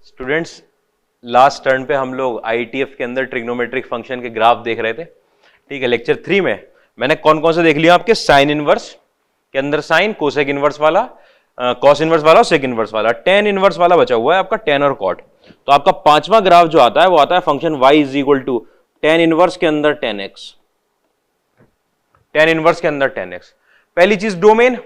Students, last turn पे हम लोग आईटीएफ के अंदर ट्रिग्नोमेट्रिक फंक्शन के ग्राफ देख रहे थे। ठीक है, लेक्चर 3 में मैंने कौन कौन से देख लिया आपके, साइन इनवर्स के अंदर साइन, कोसेक इनवर्स वाला, कॉस इनवर्स वाला और सेक इनवर्स वाला, टेन इनवर्स वाला बचा हुआ है आपका, टेन और कॉट। तो आपका पांचवा ग्राफ जो आता है वो आता है function y is equal to tan inverse के अंदर टेन एक्स, टेन इनवर्स के अंदर टेन एक्स। पहली चीज डोमेन,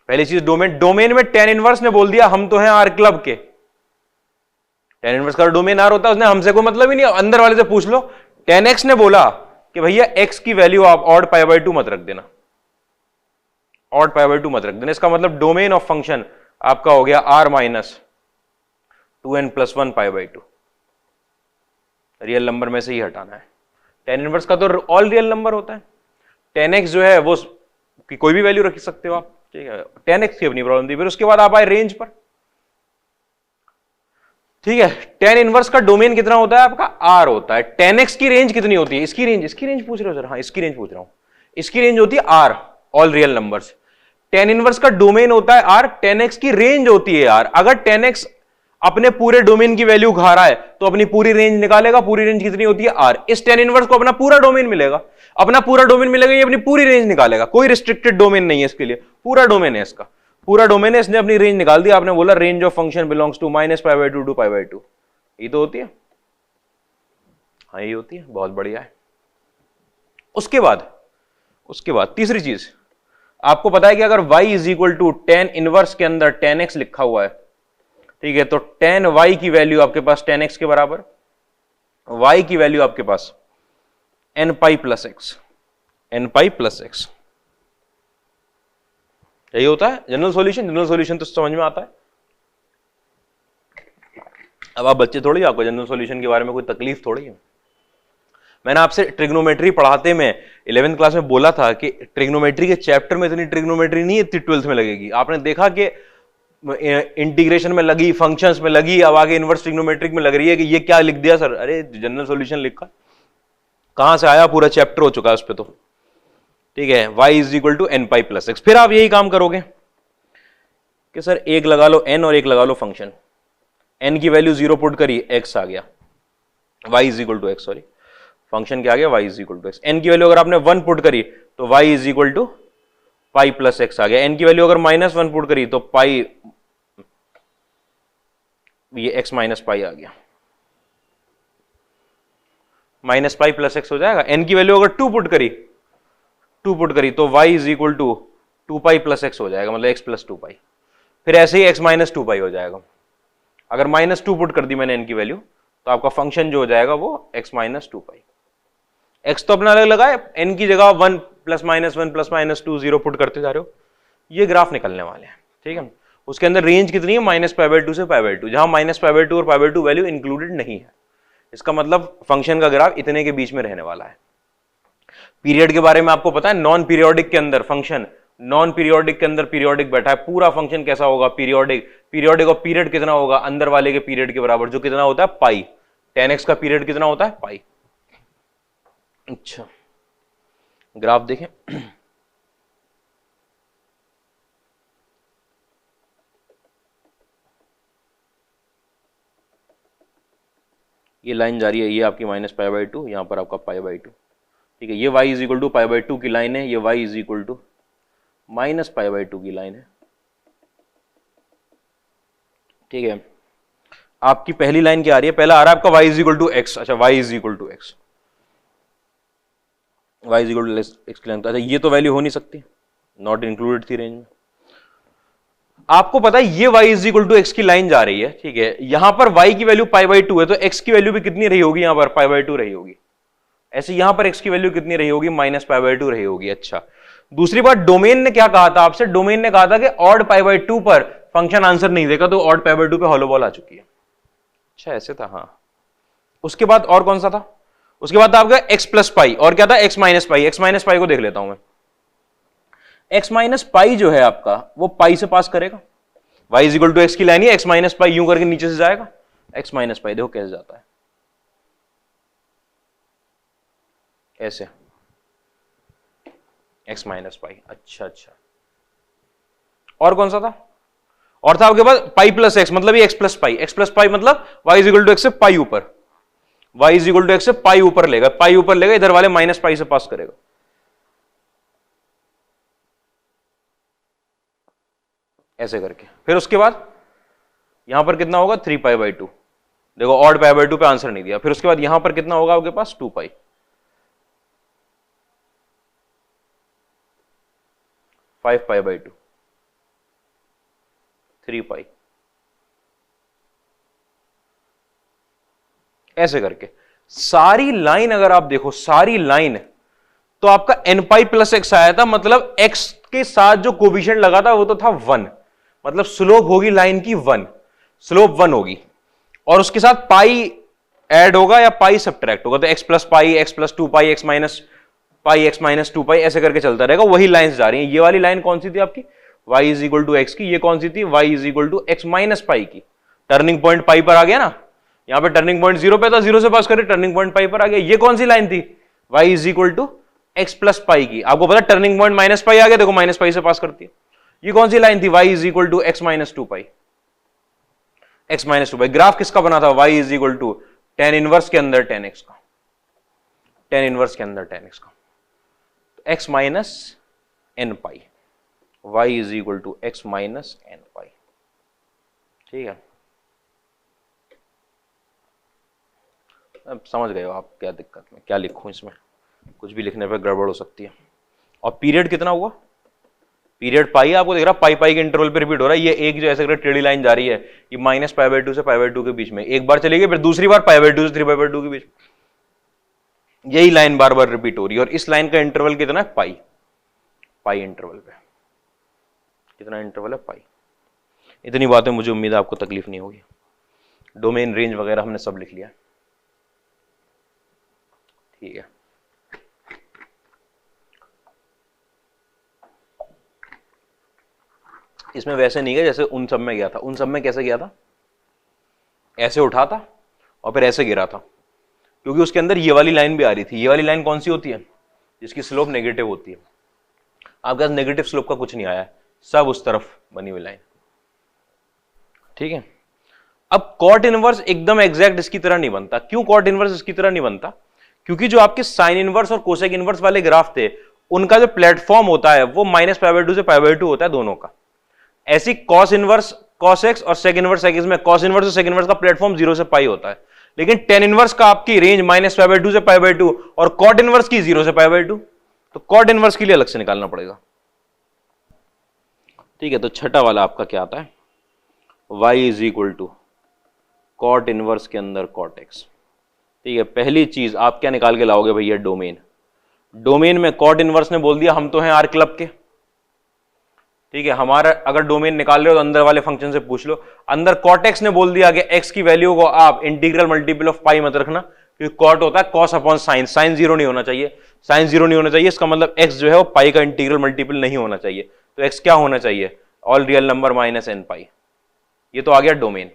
पहली चीज डोमेन, डोमेन में टेन इनवर्स ने बोल दिया हम तो हैं आर क्लब के, टेन इनवर्स का डोमेन आर होता है, उसने हमसे कोई मतलब ही नहीं, अंदर वाले से पूछ लो। टेन एक्स ने बोला कि भैया एक्स की वैल्यू आप ऑड पाई बाई टू मत रख देना, ऑड पाई बाई टू मत रख देना। इसका मतलब डोमेन ऑफ फंक्शन आपका हो गया R minus two n plus one pi by two, real number में से ही हटाना है। टेन इनवर्स का तो ऑल रियल नंबर होता है, टेन एक्स जो है वो की कोई भी वैल्यू रख सकते हो आप, ठीक है, टेन एक्स की अपनी प्रॉब्लम थी। फिर उसके बाद आप आए रेंज पर, ठीक है, टेन इनवर्स का डोमेन कितना होता है आपका, आर होता है। टेन एक्स की रेंज कितनी होती है, इसकी रेंज पूछ रहे हो सर? हाँ, इसकी रेंज पूछ रहा हूं, इसकी रेंज होती है R, all real numbers. Tan inverse का डोमेन होता है आर, टेन एक्स की रेंज होती है आर। अगर टेन एक्स अपने पूरे डोमेन की वैल्यू खा रहा है तो अपनी पूरी रेंज निकालेगा, पूरी रेंज कितनी होती है आर। इस टेन इनवर्स को अपना पूरा डोमेन मिलेगा, अपना पूरा डोमेन मिलेगा, ये अपनी पूरी रेंज निकालेगा, कोई रिस्ट्रिक्टेड डोमेन नहीं है इसके लिए, पूरा डोमेन है इसका, पूरा डोमेन है, इसने अपनी रेंज निकाल दी। आपने बोला range of function belongs to minus pi by two to pi by two, ये तो होती है, हाँ ये होती है, बहुत बढ़िया है। उसके बाद तीसरी चीज, आपको पता है कि अगर y is equal to tan inverse के अंदर टेन एक्स लिखा हुआ है, ठीक है, तो टेन y की वैल्यू आपके पास टेन एक्स के बराबर, y की वैल्यू आपके पास n pi plus x, n pi plus x, यही होता है जनरल सॉल्यूशन। जनरल सॉल्यूशन तो समझ में आता है। अब आप बच्चे थोड़ी, आपको जनरल सॉल्यूशन के बारे में कोई तकलीफ थोड़ी है। मैंने आपसे ट्रिग्नोमेट्री पढ़ाते में 11th क्लास में बोला था कि ट्रिग्नोमेट्री के चैप्टर में इतनी ट्रिग्नोमेट्री नहीं इतनी 12th में लगेगी। आपने देखा कि इंटीग्रेशन में लगी, फंक्शंस में लगी, अब आगे इनवर्स ट्रिग्नोमेट्रिक में लग रही है कि ये क्या लिख दिया सर, अरे जनरल सॉल्यूशन लिखा, कहां से आया, पूरा चैप्टर हो चुका है उस पर तो, ठीक है। y is equal to n pi plus x. फिर आप यही काम करोगे कि सर एक लगा लो n और एक लगा लो फंक्शन, n की वैल्यू 0 पुट करी, x आ गया, y is equal to x, sorry function क्या आ गया, y is equal to x. n की वैल्यू अगर आपने 1 पुट करी तो y is equal to pi plus x आ गया, n की वैल्यू अगर माइनस 1 पुट करी तो पाई, ये x माइनस पाई आ गया, माइनस पाई प्लस एक्स हो जाएगा। n की वैल्यू अगर 2 पुट करी तो y is equal to 2 pi plus x हो जाएगा, मतलब x प्लस 2 पाई। फिर ऐसे ही x माइनस 2 पाई हो जाएगा। अगर माइनस 2 पुट कर दी मैंने n की वैल्यू तो आपका फंक्शन जो हो जाएगा वो x माइनस 2 पाई। x तो अपना अलग लगाए, n की जगह 1 plus minus 1 plus minus 2 0 put करते जा रहे हो, ये ग्राफ निकलने वाले हैं, ठीक है। उसके अंदर रेंज कितनी है, माइनस पाई बाई टू से पाई बाई टू, जहां माइनस पाई बाई टू और पाई बाई टू वैल्यू इंक्लूडेड नहीं है। इसका मतलब फंक्शन का ग्राफ इतने के बीच में रहने वाला है। पीरियड के बारे में आपको पता है, नॉन पीरियोडिक के अंदर फंक्शन, नॉन पीरियोडिक के अंदर पीरियोडिक बैठा है, पूरा फंक्शन कैसा होगा, पीरियोडिक। पीरियोडिक और पीरियड कितना होगा, अंदर वाले के पीरियड के बराबर, जो कितना होता है पाई। 10x का पीरियड कितना होता है, पाई। अच्छा, ग्राफ देखें, ये लाइन जा रही है, ये आपकी माइनस पाई बाई टू, यहां पर आपका पाई बाई टू, ठीक है। ये y is equal to pi by two की लाइन है, ये y is equal to minus pi by two की लाइन है, ठीक है। आपकी पहली लाइन क्या आ रही है, पहला आ रहा है आपका y is equal to x, अच्छा y is equal to x, y is equal to x की लाइन, अच्छा ये तो वैल्यू हो नहीं सकती, नॉट इंक्लूडेड थी रेंज में। आपको पता है ये y is equal to x की लाइन जा रही है, ठीक है। यहां पर y की वैल्यू पाई बाई टू है तो x की वैल्यू भी कितनी रही होगी, यहां पर पाई बाई टू रही होगी। ऐसे यहां पर x की वैल्यू कितनी रही होगी, माइनस पाई बाई टू रही होगी। अच्छा, दूसरी बात, डोमेन ने क्या कहा था आपसे, डोमेन ने कहा था कि ऑड पाई बाई टू पर फंक्शन आंसर नहीं देगा, तो ऑड पाई बाई टू पे हॉलो बॉल आ चुकी है। अच्छा ऐसे था, हाँ। उसके बाद और कौन सा था, उसके बाद था आपका x प्लस पाई, और क्या था x minus pi. x minus पाई को देख लेता हूं मैं, x माइनस पाई जो है आपका वो पाई से पास करेगा, y is equal to x की लाइन ही x माइनस पाई यूं करके नीचे से जाएगा, x माइनस पाई देखो कैसे जाता है, ऐसे x माइनस पाई। अच्छा, और कौन सा था, और था आपके पास पाई प्लस एक्स, मतलब ये एक्स प्लस पाई मतलब y is equal to x से पाई ऊपर, y is equal to x से पाई ऊपर लेगा, इधर वाले माइनस पाई से पास करेगा। ऐसे करके फिर उसके बाद यहां पर कितना होगा 3π/2, देखो ऑड π/2 पे आंसर नहीं दिया। फिर उसके बाद यहां पर कितना होगा आपके पास 2π, 5π/2, 3π, ऐसे करके सारी लाइन अगर आप देखो, सारी लाइन तो आपका nπ प्लस एक्स आया था, मतलब x के साथ जो कोफिशिएंट लगा था वो तो था 1, मतलब स्लोप होगी लाइन की 1, स्लोप 1 होगी, और उसके साथ पाई ऐड होगा या पाई सब्ट्रैक्ट होगा, तो x प्लस पाई, x plus 2π, x minus pi, x minus 2π, ऐसे करके चलता रहेगा। वही लाइंस जा रही हैं। ये वाली लाइन कौन सी थी आपकी y is equal to x की, ये कौन सी थी y is equal to x minus pi की। टर्निंग पॉइंट पाई पर आ गया ना, यहां पे टर्निंग पॉइंट 0 पे था, 0 से पास करे, टर्निंग पॉइंट पाई पर आ गया। ये कौन सी लाइन थी y is equal to x plus pi की। आपको पता टर्निंग पॉइंट माइनस पाई आ गया, देखो माइनस पाई से पास करती है। ये कौन सी लाइन थी y is equal to x minus 2π, x minus 2π। Graph किसका बना था y is equal to tan inverse के अंदर tan x का, tan इनवर्स के अंदर tan x का, x minus n pi, y is equal to x minus n pi. ठीक है, अब समझ गए हो आप क्या दिक्कत में, क्या लिखूं इसमें, कुछ भी लिखने पे गड़बड़ हो सकती है। और पीरियड कितना हुआ, पीरियड पाई आपको दिख रहा, पाई पाई के इंटरवल पे रिपीट हो रहा है। ये एक जो ऐसे टेढ़ी लाइन जा रही है, ये माइनस π/2 से π/2 के बीच में, एक बार चली गई, फिर दूसरी बार π/2 से 3π/2 के बीच, यही लाइन बार बार रिपीट हो रही है। और इस लाइन का इंटरवल कितना है पाई, पाई इंटरवल पे कितना इंटरवल है पाई। इतनी बातें मुझे उम्मीद है आपको तकलीफ नहीं होगी। डोमेन रेंज वगैरह हमने सब लिख लिया, ठीक है। इसमें वैसे नहीं गया जैसे उन सब में गया था। उन सब में कैसे गया था, ऐसे उठा था और फिर ऐसे गिरा था, क्योंकि उसके अंदर ये वाली लाइन भी आ रही थी। ये वाली लाइन कौन सी होती है, जिसकी स्लोप नेगेटिव होती है। आपके पास नेगेटिव स्लोप का कुछ नहीं आया है, सब उस तरफ बनी हुई लाइन, ठीक है। अब कॉट इनवर्स एकदम एग्जैक्ट इसकी तरह नहीं बनता। क्यों कॉट इनवर्स इसकी तरह नहीं बनता, क्योंकि जो आपके साइन इनवर्स और कोसेक इनवर्स वाले ग्राफ थे, उनका जो प्लेटफॉर्म होता है वो माइनस π/2 से π/2 होता है दोनों का। ऐसी कॉस इनवर्स कॉस एक्स और सेक इनवर्स सेक एक्स में कॉस इनवर्स और सेक इनवर्स का प्लेटफॉर्म 0 से पाई होता है, लेकिन टेन इनवर्स का आपकी रेंज माइनस π/2 से π/2 और कॉट इनवर्स की 0 से π/2, तो कॉट इनवर्स के लिए अलग से निकालना पड़ेगा, ठीक है। तो छठा वाला आपका क्या आता है, y is equal to cot inverse के अंदर कॉट एक्स, ठीक है। पहली चीज आप क्या निकाल के लाओगे भैया, डोमेन। डोमेन में कॉट इनवर्स ने बोल दिया हम तो हैं आर क्लब के, ठीक है। हमारा अगर डोमेन निकाल रहे हो तो अंदर वाले फंक्शन से पूछ लो। अंदर कॉट एक्स ने बोल दिया कि एक्स की वैल्यू को आप इंटीग्रल मल्टीपल ऑफ पाई मत रखना, क्योंकि कॉट होता है कॉस अपॉन साइन, साइन 0 नहीं होना चाहिए, साइन 0 नहीं होना चाहिए। इसका मतलब एक्स जो है वो पाई का इंटीग्रल मल्टीपल नहीं होना चाहिए, तो एक्स क्या होना चाहिए, all real number minus n pi. ये तो आ गया डोमेन।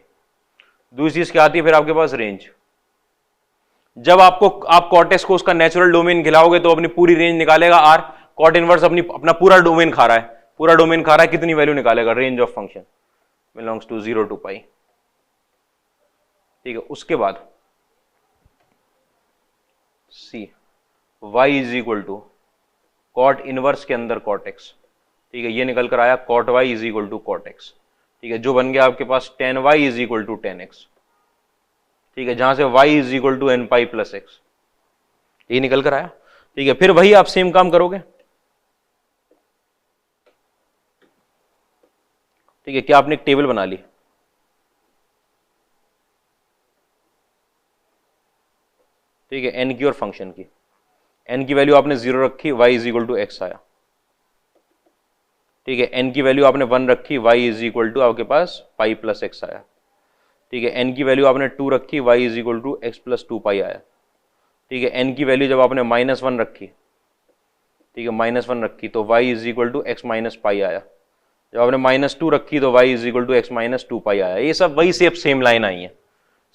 दूसरी चीज क्या आती है फिर आपके पास, रेंज। जब आप कॉट एक्स को उसका नेचुरल डोमेन खिलाओगे तो अपनी पूरी रेंज निकालेगा आर। कॉट इनवर्स अपना पूरा डोमेन खा रहा है, पूरा डोमेन खा रहा है, कितनी वैल्यू निकालेगा, range of function belongs to 0 to pi, ठीक है। उसके बाद सी y is equal to cot inverse के अंदर कॉट एक्स, ठीक है। ये निकल कर आया cot y is equal to cot x, ठीक है, जो बन गया आपके पास tan y is equal to tan x, ठीक है, जहां से y is equal to n pi plus x, ये निकल कर आया, ठीक है। फिर वही आप सेम काम करोगे, ठीक है। क्या आपने एक टेबल बना ली, ठीक है, एन की और फंक्शन की। एन की वैल्यू आपने 0 रखी, y is equal to x आया, ठीक है। एन की वैल्यू आपने 1 रखी, y इज इक्वल टू आपके पास पाई प्लस एक्स आया, ठीक है। एन की वैल्यू आपने 2 रखी, y is equal to x plus 2 pi आया, ठीक है। एन की वैल्यू जब आपने -1 रखी, ठीक है, -1 रखी तो y is equal to x minus pi आया। जब आपने -2 रखी तो y is equal to x minus 2 pi आया। ये सब वही सेम लाइन आई है,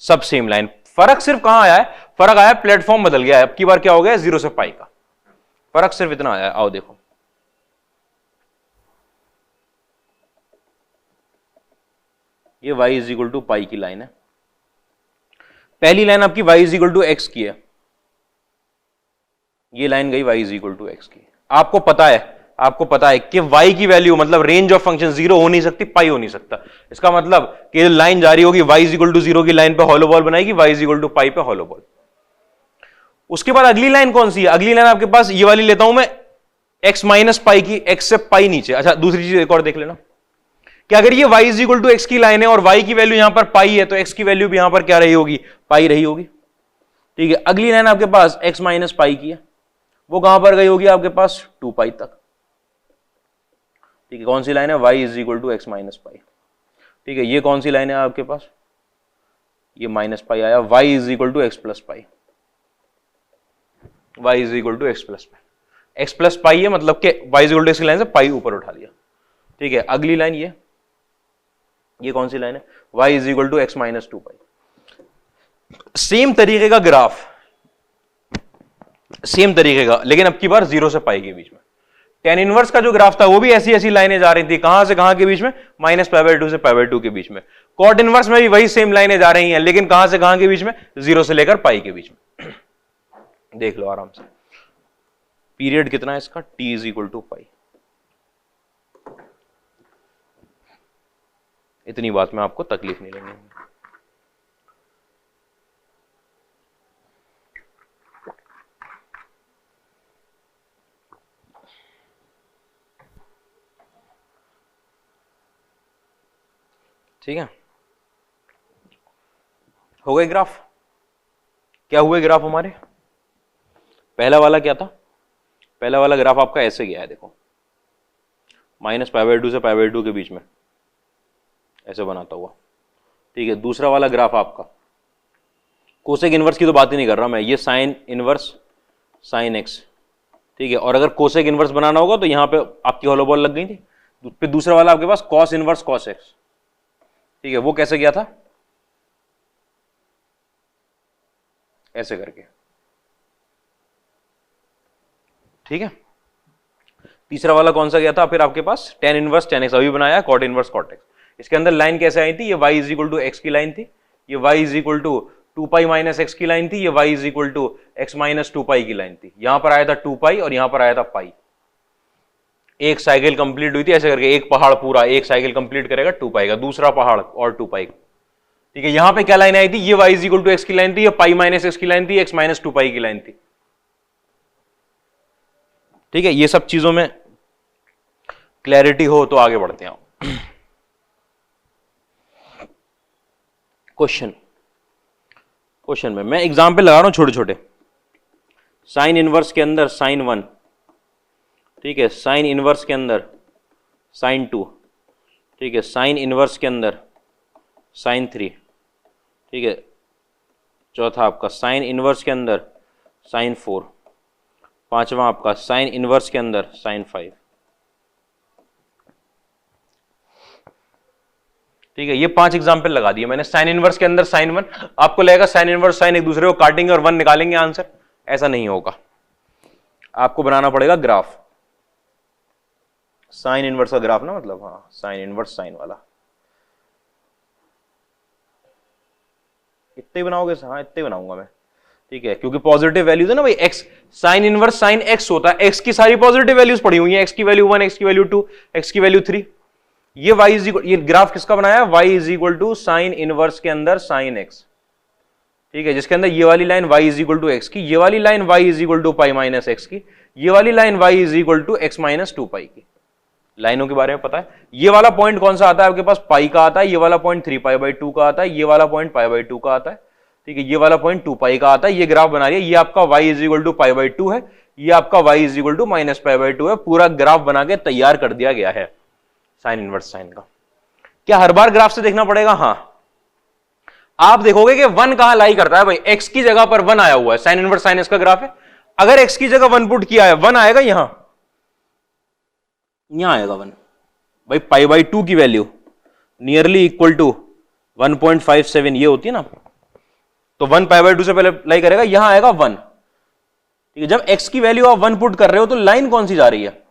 सब सेम लाइन। फर्क सिर्फ कहां आया है, फर्क आया प्लेटफॉर्म बदल गया है। अब की बार क्या हो गया, 0 से पाई का फर्क सिर्फ इतना आया है। आओ देखो, ये y is equal to pi की लाइन है। पहली लाइन आपकी y is equal to x की है, ये लाइन गई y is equal to x की। आपको पता है कि y की वैल्यू मतलब रेंज ऑफ फंक्शन जीरो हो नहीं सकती, पाई हो नहीं सकता। इसका मतलब कि लाइन जा रही होगी y is equal to zero की लाइन पे हॉलो बॉल बनाएगी, y is equal to pi पे हॉलो बॉल। उसके बाद अगली लाइन कौन सी है? अगली लाइन आपके पास ये वाली लेता हूं मैं, x माइनस पाई की, x से पाई नीचे। अच्छा दूसरी चीज एक और देख लेना कि अगर ये y is equal to x की लाइन है और y की वैल्यू यहां पर पाई है, तो x की वैल्यू भी यहां पर क्या रही होगी? पाई रही होगी। ठीक है, अगली लाइन आपके पास x माइनस पाई की है, वो कहां पर गई होगी? आपके पास 2 पाई तक। ठीक है, कौन सी लाइन है? y is equal to x minus pi. ठीक है, ये कौन सी लाइन है आपके पास? ये माइनस पाई आया, y is equal to x plus pi, y is equal to x plus pi. X plus pi है मतलब कि y is equal to x की लाइन से पाई ऊपर उठा लिया। ठीक है, अगली लाइन ये कौन सी लाइन है? y is equal to x minus 2 pi. Same तरीके का ग्राफ, सेम तरीके का, लेकिन अब की बार 0 से पाई के बीच में। tan इनवर्स का जो ग्राफ था वो भी ऐसी लाइनें जा रही थी, कहां से कहां के बीच में? माइनस पाई बाई 2 से पाई बाई 2 के बीच में। cot इनवर्स में भी वही सेम लाइनें जा रही हैं, लेकिन कहां से कहां के बीच में? 0 से लेकर पाई के बीच में। देख लो आराम से। पीरियड कितना है इसका? t इज इक्वल टू पाई। इतनी बात में आपको तकलीफ नहीं लेनी। ठीक है, हो गए ग्राफ? क्या हुए ग्राफ हमारे? पहला वाला क्या था? पहला वाला ग्राफ आपका ऐसे गया है, देखो माइनस पाई बाई 2 से पाई बाई 2 के बीच में ऐसे बनाता हुआ। ठीक है, दूसरा वाला ग्राफ आपका कोसेक इनवर्स की तो बात ही नहीं कर रहा मैं, ये साइन इनवर्स साइन एक्स। ठीक है, और अगर कोसेक इनवर्स बनाना होगा तो यहां पे आपकी हॉलो बॉल लग गई थी। फिर दूसरा वाला आपके पास कॉस इनवर्स कॉस एक्स। ठीक है, वो कैसे गया था? ऐसे करके। ठीक है, तीसरा वाला कौन सा गया था फिर आपके पास? tan इनवर्स tan x, अभी बनाया cot इनवर्स cot x। इसके अंदर लाइन कैसे आई थी? ये y is equal to x की लाइन थी, ये y is equal to 2 pi minus x की लाइन थी, ये y is equal to x minus 2 pi की लाइन थी। यहां पर आया था 2 पाई और यहां पर आया था पाई। एक साइकिल कंप्लीट हुई थी ऐसे करके, एक पहाड़ पूरा एक साइकिल कंप्लीट करेगा 2 पाई का, दूसरा पहाड़ और 2 पाई का। ठीक है, यहां पे क्या लाइन आई थी? ये y is equal to x की लाइन थी, ये पाई माइनस एक्स की लाइन थी, एक्स माइनस 2 पाई की लाइन थी। ठीक है, ये सब चीजों में क्लैरिटी हो तो आगे बढ़ते हैं। क्वेश्चन में मैं एग्जाम्पल लगा रहा हूं छोटे छोटे। साइन इनवर्स के अंदर साइन 1, ठीक है, साइन इनवर्स के अंदर साइन 2, ठीक है, साइन इनवर्स के अंदर साइन 3, ठीक है, चौथा आपका साइन इनवर्स के अंदर साइन 4, पांचवा आपका साइन इनवर्स के अंदर साइन 5। ठीक है, ये 5 एग्जाम्पल लगा दिए मैंने। साइन इनवर्स के अंदर साइन 1, आपको लगेगा साइन इनवर्स साइन एक दूसरे को काटेंगे और 1 निकालेंगे आंसर, ऐसा नहीं होगा। आपको बनाना पड़ेगा ग्राफ, साइन इनवर्स का ग्राफ ना, मतलब हाँ साइन इनवर्स साइन वाला। इतने ही बनाओगे? हाँ इतने ही बनाऊंगा मैं। ठीक है, क्योंकि पॉजिटिव वैल्यूज है ना भाई, x sign inverse sine x होता है, एक्स की सारी पॉजिटिव वैल्यूज पड़ी हुई हैं, एक्स की वैल्यू 1, एक्स की वैल्यू 2, एक्स की वैल्यू 3। ये y इज इक्वल, ये ग्राफ किसका बनाया? y is equal to sine inverse के अंदर साइन x। ठीक है, जिसके अंदर ये वाली line y is equal to x की, ये वाली line y is equal to pi minus x की, ये वाली line y is equal to x minus 2 pi की। लाइनों के बारे में पता है? ये वाला पॉइंट कौन सा आता है आपके पास? पाई का आता है, ये वाला पॉइंट 3 पाई बाई 2 का आता है, ये वाला पॉइंट पाई बाई 2 का आता है। ठीक है, ये वाला पॉइंट 2 पाई का आता है। ये ग्राफ बना रही है, ये आपका y is equal to pi by 2 है, ये आपका y is equal to minus pi by 2 है। पूरा ग्राफ बना के तैयार कर दिया गया है साइन इनवर्स साइन का। क्या हर बार ग्राफ से देखना पड़ेगा? हां, आप देखोगे कि 1 कहां लाई करता है भाई, x की जगह पर 1 आया हुआ है, साइन इनवर्स साइन इसका ग्राफ है। अगर x की जगह 1 पुट किया है, 1 आएगा यहां आएगा 1 भाई। पाई बाई 2 की वैल्यू नियरली इक्वल टू 1.57 ये होती है ना, तो 1 पाई बाई 2 से पहले लाई करेगा, यहां आएगा 1। ठीक है, जब x की वैल्यू आप 1 पुट कर रहे हो तो लाइन कौन सी जा रही है?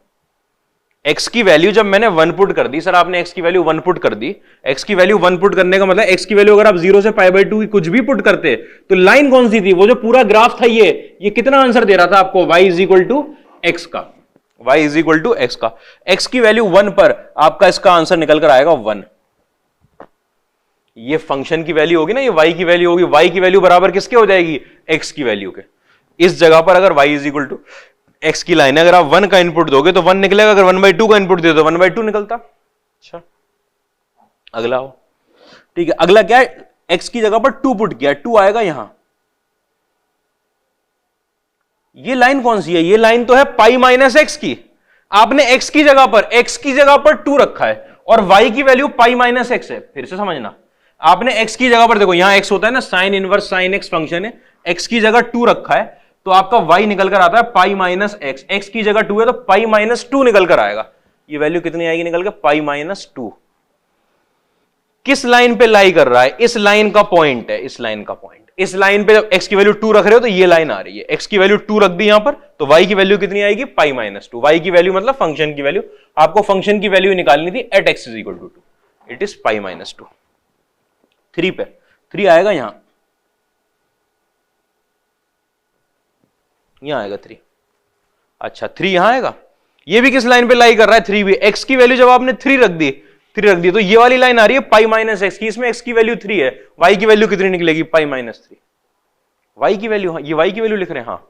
x की वैल्यू जब मैंने 1 पुट कर दी, सर आपने x की वैल्यू 1 पुट कर दी, x की वैल्यू 1 पुट करने का मतलब x की वैल्यू अगर आप 0 से π/2 की कुछ भी पुट करते तो लाइन कौन सी थी, वो जो पूरा ग्राफ था ये कितना आंसर दे रहा था आपको, y is equal to x का, y is equal to x का। x की वैल्यू 1 पर आपका इसका आंसर निकल कर आएगा 1। ये फंक्शन की वैल्यू होगी ना, ये y की वैल्यू होगी, y की वैल्यू बराबर किसके हो जाएगी, x की वैल्यू के। इस जगह पर अगर y is equal to x की लाइन है, अगर आप 1 का इनपुट दोगे तो 1 निकलेगा, अगर 1/2 का इनपुट दे दो 1/2 निकलता। अच्छा अगला हो, ठीक है, अगला क्या है, x की जगह पर 2 पुट किया, 2 आएगा यहां। ये लाइन कौन सी है, ये लाइन तो है पाई माइनस एक्स की। आपने x की जगह पर 2 रखा है और y की वैल्यू पाई माइनस एक्स है। फिर से समझना, आपने x की जगह पर, देखो यहां x होता है ना, sign inverse sine x function है, x की जगह 2 रखा है तो आपका y निकल कर आता है पाई माइनस एक्स। x की जगह 2 है तो पाई माइनस 2 निकल कर आएगा। ये वैल्यू कितनी आएगी निकल के, पाई माइनस 2। किस लाइन पे लाई कर रहा है, इस लाइन का पॉइंट है, इस लाइन का पॉइंट। इस लाइन पे जब x की वैल्यू 2 रख रहे हो तो ये लाइन आ रही है, x की वैल्यू 2 रख दी यहां पर तो y की वैल्यू कितनी आएगी, पाई माइनस 2। y की वैल्यू मतलब फंक्शन की वैल्यू, आपको फंक्शन की वैल्यू निकालनी थी at x is equal to 2, it is pi minus 2। 3 पे 3 आएगा यहां आएगा 3। अच्छा 3 यहां आएगा, ये भी किस लाइन पे लाई कर रहा है, 3 भी। x की वैल्यू जब आपने 3 रख दी तो ये वाली लाइन आ रही है पाई माइनस एक्स की, इसमें x की वैल्यू 3 है, y की वैल्यू कितनी निकलेगी, पाई माइनस 3। y की वैल्यू, ये y की वैल्यू लिख रहे हैं, हाँ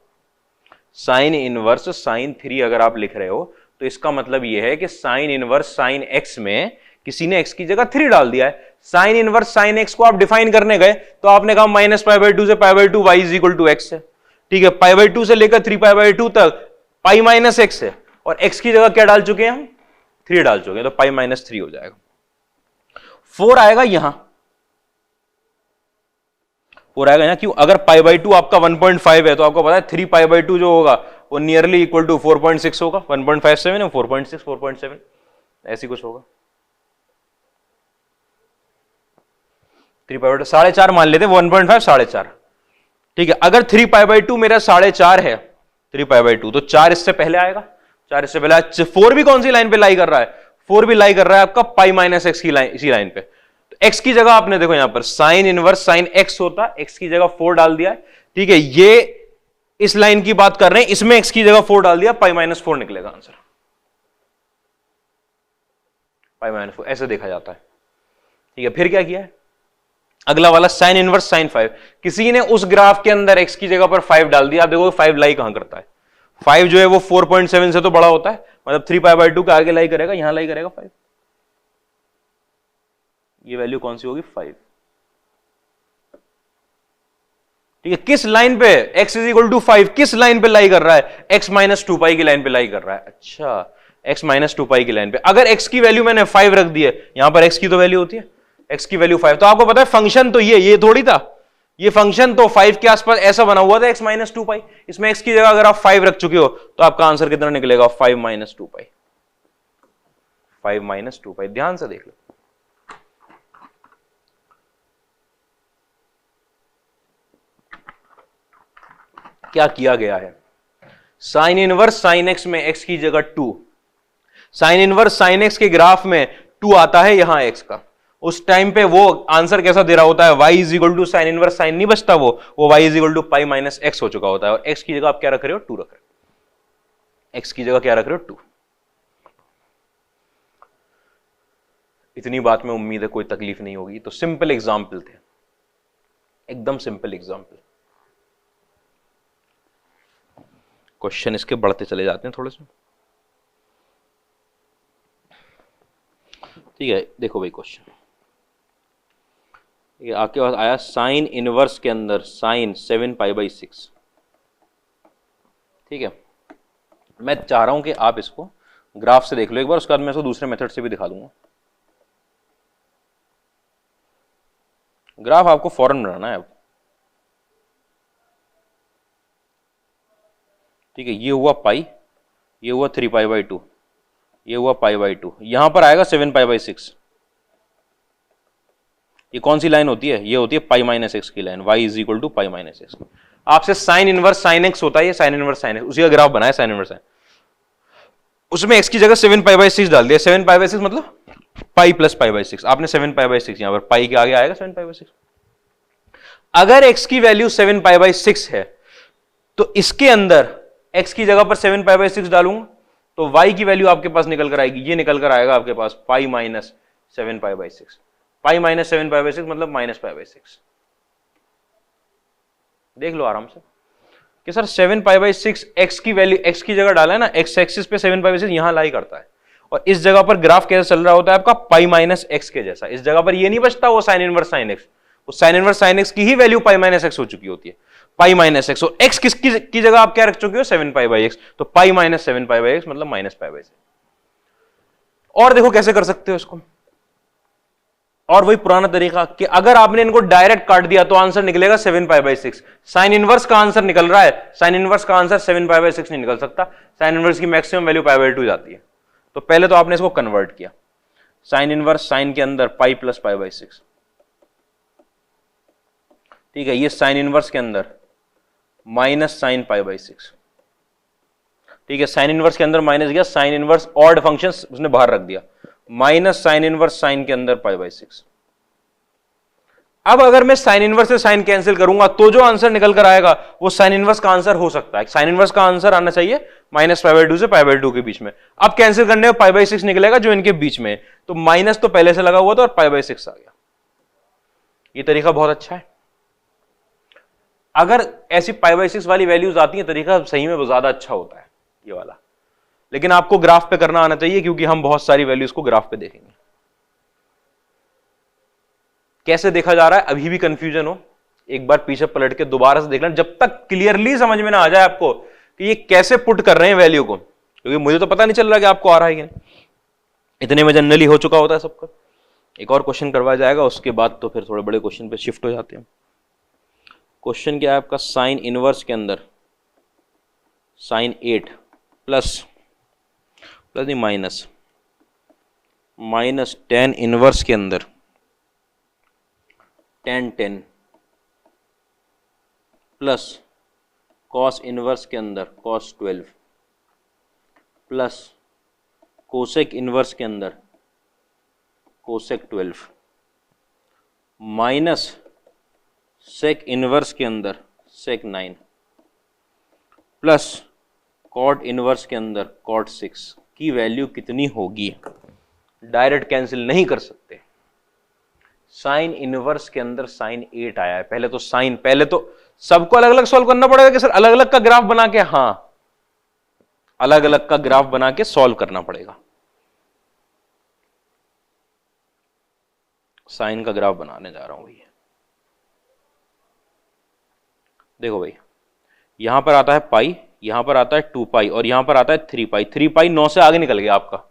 साइन इनवर्स साइन 3 अगर आप लिख रहे हो तो इसका मतलब यह है कि साइन इनवर्स साइन x में किसी ने x की जगह 3 डाल दिया है। साइन इनवर्स साइन x को आप डिफाइन करने गए तो आपने कहा माइनस π/2 से π/2 y is equal to x है, ठीक है, π/2 से लेकर 3π/2 तक पाई माइनस एक्स है और x की जगह क्या डाल चुके हैं हम, 3 डाल चुके हैं, तो पाई माइनस 3 हो जाएगा। 4 आएगा यहां, 4 आएगा यहां, क्यों, अगर π/2 आपका 1.5 है तो आपको पता है 3π/2 जो होगा वो नियरली इक्वल टू 4.6 होगा, 1.57 है 4.6 4.7 ऐसी कुछ होगा। 3π/2 4.5 मान लेते, 1.5 4.5, ठीक है। अगर 3π/2 मेरा 4.5 है, 3π/2 तो 4 इससे पहले आएगा, 4 इससे पहले 4 भी कौन सी लाइन पे लाई कर रहा है, 4 भी लाई कर रहा है आपका पाई माइनस एक्स की लाइन, इसी लाइन पे। तो x की जगह आपने देखो यहां पर साइन इनवर्स साइन x होता, x की जगह 4 डाल दिया है, ठीक है। ये इस लाइन की बात कर रहे हैं, इसमें x की जगह 4 डाल दिया, पाई माइनस 4 निकलेगा आंसर, पाई माइनस 4 ऐसे देखा जाता है, ठीक है। फिर क्या किया है, अगला वाला साइन इनवर्स साइन 5, किसी ने उस ग्राफ के अंदर x की जगह पर 5 डाल दिया। आप देखो 5 लाई कहां करता है, 5 जो है वो 4.7 से तो बड़ा होता है, मतलब 3π/2 का आगे लाई करेगा, यहां लाई करेगा 5। ये वैल्यू कौन सी होगी, 5, ठीक है। किस लाइन पे, x इज इक्वल टू 5 किस लाइन पे लाई कर रहा है, x माइनस 2π की लाइन पे लाई कर रहा है। अच्छा x माइनस 2π की लाइन पे, अगर x की वैल्यू मैंने 5 रख दी है, यहां पर x की तो वैल्यू होती है, x की वैल्यू 5, तो आपको पता है फंक्शन तो ये थोड़ी था, ये फंक्शन तो 5 के आसपास ऐसा बना हुआ था x माइनस 2π। इसमें x की जगह अगर आप 5 रख चुके हो तो आपका आंसर कितना निकलेगा, 5 माइनस 2π, 5 माइनस 2π। ध्यान से देख लो, क्या किया गया है, साइन इनवर्स साइन एक्स में x की जगह 2, साइन इनवर्स साइन एक्स के ग्राफ में 2 आता है यहां x का, उस टाइम पे वो आंसर कैसा दे रहा होता है, y is equal to sine inverse sine नहीं बचता, वो y is equal to pi minus x हो चुका होता है, और x की जगह आप क्या रख रहे हो, 2 रख रहे हो, x की जगह क्या रख रहे हो, 2। इतनी बात में उम्मीद है कोई तकलीफ नहीं होगी। तो सिंपल एग्जाम्पल थे, एकदम सिंपल एग्जाम्पल। क्वेश्चन इसके बढ़ते चले जाते हैं थोड़े से, ठीक है। देखो भाई क्वेश्चन ये आपके पास आया, साइन इनवर्स के अंदर साइन 7π/6, ठीक है। मैं चाह रहा हूं कि आप इसको ग्राफ से देख लो एक बार, उसके बाद मैं इसको दूसरे मेथड से भी दिखा दूंगा। ग्राफ आपको फौरन बनाना है अब, ठीक है। ये हुआ पाई, ये हुआ 3π/2, ये हुआ π/2, यहां पर आएगा 7π/6। ये कौन सी लाइन होती है, ये होती है पाई माइनस एक्स की line, y is equal to pi minus x. आपसे साइन इनवर्स साइन एक्स होता है, ये साइन इनवर्स साइन एक्स, उसी का ग्राफ बनाया साइन इनवर्स साइन। उसमें x की जगह 7π/6 डाल दिया। 7π/6 मतलब पाई प्लस π/6। आपने 7π/6 यहां पर पाई के आगे आएगा 7π/6। अगर x की वैल्यू 7π/6 है तो इसके अंदर x की जगह पर 7π/6 डालूंगा तो y की वैल्यू आपके पास निकल कर आएगी, ये निकल कर आएगा आपके पास पाई माइनस 7π/6। पाई माइनस 7π/6 मतलब माइनस π/6। देख लो आराम से कि सर 7π/6 x की वैल्यू, x की जगह डाला है ना, x एक्सिस पे 7π/6 यहां लाई करता है और इस जगह पर ग्राफ कैसे चल रहा होता है आपका पाई माइनस x के जैसा। इस जगह पर ये नहीं बचता वो साइन इनवर्स साइन x, वो साइन इनवर्स साइन x की ही वैल्यू पाई माइनस x हो चुकी होती है, पाई माइनस x। और x किसकी की जगह आप क्या रख चुके हो 7π/x, तो पाई माइनस 7π/x मतलब माइनस π/6। और देखो कैसे कर सकते हो इसको, और वही पुराना तरीका कि अगर आपने इनको डायरेक्ट काट दिया तो आंसर निकलेगा 7π/6। साइन इनवर्स का आंसर निकल रहा है, साइन इनवर्स का आंसर 7π/6 नहीं निकल सकता, साइन इनवर्स की मैक्सिमम वैल्यू π/2 जाती है। तो पहले तो आपने इसको कन्वर्ट किया, साइन इनवर्स साइन के अंदर पाई प्लस π/6, ठीक है, ये साइन इनवर्स के अंदर माइनस साइन π/6, ठीक है, साइन इनवर्स के अंदर माइनस गया, साइन इनवर्स ऑड फंक्शन उसने बाहर रख दिया, माइनस साइन इनवर्स साइन के अंदर π/6। अब अगर मैं साइन इनवर्स से साइन कैंसिल करूंगा तो जो आंसर निकल कर आएगा वो साइन इनवर्स का आंसर हो सकता है। साइन इनवर्स का आंसर आना चाहिए माइनस π/2 से π/2 के बीच में। अब कैंसिल करने में π/6 निकलेगा जो इनके बीच में है, तो माइनस तो पहले से लगा हुआ था और π/6 आ गया। ये तरीका बहुत अच्छा है। अगर ऐसी π/6 वाली वैल्यूज आती है तरीका सही में ज्यादा अच्छा होता है ये वाला, लेकिन आपको ग्राफ पे करना आना चाहिए क्योंकि हम बहुत सारी वैल्यूज को ग्राफ पे देखेंगे। कैसे देखा जा रहा है अभी भी कंफ्यूजन हो, एक बार पीछे पलट के दोबारा से देख लेना, जब तक क्लियरली समझ में ना आ जाए आपको कि ये कैसे पुट कर रहे हैं वैल्यू को, क्योंकि मुझे तो पता नहीं चल रहा कि आपको आ रहा है कि नहीं, इतने में जनरली हो चुका होता है सबका। एक और क्वेश्चन करवाया जाएगा, उसके बाद तो फिर थोड़े बड़े क्वेश्चन पे शिफ्ट हो जाते हैं। क्वेश्चन क्या है आपका, साइन इनवर्स के अंदर साइन 8 प्लस नहीं माइनस टेन इनवर्स के अंदर tan प्लस कॉस इनवर्स के अंदर cos 12 प्लस कोसेक इनवर्स के अंदर कोसेक 12 माइनस सेक इनवर्स के अंदर सेक 9 प्लस कॉट इनवर्स के अंदर कॉट 6 की वैल्यू कितनी होगी। डायरेक्ट कैंसिल नहीं कर सकते। साइन इनवर्स के अंदर साइन 8 आया है, पहले तो सबको अलग अलग सॉल्व करना पड़ेगा कि सर अलग अलग का ग्राफ बना के, हाँ अलग अलग का ग्राफ बना के सॉल्व करना पड़ेगा। साइन का ग्राफ बनाने जा रहा हूं भैया। देखो भाई यहां पर आता है पाई, यहां पर आता है 2 पाई और यहां पर आता है 3 पाई। 3 पाई 9 से आगे निकल गया आपका।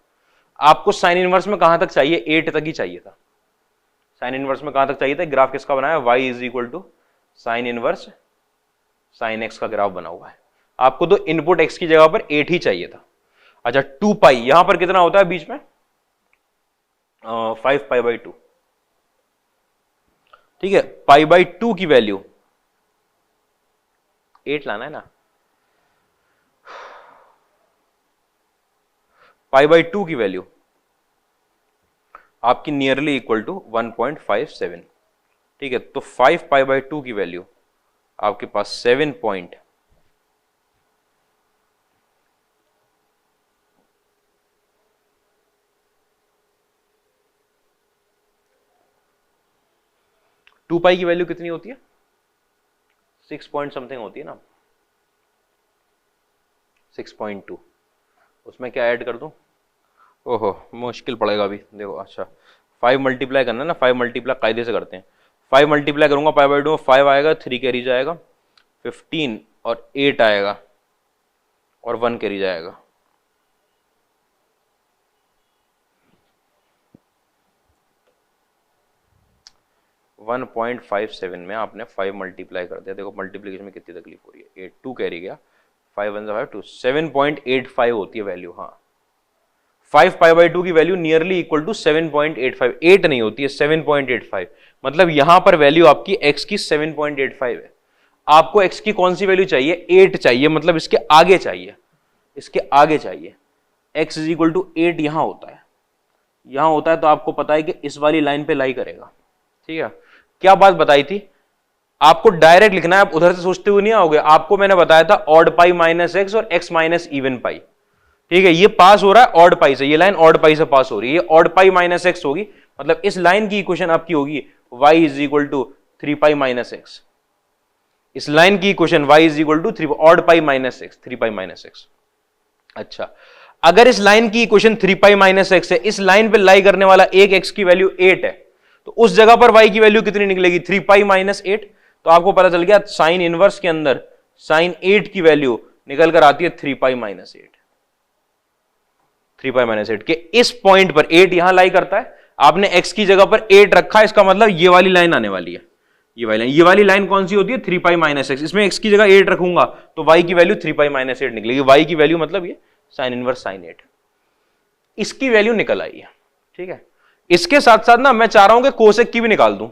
आपको साइन इनवर्स में कहां तक चाहिए, 8 तक ही चाहिए था। साइन इनवर्स में कहां तक चाहिए था, ग्राफ किसका बनाया, y is equal to sine inverse sine x का ग्राफ बना हुआ है। आपको तो इनपुट x की जगह पर 8 ही चाहिए था। अच्छा 2 पाई यहां पर कितना होता है बीच में, 5π/2, ठीक है। π/2 की वैल्यू 8 लाना है ना, π/2 की वैल्यू आपकी नियरली इक्वल टू 1.57, ठीक है। तो 5π/2 की वैल्यू आपके पास 7 पॉइंट 2 पाई की वैल्यू कितनी होती है, 6 पॉइंट समथिंग होती है ना, 6.2। उसमें क्या ऐड कर दूं, ओहो मुश्किल पड़ेगा अभी। देखो अच्छा 5 मल्टीप्लाई करना है ना, 5 मल्टीप्लाई कायदे से करते हैं। 5 मल्टीप्लाई करूंगा π/2 में 5 आएगा, 3 कैरी जाएगा, 15 और 8 आएगा और 1 कैरी जाएगा। वन 1.57 में आपने 5 मल्टीप्लाई कर दिया। देखो मल्टीप्लीकेशन में कितनी तकलीफ हो रही है, 8 2 कैरी गया, 5 1 5 2, 7.85 होती है वैल्यू। हाँ 5π/2 की वैल्यू नियरली इक्वल टू 7.85, 8 नहीं होती है 7.85। मतलब यहां पर वैल्यू आपकी x की 7.85 है। आपको x की कौन सी वैल्यू चाहिए, 8 चाहिए, मतलब इसके आगे चाहिए, इसके आगे चाहिए। x इज इक्वल टू 8 यहां होता है, यहां होता है, तो आपको पता है कि इस वाली लाइन पे लाई करेगा। ठीक है, क्या बात बताई थी, आपको डायरेक्ट लिखना है, आप उधर से सोचते हुए नहीं आओगे। आपको मैंने बताया था ऑड पाई माइनस एक्स और एक्स माइनस इवन पाई। ठीक है, ये पास हो रहा है ऑड पाई से, ये लाइन ऑड पाई से पास हो रही है, ये ऑड पाई माइनस एक्स होगी, मतलब इस लाइन की इक्वेशन आपकी होगी y is equal to 3 pi minus x. इस लाइन की equation y is equal to 3 odd pi minus x, 3 pi minus x. अच्छा, अगर इस लाइन की इक्वेशन 3 पाई माइनस एक्स है, इस लाइन पे लाई करने वाला एक x की वैल्यू 8 है, तो उस जगह पर y की वैल्यू कितनी निकलेगी, 3 पाई माइनस 8। तो आपको पता चल गया साइन इनवर्स के अंदर साइन 8 की वैल्यू निकल कर आती है 3 पाई माइनस 8। 3 पाई माइनस 8 के इस पॉइंट पर 8 यहां लाई करता है, आपने x की जगह पर 8 रखा है, इसका मतलब ये वाली लाइन आने वाली है, ये वाली लाइन कौन सी होती है, 3 पाई माइनस एक्स। इसमें x की जगह 8 रखूंगा तो y की वैल्यू 3 पाई माइनस 8 निकलेगी, y की वैल्यू मतलब ये साइन इनवर्स साइन 8, इसकी वैल्यू निकल आई है। ठीक है, इसके साथ साथ ना मैं चाह रहा हूं कि कोसेक की भी निकाल दूं।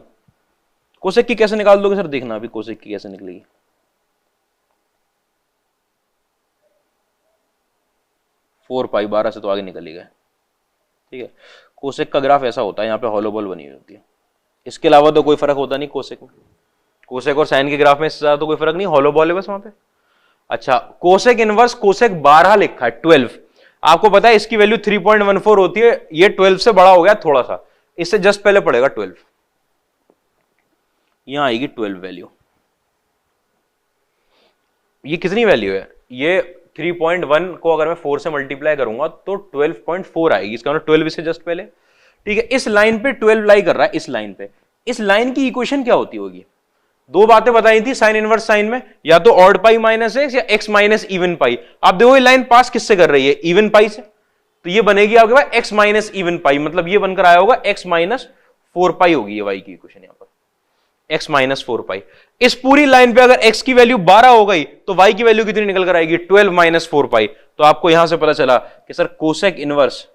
कोसेक की कैसे निकाल दोगे सर, देखना अभी कोसेक की कैसे निकलेगी। फोर पाई 12 से तो आगे निकल ही गए। ठीक है, कोसेक का ग्राफ ऐसा होता है, यहाँ पे हॉलो बॉल बनी हुई होती है, इसके अलावा तो कोई फर्क होता नहीं कोसेक में। कोसेक और साइन के ग्राफ में इससे ज्यादा तो कोई फर्क नहीं, हॉलो बॉल है बस वहां पे। अच्छा, कोसेक इनवर्स कोसेक 12 लिखा है 12, आपको पता है इसकी वैल्यू 3.14 होती है, ये 12 से बड़ा हो गया थोड़ा सा, इससे जस्ट पहले पड़ेगा 12, यहां आएगी 12 वैल्यू। ये कितनी वैल्यू है, ये 3.1 को अगर मैं 4 से मल्टीप्लाई करूंगा तो 12.4 आएगी, इसका मतलब 12 से जस्ट पहले। ठीक है, इस लाइन पे 12 लाई कर रहा है, इस लाइन पे, इस लाइन की इक्वेशन क्या होती होगी, दो बातें बताई थी साइन इनवर्स साइन में, या तो ऑड पाई माइनस एक्स या एक्स माइनस इवन पाई। आप देखो ये लाइन पास किससे कर रही है, इवन पाई से, तो ये बनेगी आपके पास एक्स माइनस इवन पाई, मतलब ये बनकर आया होगा एक्स माइनस 4 पाई होगी ये वाई की इक्वेशन, यहां पर x माइनस 4 पाई। इस पूरी लाइन पे अगर x की वैल्यू 12 हो गई तो y की वैल्यू कितनी निकल कर आएगी, 12 माइनस 4 पाई। तो आपको यहां से पता चला कि सर कोसेक इनवर्स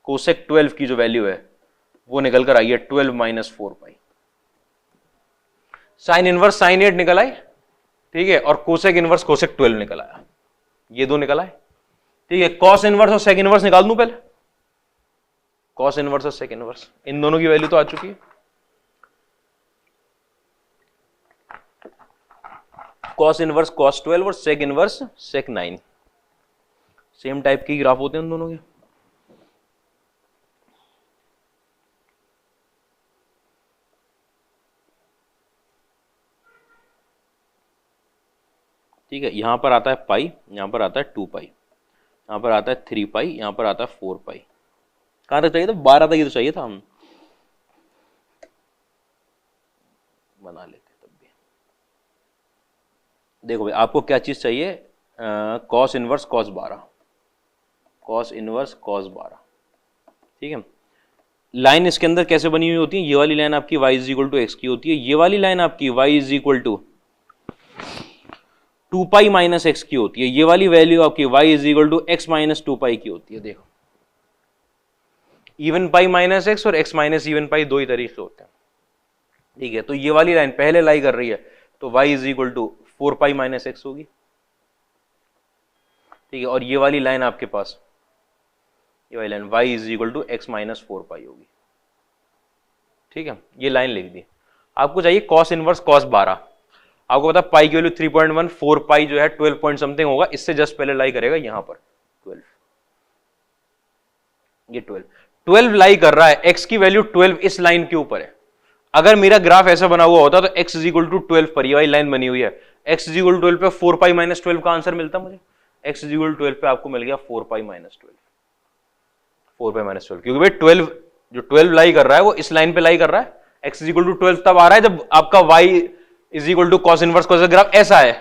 कोसेक 12 की जो वैल्यू है वो निकल कर आई है 12 माइनस 4 पाई। साइन इनवर्स साइन 8 निकल आई, ठीक है, और कोसेक इनवर्स कोसेक 12 निकल आया, ये दो निकल आए। ठीक है, कॉस इनवर्स और सेक इनवर्स निकाल दूं पहले, कॉस इनवर्स और सेक इनवर्स, इन दोनों की वैल्यू तो आ चुकी है। कॉस इनवर्स कॉस 12 और sec inverse sec 9, same type के ग्राफ होते हैं उन दोनों के। ठीक है, यहां पर आता है पाई, यहां पर आता है 2 पाई, यहां पर आता है 3 पाई, यहां पर आता है 4 पाई। कहां तक चाहिए था, 12 तक ही तो चाहिए था, हम बना लेते तब भी। देखो भाई, आपको क्या चीज चाहिए, cos inverse cos 12, cos inverse cos 12। ठीक है, लाइन इसके अंदर कैसे बनी हुई होती है, ये वाली लाइन आपकी y is equal to x की होती है, ये वाली लाइन आपकी y is equal to 2 pi minus x की होती है, ये वाली वैल्यू आपकी y is equal to x minus 2 pi की होती है। देखो, इवन पाई माइनस एक्स और एक्स माइनस इवन पाई दो ही तरीके होते हैं। ठीक है, तो ये वाली लाइन पहले लाई कर रही है तो y is equal to 4 pi minus x होगी। ठीक है, और ये वाली लाइन आपके पास, ये वाली line y is equal to x minus 4 pi होगी। ठीक है, ये लाइन लिख दी। आपको चाहिए कॉस इनवर्स कॉस 12, आपको पता पाई की वैल्यू 3.1, 4 पाई जो है 12 पॉइंट समथिंग होगा, इससे जस्ट पहले लाई करेगा यहां पर 12, ये 12 लाई कर रहा है, x की वैल्यू 12 इस लाइन के ऊपर है। अगर मेरा ग्राफ ऐसा बना हुआ होता तो x इज इक्वल टू 12 पर, ये वाली लाइन बनी हुई है, x इज इक्वल टू 12 पे 4 पाई माइनस 12 का आंसर मिलता मुझे, x इज इक्वल टू 12 पे आपको मिल गया 4 पाई माइनस 12, 4 पाई माइनस 12, क्योंकि भाई 12 जो 12 लाई कर रहा है वो इस लाइन पे लाई कर रहा है। x इज इक्वल टू 12 तब आ रहा है जब आपका y is equal to cos inverse cos, graph ऐसा है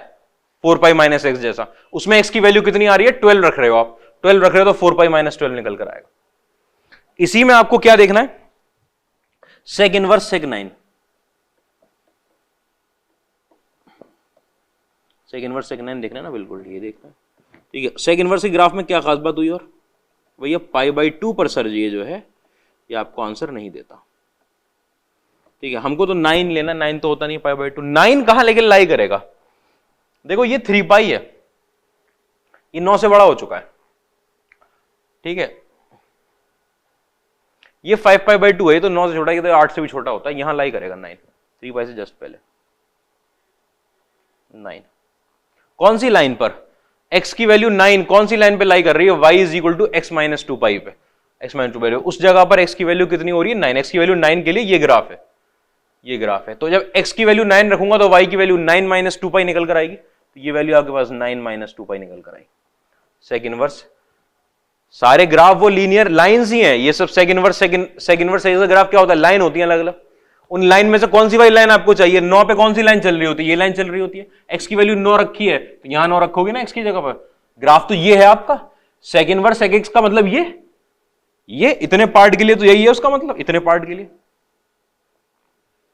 4 पाई माइनस एक्स जैसा, उसमें x की वैल्यू कितनी आ रही है, 12 रख रहे हो आप, 12 रख रहे हो तो 4 पाई माइनस 12 निकल कर आएगा। इसी में आपको क्या देखना है, सेक इनवर्स सेक 9, सेक इनवर्स सेक 9 देखना है ना, बिल्कुल ये देखना है। ठीक है, सेक इनवर्स के ग्राफ में क्या खास बात हुई, और भैया पाई बाई 2 पर सर ये जो है ये आपको आंसर नहीं देता। ठीक है, हमको तो 9 लेना, 9 तो होता नहीं पाई बाई 2, 9 कहां लेकिन लाई करेगा। देखो ये 3 पाई है, ये 9 से बड़ा हो चुका है, ठीक है, ये 5π/2 है, तो 9 से छोटा है, तो 8 से भी छोटा होता है, यहां लाई करेगा 9, 3π से जस्ट पहले 9। कौन सी लाइन पर? x की वैल्यू 9 कौन सी लाइन पे लाई कर रही है? y is equal to x minus 2π पे, x माइनस 2π उस जगह पर x की वैल्यू कितनी हो रही है? 9। x की वैल्यू 9 के लिए ये ग्राफ है, ये ग्राफ है। तो जब x की वैल्यू 9 रखूंगा तो y की वैल्यू 9 माइनस 2π निकल कर आएगी, तो ये वैल्यू आपके पास 9 माइनस 2π निकल कर आएगी। सेकंड इनवर्स, सारे ग्राफ वो लीनियर लाइंस ही हैं, ये सब सेकंड इनवर्स ग्राफ क्या होता है? लाइन होती है अलग अलग। उन लाइन में से कौन सी वाली लाइन आपको चाहिए? 9 पे कौन सी लाइन चल रही होती है? ये लाइन चल रही होती है। x की वैल्यू 9 रखी है तो यहां 9 रखोगे ना x की जगह पर। ग्राफ तो ये है आपका सेकंड इनवर्स sec x का, मतलब ये इतने पार्ट के लिए तो यही है उसका मतलब, इतने पार्ट के लिए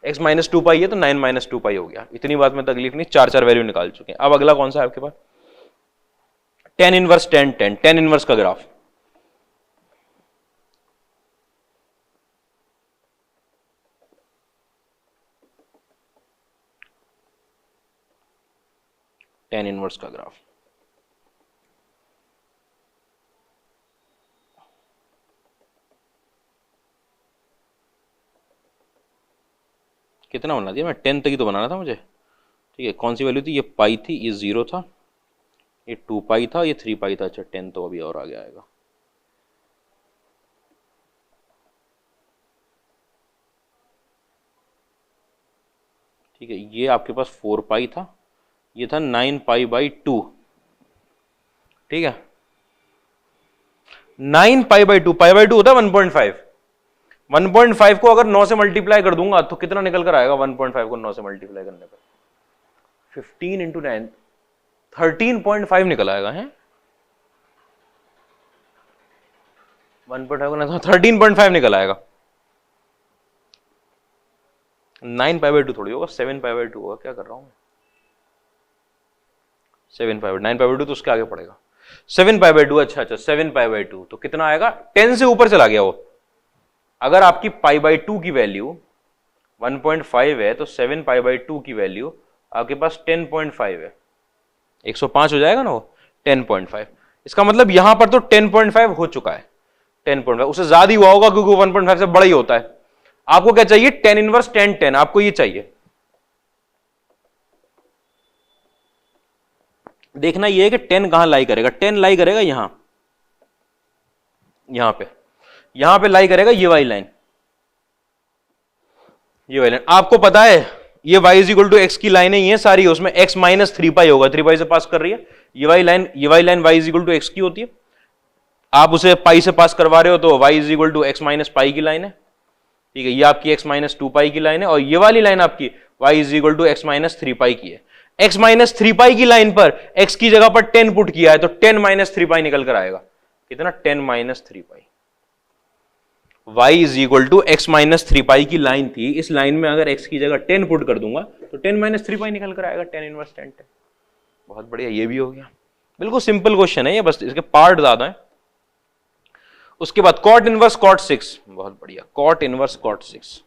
x माइनस 2π है तो 9 माइनस 2π हो गया। इतनी बात में तकलीफ नहीं, 4 वैल्यू निकाल चुके हैं। अब अगला कौन सा है आपके पास? tan इनवर्स 10 10, tan इनवर्स का ग्राफ। tan इनवर्स का ग्राफ कितना बना दिया मैं? 10 तक ही तो बनाना था मुझे। ठीक है, कौन सी वैल्यू थी? ये पाई थी, ये 0 था, ये 2π था, ये 3π था। अच्छा 10 तो अभी और आगे आएगा। ठीक है, ये आपके पास 4π था, ये था 9π/2। ठीक है, 9π/2, π/2 होता है 1.5। 1.5 को अगर 9 से मल्टीप्लाई कर दूंगा तो कितना निकल कर आएगा? 1.5 को 9 से मल्टीप्लाई करने पर 15 इंटू 9 13.5 निकल आएगा है। 1.5 को 13.5 निकल आएगा। 9π/2 थोड़ी होगा, 7π/2 होगा। क्या कर रहा हूं मैं? 7π/2, 9π/2 तो उसके आगे पड़ेगा 7π/2। अच्छा 7π/2 तो कितना आएगा? 10 से ऊपर चला गया वो। अगर आपकी π/2 की वैल्यू 1.5 है तो 7π/2 की वैल्यू आपके पास 10.5 है। 105 हो जाएगा ना वो, 10.5। इसका मतलब यहां पर तो 10.5 हो चुका है। 10.5 उससे ज्यादा ही हुआ होगा क्योंकि 1.5 से बड़ा ही होता है। आपको क्या चाहिए? tan इनवर्स 10 10, आपको ये चाहिए। देखना ये है कि 10 कहां लाई करेगा। 10 लाई करेगा यहां पे लाई करेगा ये वाली लाइन, ये वाली लाइन। आपको पता है ये y is equal to x की लाइनें ये सारी, उसमें x माइनस 3π होगा, 3π से पास कर रही है। ये वाली line y is equal to x की होती है। आप उसे पाई से पास करवा रहे हो तो y is equal to x minus pi की लाइन है। ठीक है, ये आपकी x माइनस 2π की लाइन है और ये वाली लाइन आपकी y is equal to x minus 3π की है। x माइनस 3π की लाइन पर x की जगह पर 10 पुट किया है तो 10 माइनस 3π निकल कर आएगा। कितना? 10 minus 3π। y is equal to x minus 3π की लाइन थी, इस लाइन में अगर x की जगह 10 पुट कर दूंगा तो 10 माइनस 3π निकल कर आएगा। 10 इनवर्स 10 10। बहुत बढ़िया, ये भी हो गया। बिल्कुल सिंपल क्वेश्चन है ये, बस इसके पार्ट ज्यादा है। उसके बाद cot इनवर्स cot 6। बहुत बढ़िया, cot इनवर्स cot 6।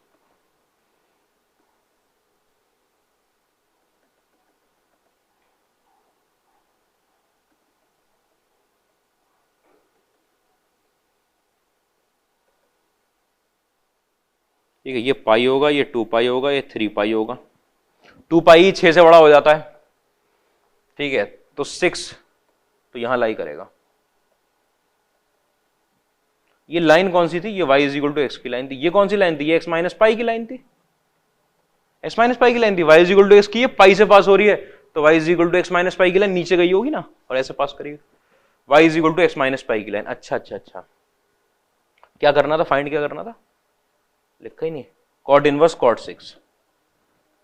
ठीक है, ये पाई होगा, ये 2π होगा, ये 3π होगा। 2π 6 से बड़ा हो जाता है। ठीक है, तो 6 तो यहां लाई करेगा। ये लाइन कौन सी थी? ये y is equal to x की लाइन थी। ये कौन सी लाइन थी? ये x माइनस पाई की लाइन थी। x माइनस पाई की लाइन थी, y is equal to x की। ये पाई से पास हो रही है तो y is equal to x minus pi की लाइन नीचे गई होगी ना और ऐसे पास करेगी। y is equal to x minus pi की लाइन। अच्छा अच्छा अच्छा, क्या करना था? फाइंड क्या करना था? लिखा ही नहीं। cot inverse cot 6,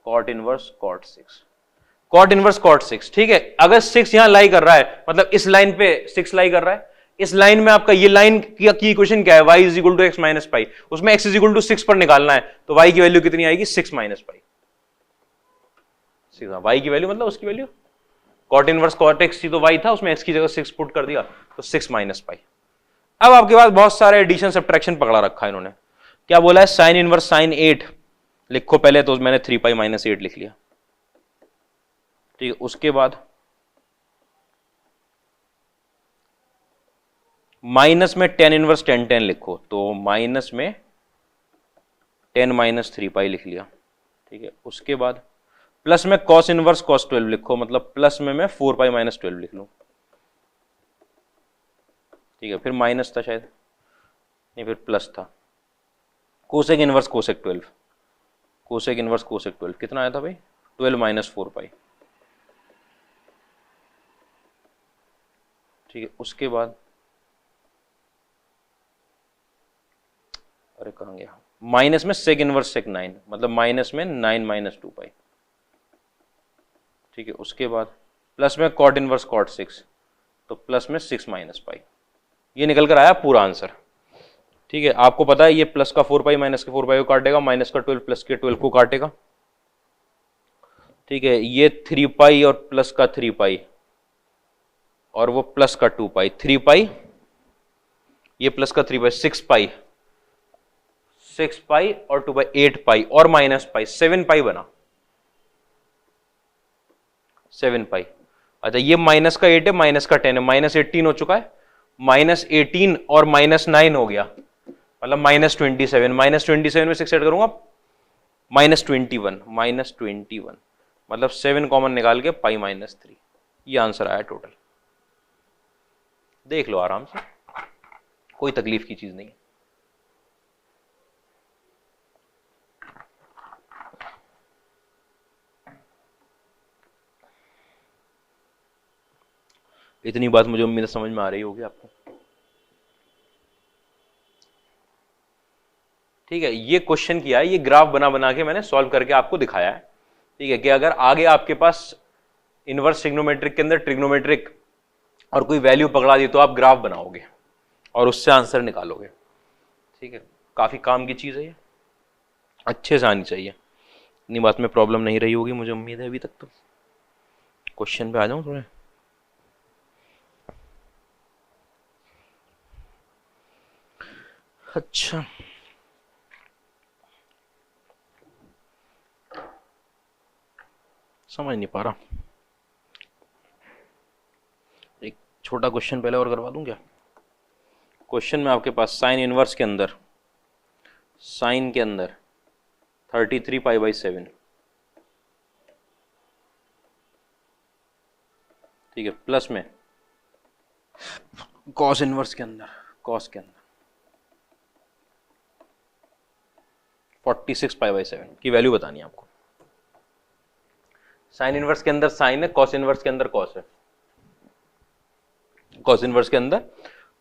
cot inverse cot 6, cot inverse cot 6। ठीक है, अगर 6 यहां लाई कर रहा है मतलब इस लाइन पे 6 लाई कर रहा है, इस लाइन में आपका ये लाइन की इक्वेशन क्या है? y is equal to x minus pi, उसमें x इज इक्वल टू 6 पर निकालना है तो y की वैल्यू कितनी आएगी? 6 माइनस पाई। y की वैल्यू मतलब उसकी value cot inverse cot x थी तो y था, उसमें x की जगह 6 पुट कर दिया तो 6 माइनस पाई। अब आपके पास बहुत सारे एडिशन सब्ट्रैक्शन पकड़ा रखा है इन्होंने। क्या बोला है? साइन इनवर्स साइन 8 लिखो पहले, तो मैंने 3π माइनस 8 लिख लिया। ठीक है, उसके बाद माइनस में टेन इनवर्स 10 लिखो, तो माइनस में 10 माइनस 3 पाई लिख लिया, ठीक है। उसके बाद प्लस में कॉस इनवर्स कॉस 12 लिखो, मतलब प्लस में मैं 4 पाई माइनस 12 लिख लूं, ठीक है। फिर माइनस था शायद, नहीं फिर प्लस था। Cosec inverse cosec 12, cosec inverse cosec 12 कितना आया था भाई, 12 माइनस 4 पाई, ठीक है। उसके बाद अरे कहाँ गया, माइनस में सेक इनवर्स सेक 9, मतलब माइनस में 9 माइनस 2 पाई, ठीक है। उसके बाद प्लस में कॉट इनवर्स कॉट 6, तो प्लस में 6 माइनस पाई। ये निकल कर आया पूरा आंसर, ठीक है। आपको पता है ये प्लस का 4 पाई माइनस के 4 पाई को काटेगा, माइनस का 12 प्लस के 12 को काटेगा, ठीक है। ये 3 पाई और प्लस का 3 पाई और वो प्लस का 2 पाई, 3 पाई, ये प्लस का 3 पाई, 6 पाई, 6 पाई और 2 पाई 8 पाई और माइनस पाई 7 पाई बना, 7 पाई। अच्छा ये माइनस का 8 है, माइनस का 10 है, माइनस 18 हो चुका है, माइनस 18 और माइनस 9 हो गया, मतलब माइनस 27, माइनस 27 में 6 ऐड करूंगा माइनस 21, माइनस 21 मतलब 7 कॉमन निकाल के पाई माइनस 3, ये आंसर आया टोटल। देख लो आराम से, कोई तकलीफ की चीज नहीं। इतनी बात मुझे उम्मीद समझ में आ रही होगी आपको, ठीक है। ये क्वेश्चन किया है, ये ग्राफ बना बना के मैंने सॉल्व करके आपको दिखाया है, ठीक है। कि अगर आगे आपके पास इनवर्स ट्रिग्नोमेट्रिक के अंदर ट्रिग्नोमेट्रिक और कोई वैल्यू पकड़ा दी तो आप ग्राफ बनाओगे और उससे आंसर निकालोगे, ठीक है। काफी काम की चीज है ये, अच्छे से आनी चाहिए, इतनी बात में प्रॉब्लम नहीं रही होगी मुझे उम्मीद है अभी तक। तो क्वेश्चन पे आ जाऊं थोड़े, अच्छा समझ नहीं पा रहा, एक छोटा क्वेश्चन पहले और करवा दूं क्या। क्वेश्चन में आपके पास साइन इनवर्स के अंदर, साइन के अंदर 33 पाई बाई 7, ठीक है, प्लस में कॉस इनवर्स के अंदर, कॉस के अंदर 46 पाई बाई 7 की वैल्यू बतानी है आपको। साइन इनवर्स के अंदर साइन है, कॉस इनवर्स के अंदर कॉस है, कॉस इनवर्स के अंदर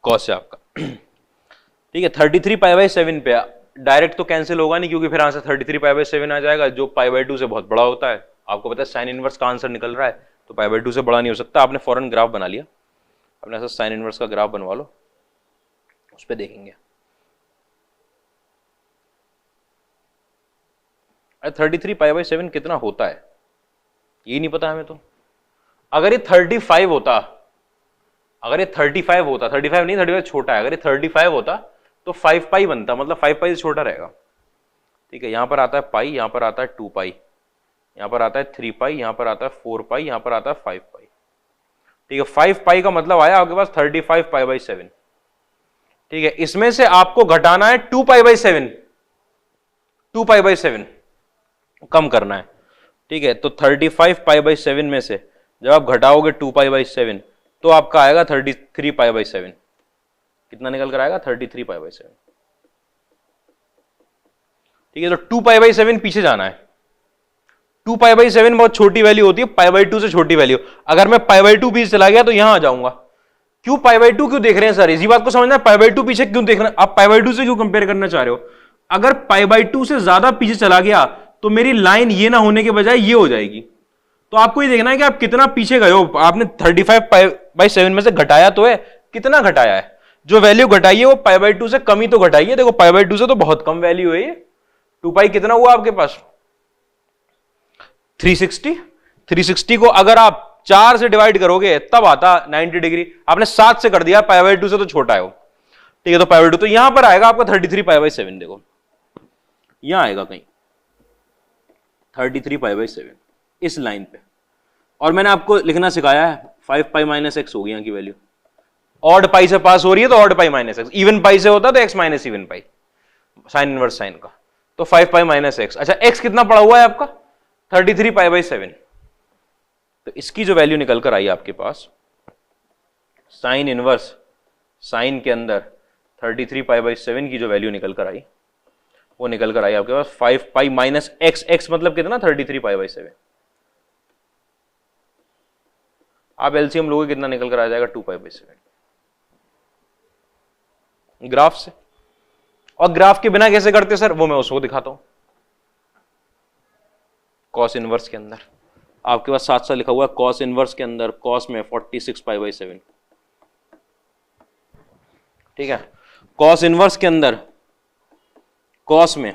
कॉस है आपका, ठीक है। 33 पाई बाई 7 पे डायरेक्ट तो कैंसिल होगा नहीं, क्योंकि फिर आंसर 33 पाई बाई 7 आ जाएगा, जो पाई बाई 2 से बहुत बड़ा होता है। आपको पता है साइन इनवर्स का आंसर निकल रहा है, तो पाई बाई 2 से बड़ा नहीं हो सकता। आपने फौरन ग्राफ बना लिया, अपने साथ साइन इनवर्स का ग्राफ बनवा लो, उस पर देखेंगे। 33 पाई बाई 7 कितना होता है ये नहीं पता हमें तो। अगर ये 35 होता, अगर ये 35 होता, 35 नहीं, 35 छोटा है, अगर ये 35 होता तो 5 पाई बनता, मतलब 5 पाई से छोटा रहेगा, ठीक है। यहां पर आता है पाई, यहां पर आता है 2 पाई, यहां पर आता है 3 पाई, यहां पर आता है 4 पाई, यहां पर आता है 5 पाई, ठीक है। 5 पाई का मतलब आया आपके पास 35 पाई बाई 7, ठीक है। इसमें से आपको घटाना है 2 पाई बाई 7, 2 पाई बाई 7 कम करना है, ठीक है। तो 35 पाई बाई 7 में से जब आप घटाओगे 2 पाई बाई 7 तो आपका आएगा 33 पाई बाई 7, कितना निकल कर आएगा 33 पाई बाई 7, ठीक है। तो 2 पाई बाई 7 पीछे जाना है, 2 पाई बाई 7 बहुत छोटी वैल्यू होती है, पाई बाई 2 से छोटी वैल्यू। अगर मैं पाई बाई 2 पीछे चला गया तो यहां आ जाऊंगा। क्यों पाई बाई 2 क्यों देख रहे हैं सर, इसी बात को समझना है, पाई बाई 2 पीछे क्यों देख रहे हैं आप, पाई बाई 2 से क्यों कंपेयर करना चाह रहे हो। अगर पाई बाई 2 से ज्यादा पीछे चला गया तो मेरी लाइन ये ना होने के बजाय ये हो जाएगी। तो आपको ये देखना है कि आप कितना पीछे गए हो। आपने 35 पाई बाई 7 में से घटाया तो है, कितना घटाया है, जो वैल्यू घटाई है वो पाई बाई 2 से कम ही तो घटाई है। देखो पाई बाई 2 से तो बहुत कम वैल्यू है ये, 2 पाई कितना हुआ आपके पास 360, 360 को अगर आप 4 से डिवाइड करोगे तब आता 90 डिग्री, आपने 7 से कर दिया, पाई बाई 2 से तो छोटा है वो, ठीक है। तो पाई बाई 2 तो यहां पर आएगा आपका 33 पाई बाई 7, देखो यहां आएगा कहीं 33 पाई बाई 7 इस लाइन पे। और मैंने आपको लिखना सिखाया है 5 पाई माइनस एक्स होगी यहाँ की वैल्यू, ऑड पाई से पास हो रही है तो odd pi minus x, even पाई से होता तो एक्स माइनस इवन पाई, साइन इनवर्स साइन का, तो 5 पाई माइनस एक्स। अच्छा एक्स कितना पड़ा हुआ है आपका 33 पाई बाई 7, तो इसकी जो वैल्यू निकल कर आई आपके पास साइन इनवर्स साइन के अंदर 33 पाई बाई 7 की जो वैल्यू निकल कर आई वो निकल कर आई आपके पास 5 पाई माइनस एक्स, एक्स मतलब कितना 33 पाई बाई 7, आप एलसीएम लोगे कितना निकल कर आ जाएगा 2 पाई बाई 7 ग्राफ से। और ग्राफ के बिना कैसे करते सर, वो मैं उसको दिखाता हूं। कॉस इनवर्स के अंदर आपके पास साथ साथ लिखा हुआ है कॉस इनवर्स के अंदर कॉस में 46 पाई बाई 7, ठीक है। कॉस इनवर्स के अंदर कॉस में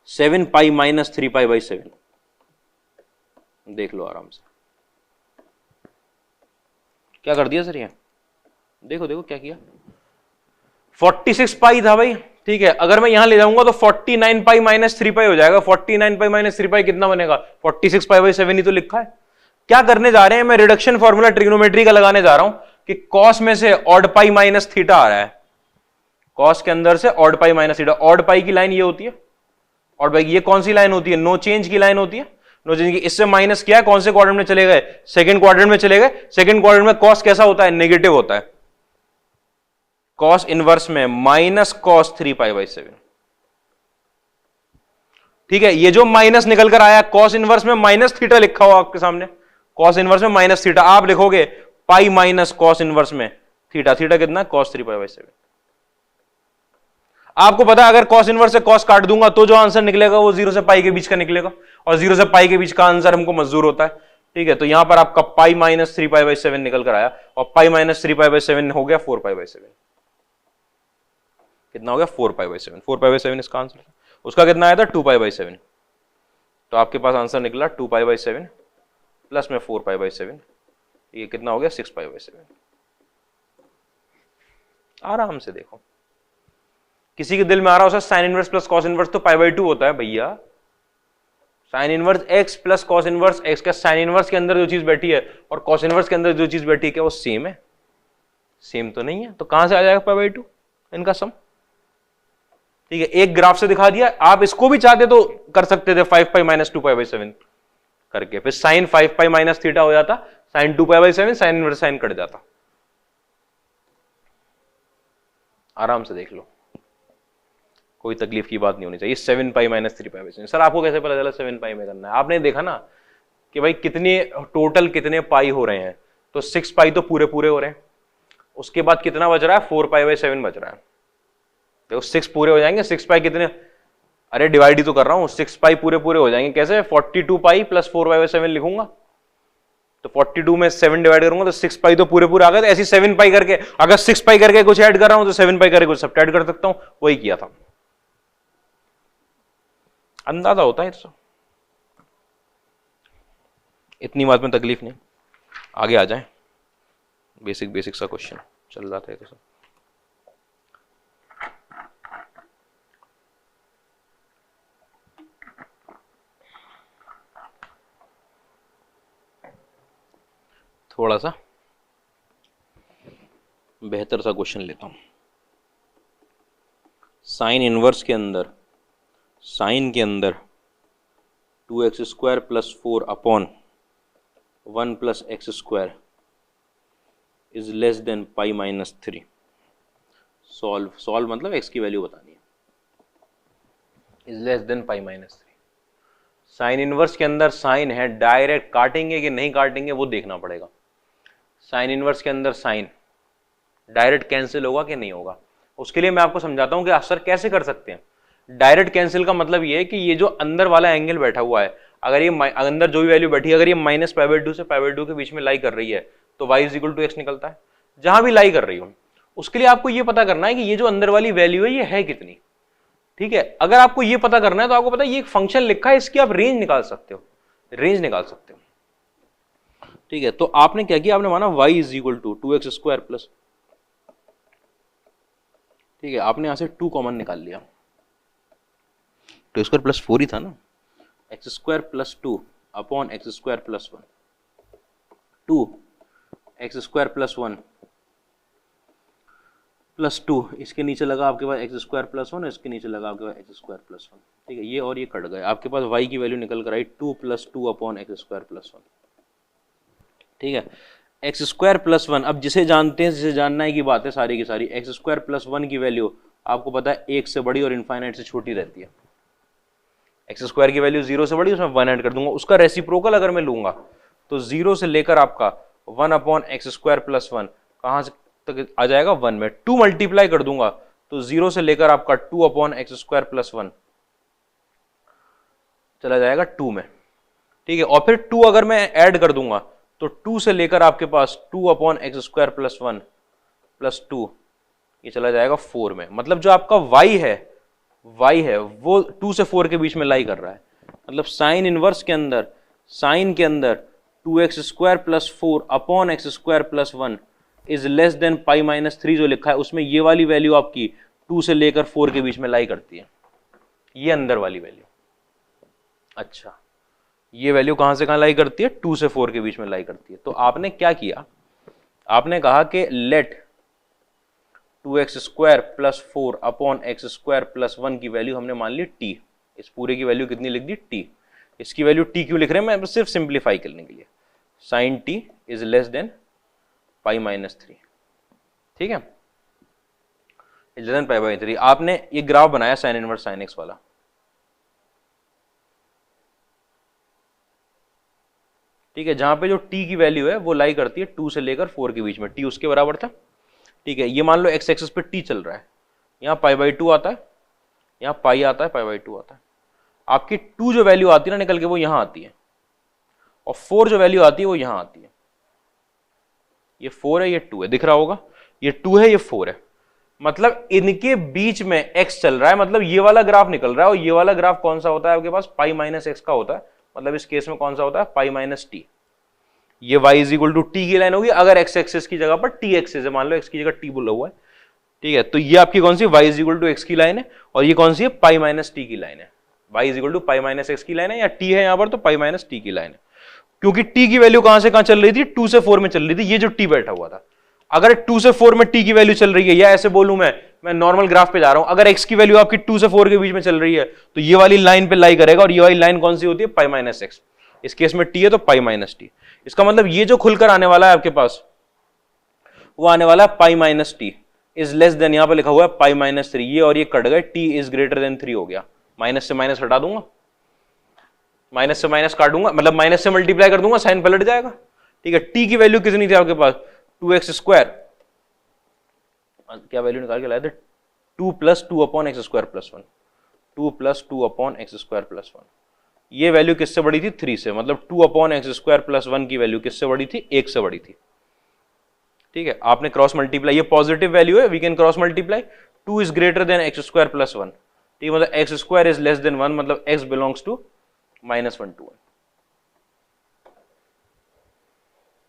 7 पाई माइनस 3 पाई बाई 7, देख लो आराम से क्या कर दिया सर ये, देखो देखो क्या किया, 46 पाई था भाई, ठीक है। अगर मैं यहां ले जाऊंगा तो 49 पाई माइनस 3 पाई हो जाएगा, 49 पाई माइनस 3 पाई कितना बनेगा 46 पाई बाई 7 ही तो लिखा है। क्या करने जा रहे हैं, मैं रिडक्शन फॉर्मूला ट्रिग्नोमेट्री का लगाने जा रहा हूं कि कॉस में से ऑड पाई माइनस थीटा आ रहा है, कॉस के अंदर से odd pi minus theta, odd pi की लाइन ये होती है, ऑड पाई की ये कौन सी लाइन होती है, नो चेंज की लाइन होती है, नो चेंज की। इससे माइनस किया कौन से क्वाड्रेंट में चले गए, सेकंड क्वाड्रेंट में चले गए, सेकंड क्वाड्रेंट में कॉस कैसा होता है नेगेटिव होता है, कॉस इनवर्स में माइनस कॉस 3 पाई बाई 7, ठीक है। ये जो माइनस निकल कर आया कॉस इनवर्स में माइनस थीटा लिखा हुआ आपके सामने, कॉस इनवर्स में माइनस थीटा, आप लिखोगे पाई माइनस कॉस इनवर्स में थीटा, थीटा कितना कॉस 3 पाई बाई 7। आपको पता है अगर कॉस इनवर्स से कॉस काट दूंगा तो जो आंसर निकलेगा वो 0 से पाई के बीच का निकलेगा, और 0 से पाई के बीच का आंसर हमको मंजूर होता है, ठीक है। तो यहां पर आपका पाई माइनस 3 पाई बाई 7 निकल कर आया, और पाई माइनस 3 पाई बाई 7 हो गया 4 पाई बाई 7, कितना हो गया 4 पाई बाई 7, 4 पाई बाई 7 इसका आंसर, उसका कितना आया था 2 पाई बाई 7, तो आपके पास आंसर निकला 2 पाई बाई 7 प्लस में 4 पाई बाई 7, ये कितना हो गया 6 पाई बाई 7। आराम से देखो, किसी के दिल में आ रहा हो sine inverse plus cos inverse तो पाई बाई 2 होता है भैया, sine inverse x plus cos inverse x का साइन इनवर्स के अंदर जो चीज बैठी है और कॉस इनवर्स के अंदर जो चीज बैठी है क्या वो सेम है, सेम तो नहीं है, तो कहां से आ जाएगा पाई बाई 2 इनका सम, ठीक है। एक ग्राफ से दिखा दिया, आप इसको भी चाहते तो कर सकते थे 5 पाई माइनस 2 पाई बाई 7 करके, फिर साइन 5 पाई माइनस थीटा हो जाता, sine 2 pi by 7 sine inverse sine cut जाता, आराम से देख लो, कोई तकलीफ की बात नहीं होनी चाहिए। 7 पाई माइनस 3 पाई बाई 7, सर आपको कैसे पता चला 7 पाई में करना है, आपने देखा ना कि भाई कितने टोटल कितने पाई हो रहे हैं, तो 6 पाई तो पूरे पूरे हो रहे हैं, उसके बाद कितना बच रहा है 4 पाई बाई 7 बच रहा है, देखो 6 पूरे हो जाएंगे, 6 पाई कितने, अरे डिवाइड ही तो कर रहा हूं, 6 पाई पूरे पूरे हो जाएंगे कैसे, 42 पाई प्लस 4 पाई बाई 7 लिखूंगा, तो 42 में 7 डिवाइड करूंगा तो 6 पाई तो पूरे पूरे आ गए, तो ऐसी 7 पाई करके अगर 6 पाई करके कुछ ऐड कर रहा हूं तो 7 पाई करके कुछ सब्ट्रैक्ट कर सकता हूं, वही किया था, अंदाजा होता है तो। इतनी बात में तकलीफ नहीं, आगे आ जाए, बेसिक बेसिक सा क्वेश्चन चल रहा था तो सब। थोड़ा सा बेहतर सा क्वेश्चन लेता हूं, साइन इनवर्स के अंदर साइन के अंदर 2x square plus 4 upon 1 plus x square is less than pi minus 3, solve, solve मतलब x की वैल्यू बतानी है, is less than pi minus 3। Sign inverse के अंदर साइन है, डायरेक्ट काटेंगे कि नहीं काटेंगे वो देखना पड़ेगा, साइन इनवर्स के अंदर साइन डायरेक्ट कैंसिल होगा कि नहीं होगा, उसके लिए मैं आपको समझाता हूं कि आप सर कैसे कर सकते हैं। डायरेक्ट कैंसिल का मतलब ये है कि ये जो अंदर वाला एंगल बैठा हुआ है, अगर ये अंदर जो भी वैल्यू बैठी है अगर ये माइनस पाई बाई 2 से पाई बाई 2 के बीच में लाई कर रही है तो y is equal to x निकलता है, जहां भी लाई कर रही हो। उसके लिए आपको ये पता करना है कि ये जो अंदर वाली वैल्यू है ये है कितनी, ठीक है। अगर आपको ये पता करना है तो आपको पता है ये एक फंक्शन लिखा है, इसकी आप रेंज निकाल सकते हो, रेंज निकाल सकते हो, ठीक है। तो आपने क्या किया, आपने माना y is equal to 2x square plus, ठीक है, आपने यहां से 2 कॉमन निकाल लिया, 2 स्क्वायर प्लस 4 ही था ना, x square plus 2 upon x square plus 1, 2 x square plus 1 plus 2, इसके नीचे लगा आपके पास एक्स स्क्वायर प्लस 1, इसके नीचे लगा आपके पास एक्स स्क्वायर प्लस 1। ठीक है, ये और ये कट गए, आपके पास y की वैल्यू निकल कर आई 2 + 2 अपॉन एक्स स्क्वायर प्लस 1। ठीक है, एक्स स्क्वायर प्लस 1, अब जिसे जानते हैं, जिसे जानना है की बात है सारी की सारी। एक्स स्क्वायर प्लस 1 की वैल्यू आपको पता है 1 से बड़ी और इनफाइनाइट से छोटी रहती है। एक्स स्क्वायर की वैल्यू 0 से बड़ी, उसमें 1 ऐड कर दूंगा। उसका रेसिप्रोकल अगर मैं लूंगा तो 0 से लेकर आपका 1 अपॉन एक्स स्क्वायर प्लस 1 कहां से तक आ जाएगा 1 में। 2 मल्टीप्लाई कर दूंगा तो 0 से लेकर आपका 2 अपॉन एक्स स्क्वायर प्लस 1 चला जाएगा 2 में। ठीक है, और फिर 2 अगर मैं ऐड कर दूंगा तो 2 से लेकर आपके पास 2 upon x square plus 1 plus 2 ये चला जाएगा 4 में। मतलब जो आपका y है वो 2 से 4 के बीच में लाई कर रहा है। मतलब साइन इनवर्स के अंदर, साइन के अंदर 2x square plus 4 upon x square plus 1 is less than pi minus 3 जो लिखा है, उसमें ये वाली वैल्यू आपकी 2 से लेकर 4 के बीच में लाई करती है, ये अंदर वाली वैल्यू। अच्छा, ये वैल्यू कहां से कहां लाई करती है, 2 से 4 के बीच में लाई करती है। तो आपने क्या किया, आपने कहा कि let 2x square plus 4 upon x square plus 1 की वैल्यू हमने मान ली t। इस पूरे की वैल्यू कितनी लिख दी, t। इसकी वैल्यू t क्यों लिख रहे हैं, मैं सिर्फ सिंप्लीफाई करने के लिए। Sine t is less than pi minus 3। ठीक है, लेस देन पाई बाई 3। आपने ये ग्राफ बनाया साइन इनवर्स साइन एक्स वाला। ठीक है, जहां पे जो t की वैल्यू है वो लाई करती है 2 से लेकर 4 के बीच में, t उसके बराबर था। ठीक है, ये मान लो x एक्सिस पे t चल रहा है, यहाँ पाई बाई 2 आता है, यहाँ पाई आता है, पाई बाई 2 आता है। आपकी 2 जो वैल्यू आती है ना निकल के वो यहाँ आती है, और 4 जो वैल्यू आती है वो यहाँ आती है। ये 4 है, ये 2 है, दिख रहा होगा, ये 2 है, ये 4 है। मतलब इनके बीच में x चल रहा है, मतलब ये वाला ग्राफ निकल रहा है। और ये वाला ग्राफ कौन सा होता है आपके पास, पाई माइनस एक्स का होता है। मतलब इस केस में कौन सा होता है, पाई माइनस टी। ये y is equal to t की लाइन होगी, अगर x एक्सिस की जगह पर t एक्सिस है, मान लो x की जगह t बोला हुआ है। ठीक है, तो ये आपकी कौन सी y is equal to x की लाइन है, और ये कौन सी है, पाई माइनस टी की लाइन है। y is equal to pi minus x की लाइन है, या t है यहां पर तो पाई माइनस टी की लाइन है। क्योंकि t की वैल्यू कहां से कहां चल रही थी, 2 से 4 में चल रही थी, ये जो t बैठा हुआ था। अगर 2 से 4 में t की वैल्यू चल रही है, या ऐसे बोलूं मैं नॉर्मल ग्राफ पे जा रहा हूं, अगर x की वैल्यू आपकी 2 से 4 के बीच में चल रही है तो ये वाली लाइन पे लाई करेगा, और ये वाली लाइन कौन सी होती है, पाई माइनस एक्स। इस केस में t है तो पाई माइनस टी। इसका मतलब ये जो खुलकर आने वाला है आपके पास वो आने वाला है pi minus T is less then, यहां पर लिखा हुआ है पाई माइनस 3। ये और ये कट गए, t इज ग्रेटर देन 3 हो गया। माइनस से माइनस हटा दूंगा, माइनस से माइनस काटूंगा, मतलब माइनस से मल्टीप्लाई कर दूंगा, साइन पलट जाएगा। ठीक है, t की वैल्यू कितनी थी आपके पास, 2x स्क्वायर, क्या वैल्यू निकाल के लाए थे, 2 + 2 upon x square plus 1, 2 + 2 upon x square plus 1। ये वैल्यू किससे बड़ी थी, 3 से। मतलब 2 अपॉन एक्स स्क्वायर प्लस 1 की वैल्यू किससे बड़ी थी, 1 से बड़ी थी। ठीक है, आपने क्रॉस मल्टीप्लाई, ये पॉजिटिव वैल्यू है, we can cross multiply. 2 is greater than x square plus 1। ठीक है, मतलब x square is less than 1, मतलब x belongs to -1 to 1।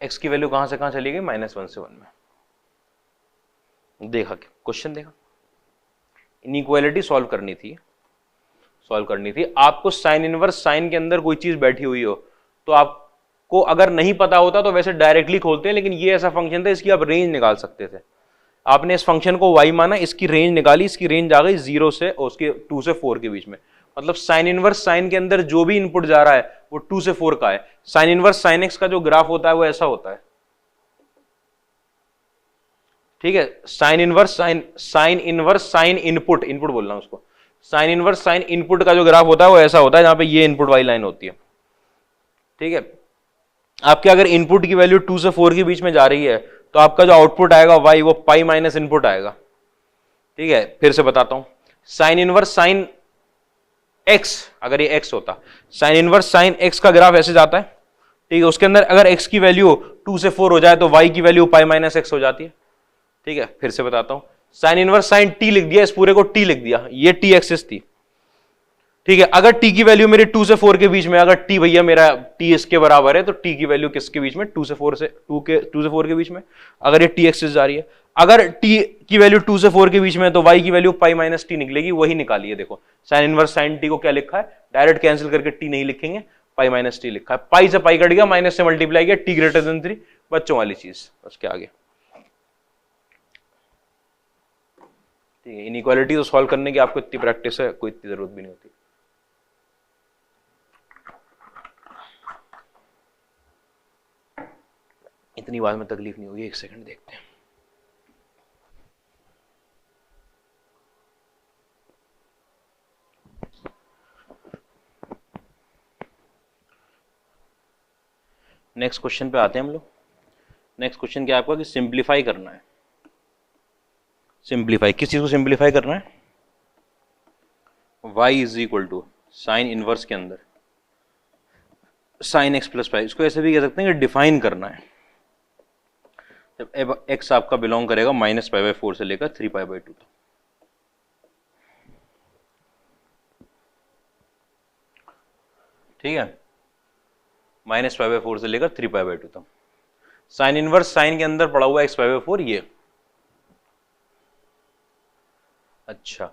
x की वैल्यू कहां से कहां चली गई, -1 से 1 में। देखा क्वेश्चन, देखा, इनइक्वालिटी सॉल्व करनी थी आपको। साइन इनवर्स साइन के अंदर कोई चीज बैठी हुई हो तो आपको अगर नहीं पता होता तो वैसे डायरेक्टली खोलते हैं, लेकिन ये ऐसा फंक्शन था इसकी आप रेंज निकाल सकते थे। आपने इस फंक्शन को y माना, इसकी रेंज निकाली, इसकी रेंज आ गई 0 से और उसके 2 से 4 के बीच में। मतलब साइन इनवर्स साइन के अंदर जो भी इनपुट जा रहा है वो 2 से 4 का है। साइन इनवर्स साइन एक्स का जो ग्राफ होता है वो ऐसा होता है। ठीक है, साइन इनवर्स साइन इनपुट बोल रहा हूं उसको, साइन इनवर्स साइन इनपुट का जो ग्राफ होता है वो ऐसा होता है, जहां पे ये इनपुट वाली लाइन होती है। ठीक है, आपके अगर इनपुट की वैल्यू 2 से 4 के बीच में जा रही है तो आपका जो आउटपुट आएगा y वो पाई माइनस इनपुट आएगा। ठीक है, फिर से बताता हूं, साइन इनवर्स साइन x, अगर ये x होता, साइन इनवर्स साइन x का ग्राफ ऐसे जाता है। ठीक है, उसके अंदर अगर x की वैल्यू 2 से 4 हो जाए तो y की वैल्यू पाई माइनस एक्स हो जाती है। ठीक है, फिर से बताता हूं, साइन इनवर्स साइन t लिख दिया, इस पूरे को t लिख दिया, ये t एक्सिस थी। ठीक है, अगर t की वैल्यू मेरे 2 से 4 के बीच में, अगर t भैया मेरा t इसके बराबर है तो t की वैल्यू किसके बीच में, 2 से 4 के बीच में, अगर ये t एक्सिस जा रही है। अगर t की वैल्यू 2 से 4 के बीच में है तो y की वैल्यू पाई माइनस टी निकलेगी, वही निकालिए। देखो साइन इनवर्स साइन t को क्या लिखा है, डायरेक्ट कैंसिल करके t नहीं लिखेंगे, पाई माइनस टी लिखा है। पाई से पाई कट गया, माइनस से मल्टीप्लाई किया, t ग्रेटर देन 3, बच्चों वाली चीज उसके आगे। ठीक है, इनइक्वालिटी तो सॉल्व करने की आपको इतनी प्रैक्टिस है, कोई इतनी जरूरत भी नहीं होती। इतनी बात में तकलीफ नहीं होगी। एक सेकंड देखते हैं। नेक्स्ट क्वेश्चन पे आते हैं हम लोग। नेक्स्ट क्वेश्चन क्या है आपका कि सिंप्लीफाई करना है। सिंप्लीफाई किस चीज को सिंप्लीफाई करना है? y is equal to sine inverse के अंदर साइन एक्स प्लस पाई। इसको ऐसे भी कह सकते हैं कि डिफाइन करना है। जब x आपका बिलोंग करेगा -π/4 से लेकर 3π/2 तक। ठीक है, -π/4 से लेकर 3π/2 तक। साइन इनवर्स साइन के अंदर पड़ा हुआ x/4 ये। अच्छा,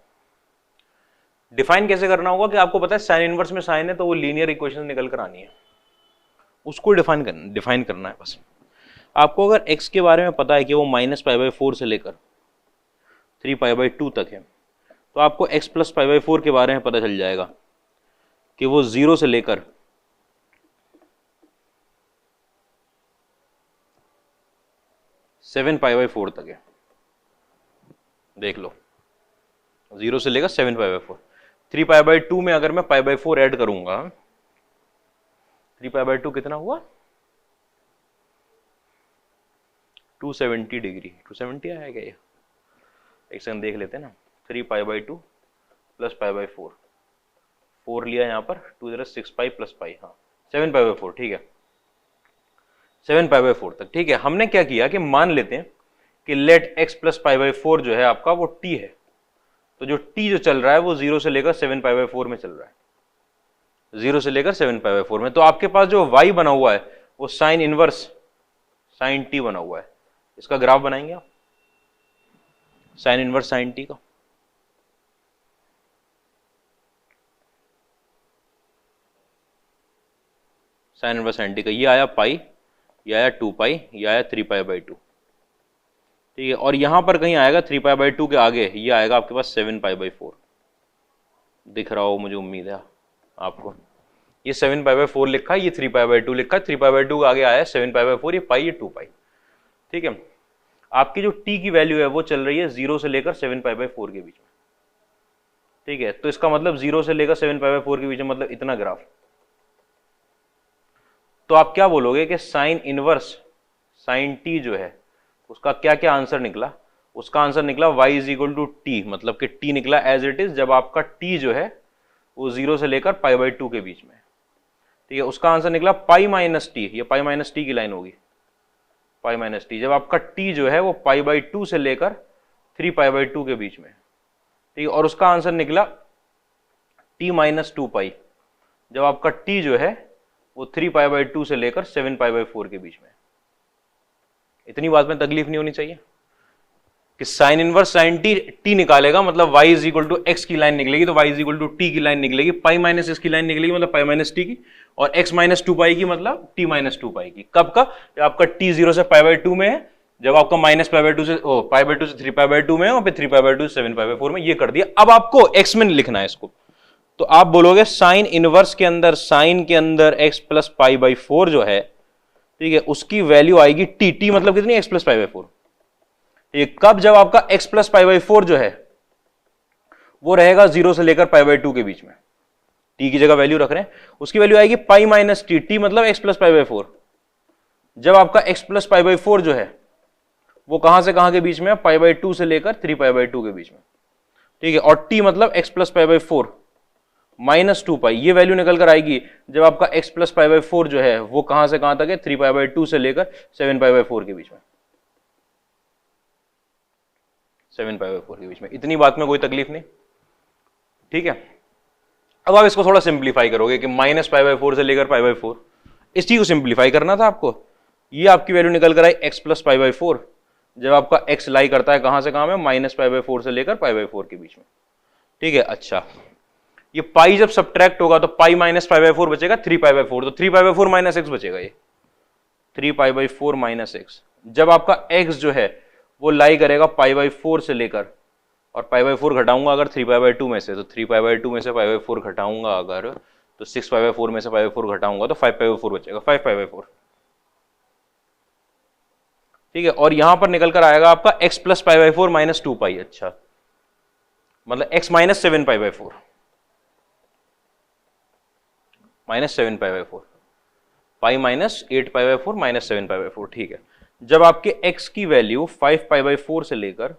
डिफाइन कैसे करना होगा कि आपको पता है साइन इनवर्स में साइन है तो वो लीनियर इक्वेशन निकल कर आनी है, उसको डिफाइन करना है बस। आपको अगर x के बारे में पता है कि वो -π/4 से लेकर 3π/2 तक है, तो आपको x + π/4 के बारे में पता चल जाएगा कि वो 0 से लेकर 7π/4 तक है। देख लो, 0 से लेकर 7π/4। 3π/2 में अगर मैं π/4 ऐड करूंगा, 3π/2 कितना हुआ? 270 डिग्री। 270 आया क्या ये? एक सेकंड देख लेते हैं ना। 3π/2 प्लस π/4, 4 लिया यहाँ पर, 2 = 6π प्लस पाई, हाँ 7π/4। ठीक है, 7π/4 तक। ठीक है, हमने क्या किया कि मान लेते हैं कि लेट x + π/4 जो है आपका वो t है। तो जो t जो चल रहा है वो 0 से लेकर 7π/4 में चल रहा है, 0 से लेकर 7π/4 में। तो आपके पास जो y बना हुआ है वो साइन इनवर्स साइन t बना हुआ है। इसका ग्राफ बनाएंगे आप, साइन इनवर्स साइन t का। साइन इनवर्स साइन t का ये आया पाई, ये आया 2π, ये आया 3π/2। ठीक है, और यहां पर कहीं आएगा 3π/2 के आगे ये आएगा आपके पास 7π/4। दिख रहा हो मुझे उम्मीद है आपको। ये 7π/4 लिखा है, ये 3π/2 लिखा है। 3π/2 के आगे आया 7π/4, ये पाई, ये 2π। ठीक है, आपकी जो t की वैल्यू है वो चल रही है 0 से लेकर 7π/4 के बीच में। ठीक है, तो इसका मतलब 0 से लेकर 7π/4 के बीच में, मतलब इतना ग्राफ। तो आप क्या बोलोगे कि साइन इनवर्स साइन t जो है उसका क्या क्या आंसर निकला? उसका आंसर निकला y = t, मतलब कि t निकला एज इट इज जब आपका t जो है वो 0 से लेकर π/2 के बीच में। ठीक है, उसका आंसर निकला π - t। ये π - t की लाइन होगी, π - t जब आपका t जो है वो π/2 से लेकर 3π/2 के बीच में। ठीक है, और उसका आंसर निकला t - 2π जब आपका t जो है वो 3π/2 से लेकर 7π/4 के बीच में। इतनी बात में तकलीफ नहीं होनी चाहिए कि साइन इनवर्स साइन t निकालेगा, मतलब y = x की लाइन निकलेगी, तो y = t की लाइन निकलेगी। π - s की लाइन निकलेगी, मतलब π - t की, और x - 2π की मतलब t - 2π की। कब का? जब आपका t 0 से π/2 में है, जब आपका -π/2 से π/2 से 3π/2 में है, और फिर 3π/2 से 7π/4 में। ये कर दिया। अब आपको x में लिखना है इसको, तो आप बोलोगे साइन इनवर्स के अंदर साइन के अंदर x + π/4 जो है, ठीक है, उसकी वैल्यू आएगी t मतलब कितनी? x + π/4। ये कब? जब आपका x + π/4 जो है वो रहेगा 0 से लेकर π/2 के बीच में। t की जगह वैल्यू रख रहे हैं, उसकी वैल्यू आएगी π - t मतलब x + π/4। जब आपका x + π/4 जो है वो कहां से कहां के बीच में है? π/2 से लेकर 3π/2 के बीच में। ठीक है, और t मतलब x + π/4 - 2π, ये वैल्यू निकल कर आएगी जब आपका x + π/4 जो है वो कहां से कहां तक है? 3π/2 से लेकर 7π/4 के बीच में। 7π/4 के बीच में। इतनी बात में कोई तकलीफ नहीं। ठीक है, अब आप इसको थोड़ा सिंप्लीफाई करोगे कि -π/4 से लेकर π/4, इस चीज को सिंप्लीफाई करना था आपको। ये आपकी वैल्यू निकल कर आई x + π/4 जब आपका x लाई करता है कहां से कहां में? -π/4 से लेकर π/4 के बीच में। ठीक है, अच्छा, ये पाई जब सब्ट्रैक्ट होगा तो पाई - π/4 बचेगा 3π/4, तो 3π/4 - x बचेगा ये। 3π/4 माइनस एक्स। जब आपका x जो है वो लाई करेगा π/4 से लेकर, और π/4 घटाऊंगा अगर 3π/2 में से, तो 3π/2 में से π/4 घटाऊंगा अगर, तो 6π/4 में से π/4 घटाऊंगा तो 5π/4 बचेगा, 5π/4। ठीक है, और यहां पर निकल कर आएगा आपका x प्लस π/4 माइनस 2π। अच्छा, मतलब x minus 7π/4 minus 7π/4, pi minus 8π/4 minus 7π/4। ठीक है, जब आपके x की वैल्यू 5π/4 से लेकर,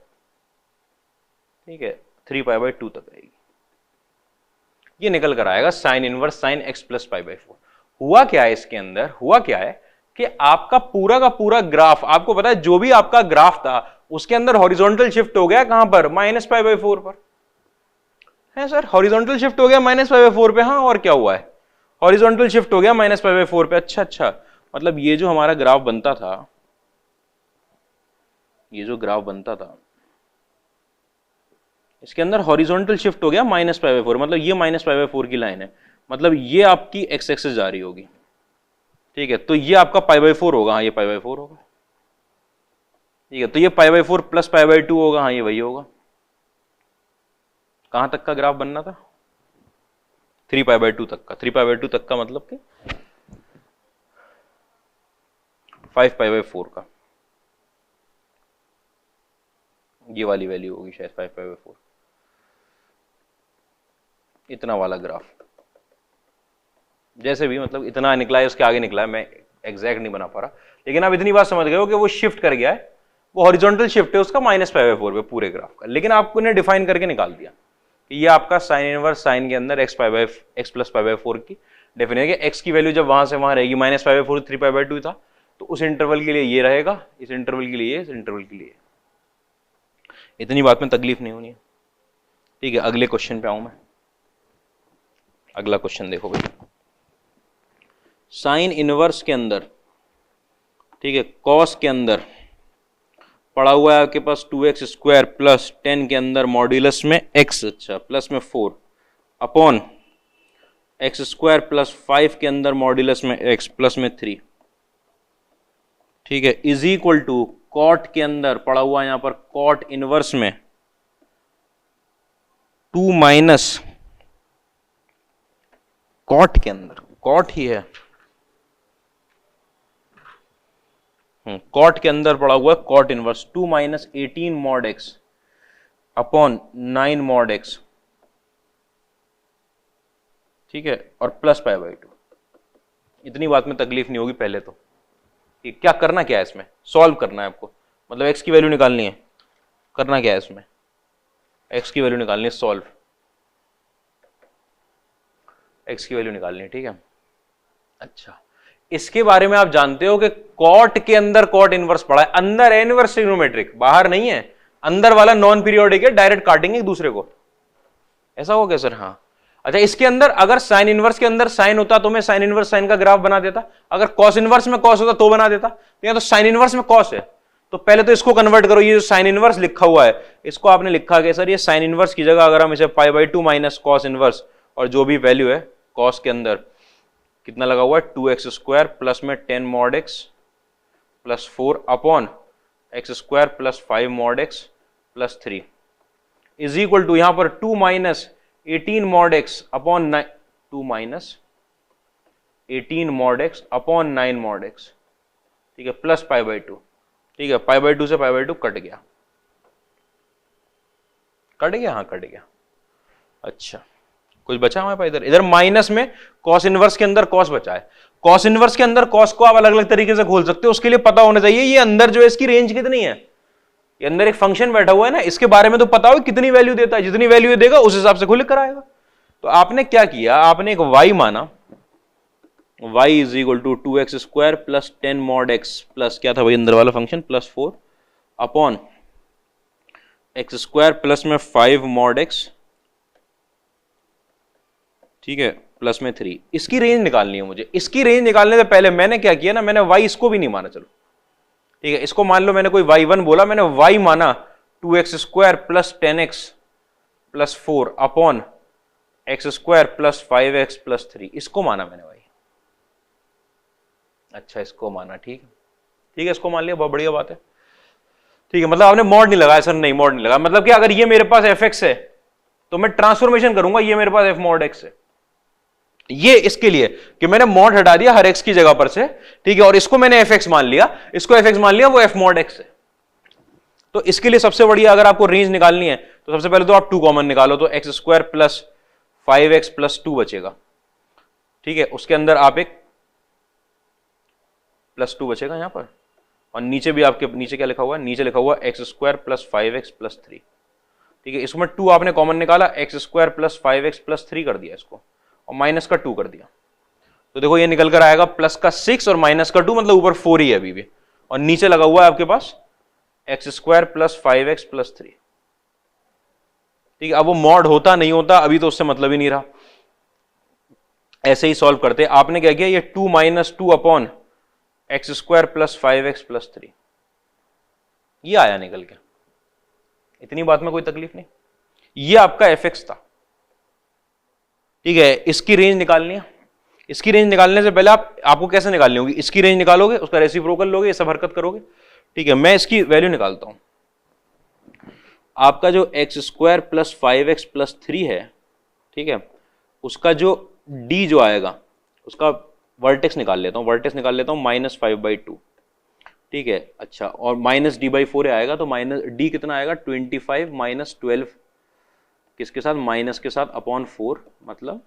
ठीक है, 3π/2 तक आएगी, ये निकल कर आएगा sine inverse sine x plus π/4। हुआ क्या है इसके अंदर, हुआ क्या है कि आपका पूरा का पूरा ग्राफ, आपको पता है जो भी आपका ग्राफ था उसके अंदर हॉरिजॉन्टल शिफ्ट हो गया कहां पर, माइनस π/4 पर है सर, हॉरिजॉन्टल शिफ्ट हो गया माइनस π/4 पे। हाँ, और क्या हुआ है, हॉरिजॉन्टल शिफ्ट हो गया माइनस π/4 पे। अच्छा, मतलब ये जो हमारा ग्राफ बनता था, ये जो ग्राफ बनता था इसके अंदर हॉरिजॉन्टल शिफ्ट हो गया माइनस π/4, मतलब ये माइनस π/4 की लाइन है, मतलब ये आपकी एक्स एक्सिस जा रही होगी। ठीक है, तो ये आपका π/4 होगा, हाँ ये π/4 होगा। ठीक है, तो ये π/4 प्लस π/2 होगा, हाँ ये वही होगा। कहां तक का ग्राफ बनना था, 3π/2 तक का। 3π/2 तक का मतलब कि 5π/4 का, ये वाली वैल्यू होगी शायद 5π/4, इतना वाला ग्राफ। जैसे भी मतलब इतना निकला है, उसके आगे निकला है, मैं एग्जैक्ट नहीं बना पा रहा, लेकिन आप इतनी बात समझ गए हो कि वो शिफ्ट कर गया है, वो हॉरिजॉन्टल शिफ्ट है उसका माइनस π/4 पे पूरे ग्राफ का। लेकिन आपको ने डिफाइन करके निकाल दिया कि ये आपका साइन इनवर्स साइन के अंदर x प्लस π/4 की डेफिनेशन है कि x की वैल्यू जब वहां से वहां रहेगी माइनस π/4 3π/2 था, तो उस इंटरवल के लिए ये रहेगा, इस इंटरवल के लिए, इस इंटरवल के लिए। इतनी बात में तकलीफ नहीं होनी है। ठीक है, अगले क्वेश्चन पे आऊं मैं। अगला क्वेश्चन देखो भाई, साइन इनवर्स के अंदर, ठीक है, कॉस के अंदर पड़ा हुआ है आपके पास 2x² प्लस 10 के अंदर मॉड्यूलस में x, अच्छा, प्लस में 4 अपॉन x² प्लस 5 के अंदर मॉड्यूलस में x प्लस में 3। ठीक है, इज इक्वल टू कॉट के अंदर पड़ा हुआ है यहां पर कॉट इनवर्स में 2 माइनस, कॉट के अंदर कॉट ही है, कॉट के अंदर पड़ा हुआ है cot inverse 2 minus 18 mod x upon 9 mod x। ठीक है, और प्लस π/2। इतनी बात में तकलीफ नहीं होगी पहले तो। क्या करना क्या है इसमें, सॉल्व करना है आपको, मतलब x की वैल्यू निकालनी है। करना क्या है इसमें, x की वैल्यू निकालनी है, सॉल्व, x की वैल्यू निकालनी है। ठीक है, अच्छा, इसके बारे में आप जानते हो कि कॉट के अंदर कॉट इनवर्स पड़ा है, अंदर है इनवर्स ट्रिग्नोमेट्रिक, बाहर नहीं है, अंदर वाला नॉन पीरियोडिक है, डायरेक्ट काटेंगे एक दूसरे को। ऐसा हो गया सर, हाँ। अच्छा, इसके अंदर अगर साइन इनवर्स के अंदर साइन होता तो मैं साइन इनवर्स साइन का ग्राफ बना देता, अगर कॉस इनवर्स में कॉस होता तो बना देता। तो यहाँ तो साइन इनवर्स में कॉस है, तो पहले तो इसको कन्वर्ट करो, ये जो साइन इनवर्स लिखा हुआ है इसको आपने लिखा कि सर ये साइन इनवर्स की जगह अगर हम इसे π/2 माइनस कॉस इनवर्स, और जो भी वैल्यू है कॉस के अंदर कितना लगा हुआ है 2x² प्लस में 10 mod x plus 4 upon x² plus 5 mod x plus 3 is equal to यहां पर 2 minus 18 mod x upon 9, 2 minus 18 mod x upon 9 mod x। ठीक है, प्लस π/2। ठीक है, π/2 से π/2 कट गया, कट गया, हाँ कट गया। अच्छा, कुछ बचा हमारे पास, इधर माइनस में कॉस इनवर्स के अंदर कॉस बचा है। कॉस इनवर्स के अंदर कॉस को आप अलग अलग तरीके से खोल सकते हो, उसके लिए पता होना चाहिए ये अंदर जो है इसकी रेंज कितनी है। ये अंदर एक फंक्शन बैठा हुआ है ना, इसके बारे में तो पता हो कितनी वैल्यू देता है, जितनी वैल्यू देगा उस हिसाब से खुल कर आएगा। तो आपने क्या किया, आपने एक y माना, y is equal to 2x² plus 10 mod x plus क्या था भाई अंदर वाला function plus 4 upon x² plus में 5 मॉड x, ठीक है, प्लस में 3। इसकी रेंज निकालनी है मुझे। इसकी रेंज निकालने से पहले मैंने क्या किया ना, मैंने y इसको भी नहीं माना, चलो ठीक है, इसको मान लो मैंने कोई y1 बोला, मैंने y माना 2x² plus 10x plus 4 upon x² plus 5x plus 3, इसको माना मैंने y। अच्छा इसको माना, ठीक है, ठीक है, इसको मान लिया, बहुत बढ़िया बात है। ठीक है, मतलब आपने मॉड नहीं लगाया सर, नहीं मॉड नहीं लगा, मतलब कि अगर ये मेरे पास एफ एक्स है तो मैं ट्रांसफॉर्मेशन करूंगा, ये मेरे पास एफ मॉड एक्स है। ये इसके लिए कि मैंने मॉड हटा दिया हर एक्स की जगह पर से, ठीक है, और इसको मैंने एफ एक्स मान लिया, इसको एफ एक्स मान लिया, वो एफ मॉड एक्स है। तो इसके लिए सबसे बढ़िया, अगर आपको रेंज निकालनी है तो सबसे पहले तो आप 2 कॉमन निकालो, तो x square plus 5x plus 2 बचेगा, ठीक है, उसके अंदर आप एक प्लस 2 बचेगा यहां पर, और नीचे भी आपके नीचे क्या लिखा हुआ है, नीचे लिखा हुआ x square plus 5x plus 3, ठीक है, इसमें 2 आपने कॉमन निकाला, x square plus 5x plus 3 कर दिया इसको, और माइनस का 2 कर दिया, तो देखो ये निकल कर आएगा प्लस का 6 और माइनस का 2, मतलब ऊपर 4 ही है अभी भी, और नीचे लगा हुआ है आपके पास x square plus 5x plus 3, ठीक है। अब वो मॉड होता नहीं होता अभी तो उससे मतलब ही नहीं रहा, ऐसे ही सॉल्व करते। आपने क्या किया, ये 2 minus 2 upon x square plus 5x plus 3, ये आया निकल के, इतनी बात में कोई तकलीफ नहीं, ये आपका एफ एक्स था, ठीक है। इसकी रेंज निकालनी है, इसकी रेंज निकालने से पहले आपको कैसे निकालनी होगी, इसकी रेंज निकालोगे, उसका रेसिप्रोकल लोगे, ये सब हरकत करोगे, ठीक है। मैं इसकी वैल्यू निकालता हूं, आपका जो x square plus 5x plus 3 है, ठीक है, उसका जो d जो आएगा उसका वर्टेक्स निकाल लेता हूं, वर्टेक्स निकाल लेता हूं -5/2, ठीक है। अच्छा, और माइनस d/4 आएगा, तो माइनस d कितना आएगा 25 माइनस 12 किसके साथ, माइनस के साथ अपॉन 4, मतलब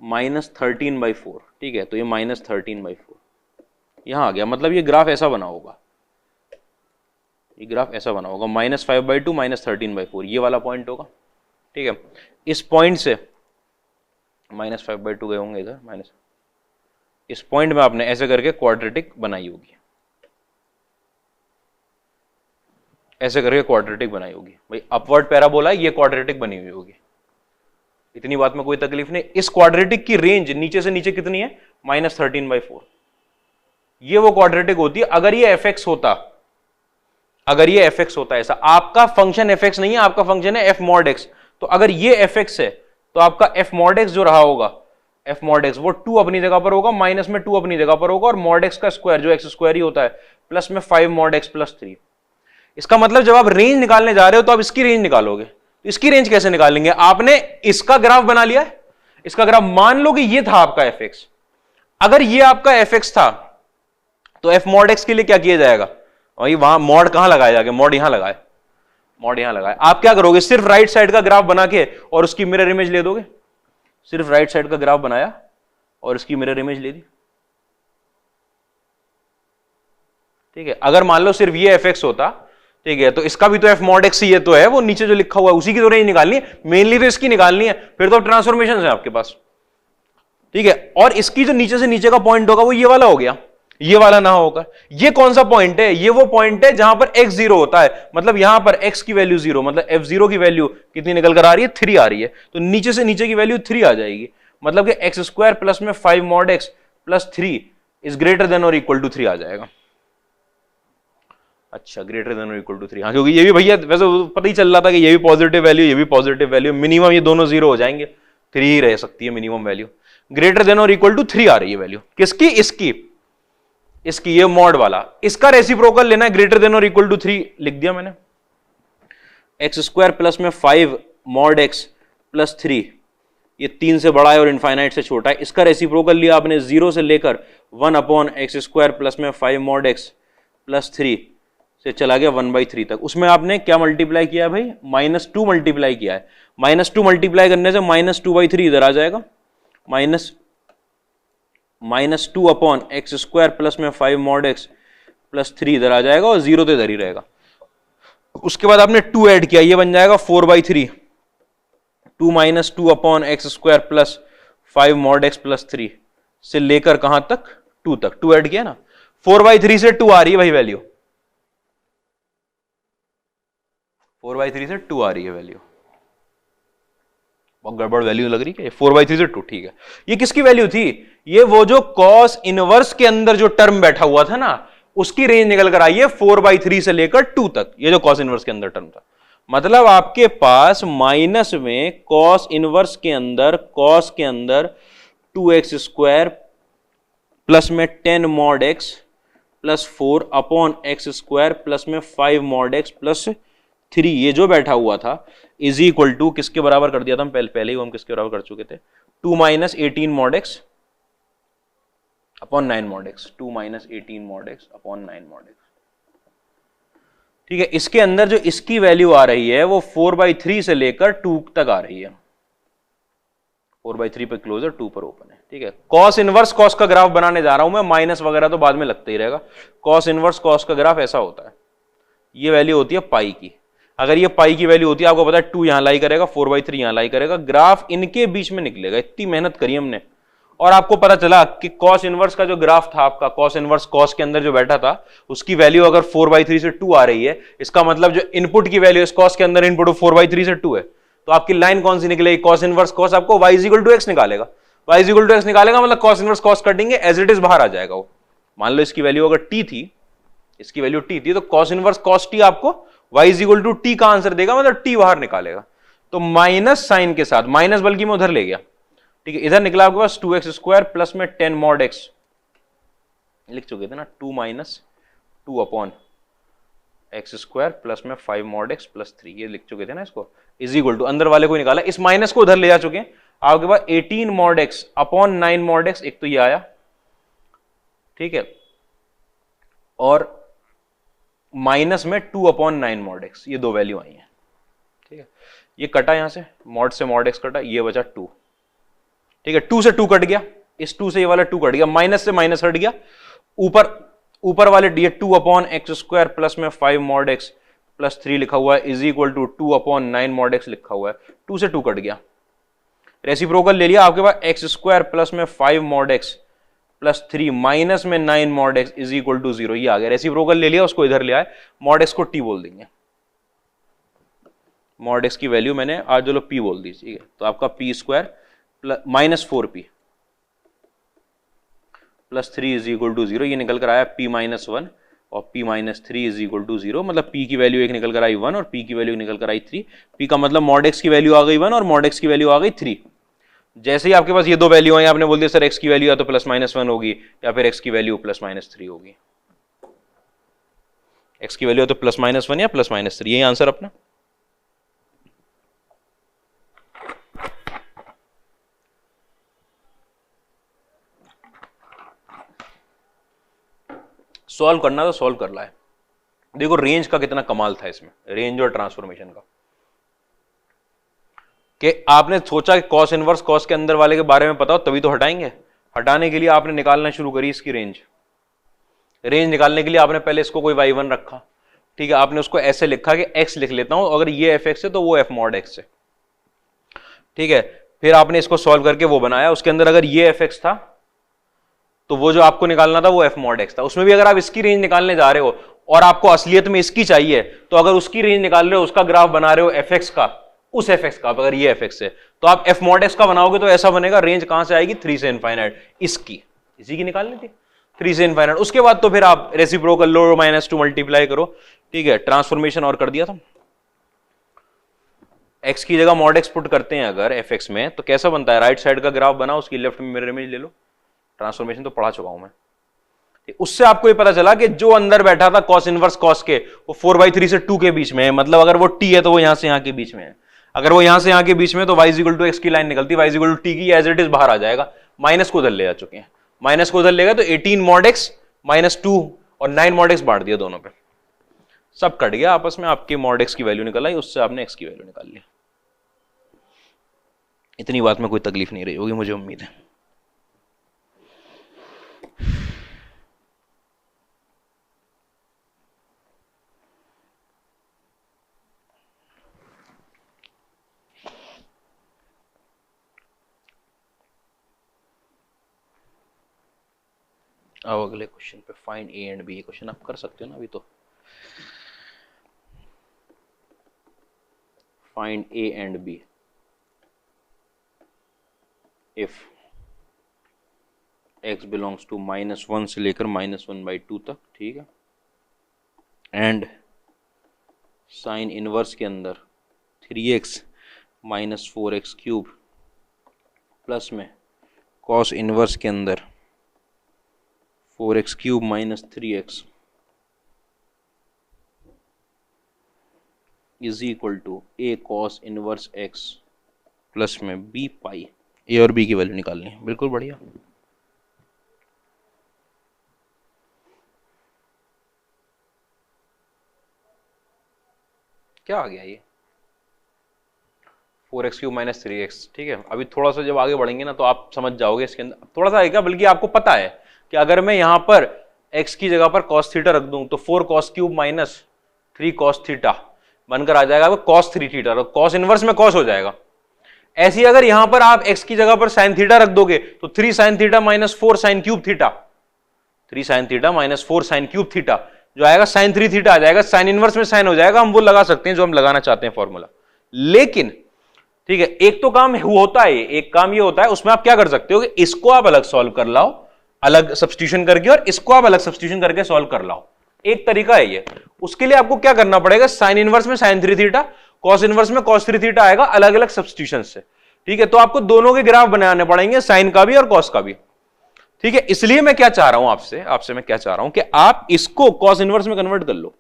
-13/4, ठीक है, तो ये -13/4 यहां आ गया, मतलब ये ग्राफ ऐसा बना होगा, ये ग्राफ ऐसा बना होगा, -5/2 -13/4 ये वाला पॉइंट होगा, ठीक है। इस पॉइंट से -5/2 गए होंगे इधर, माइनस इस पॉइंट में आपने ऐसे करके क्वाड्रेटिक बनाई होगी, ऐसे करके क्वाड्रेटिक बनाई होगी भाई, अपवर्ड पैराबोला ये क्वाड्रेटिक बनी हुई होगी, इतनी बात में कोई तकलीफ नहीं। इस क्वाड्रेटिक की रेंज नीचे से नीचे कितनी है, -13/4, ये वो क्वाड्रेटिक होती है। अगर ये एफ एक्स होता, अगर ये एफ एक्स होता, ऐसा आपका फंक्शन एफ एक्स नहीं है, आपका फंक्शन है एफ मॉड एक्स, तो अगर ये एफ एक्स है तो आपका एफ मॉड एक्स जो रहा होगा, एफ मॉड एक्स वो 2 अपनी जगह पर होगा, माइनस में 2 अपनी जगह पर होगा, और मॉड एक्स का स्क्वायर जो एक्स स्क्वायर ही होता है, प्लस में 5 मॉड एक्स प्लस 3। इसका मतलब जब आप रेंज निकालने जा रहे हो तो आप इसकी रेंज निकालोगे, तो इसकी रेंज कैसे निकालेंगे, आपने इसका ग्राफ बना लिया है, इसका ग्राफ मान लो कि ये था आपका एफ एक्स, अगर ये आपका एफ एक्स था तो एफ मॉड एक्स के लिए क्या किया जाएगा, वही वहां मॉड कहां लगाया जाएगा, मॉड यहां लगाए, मॉड यहां लगाए। आप क्या करोगे, सिर्फ राइट साइड का ग्राफ बना के और उसकी मिरर इमेज ले दोगे, सिर्फ राइट साइड का ग्राफ बनाया और इसकी मिरर इमेज ले दी, ठीक है। अगर मान लो सिर्फ ये एफ एक्स होता, ठीक है, तो इसका भी तो एफ मॉड एक्स ये तो है, वो नीचे जो लिखा हुआ है उसी की तो रेंज निकालनी है, मेनली तो इसकी निकालनी है, फिर तो ट्रांसफॉर्मेशन है आपके पास, ठीक है। और इसकी जो नीचे से नीचे का पॉइंट होगा वो ये वाला हो गया, ये वाला ना होगा। ये कौन सा पॉइंट है, ये वो पॉइंट है जहां पर x 0 होता है, मतलब यहां पर x की वैल्यू 0, मतलब f0 की वैल्यू कितनी निकल कर आ रही है, 3 आ रही है, तो नीचे से नीचे की वैल्यू 3 आ जाएगी, मतलब कि एक्स स्क्वायर प्लस में 5 mod x plus 3 is greater then और इक्वल टू 3 आ जाएगा। अच्छा, ग्रेटर देन और इक्वल टू 3, हाँ, क्योंकि ये भी भैया वैसे पता ही चल रहा था कि ये भी पॉजिटिव वैल्यू, ये भी पॉजिटिव वैल्यू, मिनिमम ये दोनों 0 हो जाएंगे, 3 ही रह सकती है मिनिमम वैल्यू। ग्रेटर देन और इक्वल टू 3 आ रही है वैल्यू, किसकी, इसकी ये मॉड वाला, इसका रेसिप्रोकल लेना है, ग्रेटर देन और इक्वल टू 3 लिख दिया मैंने, एक्स स्क्वायर प्लस में 5 मॉड एक्स प्लस 3, ये 3 से बड़ा है और इनफाइनाइट से छोटा है, इसका रेसिप्रोकल लिया आपने 0 से लेकर 1 अपॉन एक्स स्क्वायर प्लस में 5 मॉड एक्स प्लस 3 से चला गया 1/3 तक। उसमें आपने क्या मल्टीप्लाई किया भाई, -2 मल्टीप्लाई किया है, -2 मल्टीप्लाई करने से -2/3 इधर आ जाएगा, -2 अपॉन एक्स स्क्वायर प्लस में 5 मॉड एक्स प्लस 3 इधर आ जाएगा, और 0 तो इधर ही रहेगा। उसके बाद आपने 2 ऐड किया, ये बन जाएगा 4/3, 2 minus 2 upon x square plus 5 mod x plus 3 से लेकर कहां तक, 2 तक, 2 ऐड किया ना, 4/3 से 2 आ रही है भाई वैल्यू, 4/3 से 2 आ रही है वैल्यू, बहुत गड़बड़ वैल्यू लग रही है, 4/3 से 2, ठीक है। ये किसकी वैल्यू थी, ये वो जो कॉस इनवर्स के अंदर जो टर्म बैठा हुआ था ना, उसकी रेंज निकल कर आई है 4/3 से लेकर 2 तक, ये जो कॉस इनवर्स के अंदर टर्म था, मतलब आपके पास माइनस में कॉस इनवर्स के अंदर, कॉस के अंदर 2x स्क्वायर प्लस में 10 mod x plus 4 upon x square plus में 5 मॉड एक्स प्लस 3, ये जो बैठा हुआ था इज इक्वल टू किसके बराबर कर दिया था हम पहले ही, हम किसके बराबर कर चुके थे, 2 minus 18 mod x upon 9 mod x, 2 minus 18 mod x upon 9 mod x. ठीक है, इसके अंदर जो इसकी वैल्यू आ रही है वो 4/3 से लेकर 2 तक आ रही है, 4/3 पे क्लोजर 2 पर ओपन है। ठीक है, कॉस इनवर्स कॉस का ग्राफ बनाने जा रहा हूं मैं, माइनस वगैरह तो बाद में लगता ही रहेगा। कॉस इनवर्स कॉस का ग्राफ ऐसा होता है, ये वैल्यू होती है पाई की, अगर ये पाई की वैल्यू होती है, आपको पता है 2 यहां लाई करेगा, 4/3 यहां लाई करेगा, ग्राफ इनके बीच में निकलेगा। इतनी मेहनत करी हमने और आपको पता चला कि कॉस इनवर्स का जो ग्राफ था आपका, कॉस इनवर्स कॉस के अंदर जो बैठा था उसकी वैल्यू अगर 4/3 से 2 आ रही है, इसका मतलब जो इनपुट की वैल्यू इस कॉस के अंदर इनपुट 4/3 से 2 है, तो आपकी लाइन कौन सी निकलेगी, कॉस इनवर्स कॉस आपको y = x निकालेगा, y = x निकालेगा मतलब कॉस इनवर्स कॉस कटेंगे एज इट इज बाहर आ जाएगा वो। मान लो इसकी वैल्यू अगर t थी, इसकी वैल्यू t थी, तो कॉस इनवर्स कॉस t आपको y = t का आंसर देगा, मतलब t बाहर निकालेगा। तो माइनस साइन के साथ, माइनस बल्कि मैं उधर ले गया, ठीक है, इधर निकला आपके पास 2x² प्लस में 10 मॉड x, लिख चुके थे ना, 2 माइनस 2 अपॉन x² प्लस में 5 मॉड x प्लस 3, ये लिख चुके थे ना इसको, इज इक्वल टू अंदर वाले को निकाला, इस माइनस को उधर ले जा चुके हैं, आपके पास 18 mod x upon 9 mod x, एक तो ये आया, ठीक है, और माइनस में 2 अपॉन 9 मॉड x, ये दो वैल्यू आई है। ठीक है, ये कटा यहां से मॉड x कटा, ये बचा 2, ठीक है, 2 से 2 कट गया, इस 2 से ये वाला 2 कट गया, माइनस से माइनस हट गया, ऊपर वाले ये 2 अपॉन x² प्लस में 5 मॉड x प्लस 3 लिखा हुआ है, is equal to 2 upon 9 mod x लिखा हुआ है, 2 से 2 कट गया, रेसिप्रोकल ले लिया, आपके पास x² प्लस में 5 मॉड x प्लस 3 माइनस में 9 mod x is equal to 0, ये आ गया, रेसिप्रोकल ले लिया, उसको इधर ले आए, मॉड x को t बोल देंगे, मॉड x की वैल्यू मैंने आज जो p बोल दी, ठीक है, तो आपका p² minus 4p plus 3 is equal to 0, ये निकल कर आया p-1 और p-3 इज इक्वल टू 0, मतलब p की वैल्यू एक निकल कर आई 1 और p की वैल्यू निकल कर आई 3, p का मतलब मॉड x की वैल्यू आ गई 1 और मॉड x की वैल्यू आ गई 3। जैसे ही आपके पास ये दो वैल्यू आई, आपने बोल दिया सर x की वैल्यू या तो +-1 होगी या फिर x की वैल्यू +-3 होगी, x की वैल्यू तो +-1 या +-3, यही आंसर अपना। सॉल्व करना तो सॉल्व कर लाए। देखो रेंज का कितना कमाल था इसमें, रेंज और ट्रांसफॉर्मेशन का, कि आपने सोचा कि कॉस इनवर्स कॉस के अंदर वाले के बारे में पता हो तभी तो हटाएंगे, हटाने के लिए आपने निकालना शुरू करी इसकी रेंज, रेंज निकालने के लिए आपने पहले इसको कोई y1 रखा, ठीक है, आपने उसको ऐसे लिखा कि x लिख लेता हूं, अगर ये fx है तो वो f mod x है, ठीक है, फिर आपने इसको सॉल्व करके वो बनाया, उसके अंदर अगर ये fx था तो वो जो आपको निकालना था वो f mod x था, उसमें भी अगर आप इसकी रेंज निकालने जा रहे हो और आपको असलियत में इसकी चाहिए, तो अगर उसकी रेंज निकाल रहे हो, उसका ग्राफ बना रहे हो fx का, उस fx का, अगर ये fx है तो आप f mod x का बनाओगे तो ऐसा बनेगा, रेंज कहां से आएगी 3 से इनफाइनाइट, इसकी इसी की निकालनी थी 3 से इनफाइनाइट, उसके बाद तो फिर आप रेसिप्रोकल लो, -2 मल्टीप्लाई करो, ठीक है, ट्रांसफॉर्मेशन और कर दिया था, x की जगह mod x पुट करते हैं अगर fx में, तो कैसा बनता है, राइट साइड का ग्राफ बना, उसकी लेफ्ट में मिरर इमेज ले लो, ट्रांसफॉर्मेशन तो पढ़ा चुका हूं मैं, उससे आपको ये पता चला कि जो अंदर बैठा था कॉस इनवर्स कॉस के, वो 4/3 से 2 के बीच में है, मतलब अगर वो t है तो वो यहां से यहां के बीच में है, अगर वो यहां से यहां के बीच में तो y = x की लाइन निकलती, y = t की एज इट इज बाहर आ जाएगा, माइनस को उधर ले जा चुके हैं, माइनस को उधर ले गए तो 18 मॉड x -2 और 9 मॉड x बांट दिया दोनों पे, सब कट गया आपस में, आपके मॉड x की वैल्यू निकल आई, उससे आपने x की वैल्यू निकाल ली। इतनी बात में कोई तकलीफ नहीं रही होगी मुझे उम्मीद है। अब अगले क्वेश्चन पे, find a and b, question आप कर सकते हो ना अभी तो, find a and b if x belongs to -1 से लेकर -1/2 तक, ठीक है, एंड साइन इनवर्स के अंदर 3x - 4x³ प्लस में कॉस इनवर्स के अंदर 4x³ minus 3x is equal to a cos inverse x plus में b पाई। a और b की वैल्यू निकालनी है, बिल्कुल बढ़िया। क्या आ गया ये 4x³ माइनस 3x। ठीक है, अभी थोड़ा सा जब आगे बढ़ेंगे ना तो आप समझ जाओगे इसके अंदर थोड़ा सा आएगा, बल्कि आपको पता है कि अगर मैं यहां पर x की जगह पर cos थीटा रख दूं तो 4cos³ माइनस 3cos थीटा बनकर आ जाएगा cos 3 थीटा, और cos इनवर्स में cos हो जाएगा। ऐसी अगर यहां पर आप x की जगह पर sin थीटा रख दोगे तो 3 sin theta minus 4 sin³ theta, 3 sin theta minus 4 sin³ theta जो आएगा sin 3 थीटा आ जाएगा। sin इनवर्स में sin हो जाएगा, हम वो लगा सकते हैं जो हम लगाना चाहते हैं फॉर्मूला। लेकिन ठीक है, एक तो काम होता है, एक काम ये होता है उसमें आप क्या कर सकते हो कि इसको आप अलग सॉल्व कर लाओ, अलग सब्स्टिट्यूशन करके, और इसको आप अलग सब्स्टिट्यूशन करके सॉल्व कर लाओ। एक तरीका है ये। उसके लिए आपको क्या करना पड़ेगा, साइन इनवर्स में sin 3 थीटा, कॉस इनवर्स में cos 3 थीटा आएगा अलग अलग सब्स्टिट्यूशन से। ठीक है, तो आपको दोनों के ग्राफ बनाने पड़ेंगे, साइन का भी और कॉस का भी। ठीक है, इसलिए मैं क्या चाह रहा हूं आपसे मैं क्या चाह रहा हूं कि आप इसको cos इनवर्स में कन्वर्ट कर लो।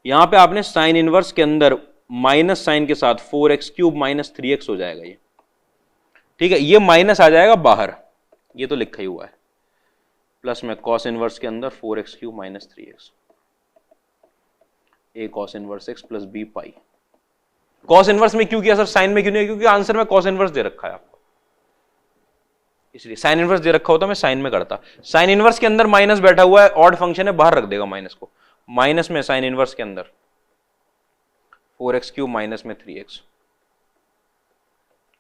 यहां पे आपने साइन इनवर्स के अंदर माइनस साइन के साथ 4x³ माइनस 3x हो जाएगा ये। ठीक है, ये माइनस आ जाएगा बाहर, ये तो लिखा ही हुआ है, प्लस में cos इनवर्स के अंदर 4x³ minus 3x, a cos inverse x plus b pi. cos inverse में क्यों किया सर, साइन में क्यों नहीं? क्योंकि आंसर में cos इनवर्स दे रखा है आपको, इसलिए साइन इनवर्स दे रखा होता मैं साइन में करता। साइन इनवर्स के अंदर माइनस बैठा हुआ है, ऑड फंक्शन है, बाहर रख देगा माइनस को। माइनस में साइन इनवर्स के अंदर 4x³ माइनस में 3x,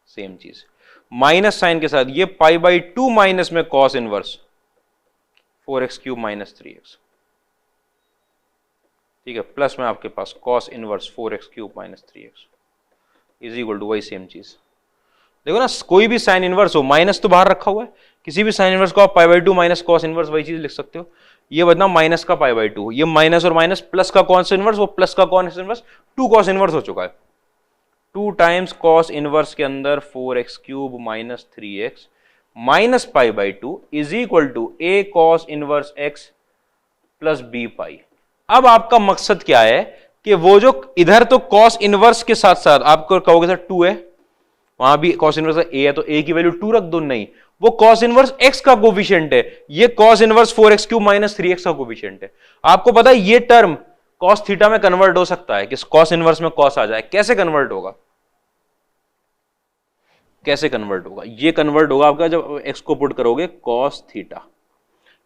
सेम चीज। माइनस साइन के साथ ये π/2 माइनस में cos inverse 4x³ minus 3x। ठीक है, प्लस में आपके पास cos inverse 4x³ minus 3x is equal to वही सेम चीज। देखो ना, कोई भी साइन इनवर्स हो, माइनस तो बाहर रखा हुआ है, किसी भी साइन इनवर्स को आप π/2 माइनस cos इनवर्स वही चीज लिख सकते हो। ये बदना माइनस का π/2, ये माइनस और माइनस प्लस का cos इनवर्स, वो प्लस का cos इनवर्स 2 cos इनवर्स हो चुका है। 2 टाइम्स cos इनवर्स के अंदर 4x³ minus 3x minus π/2 is equal to a cos inverse x plus b pi. अब आपका मकसद क्या है कि वो जो इधर तो cos इनवर्स के साथ साथ आपको कहोगे सर 2 है, वहां भी cos इनवर्स a है तो a की वैल्यू 2 रख दो। नहीं, वो cos इनवर्स x का कोफिशिएंट है, ये cos inverse 4x³ minus 3x का कोफिशिएंट है। आपको पता है ये टर्म cos थीटा में कन्वर्ट हो सकता है कि cos इनवर्स में cos आ जाए। कैसे कन्वर्ट होगा, कैसे कन्वर्ट होगा? ये कन्वर्ट होगा आपका जब x को पुट करोगे cos थीटा।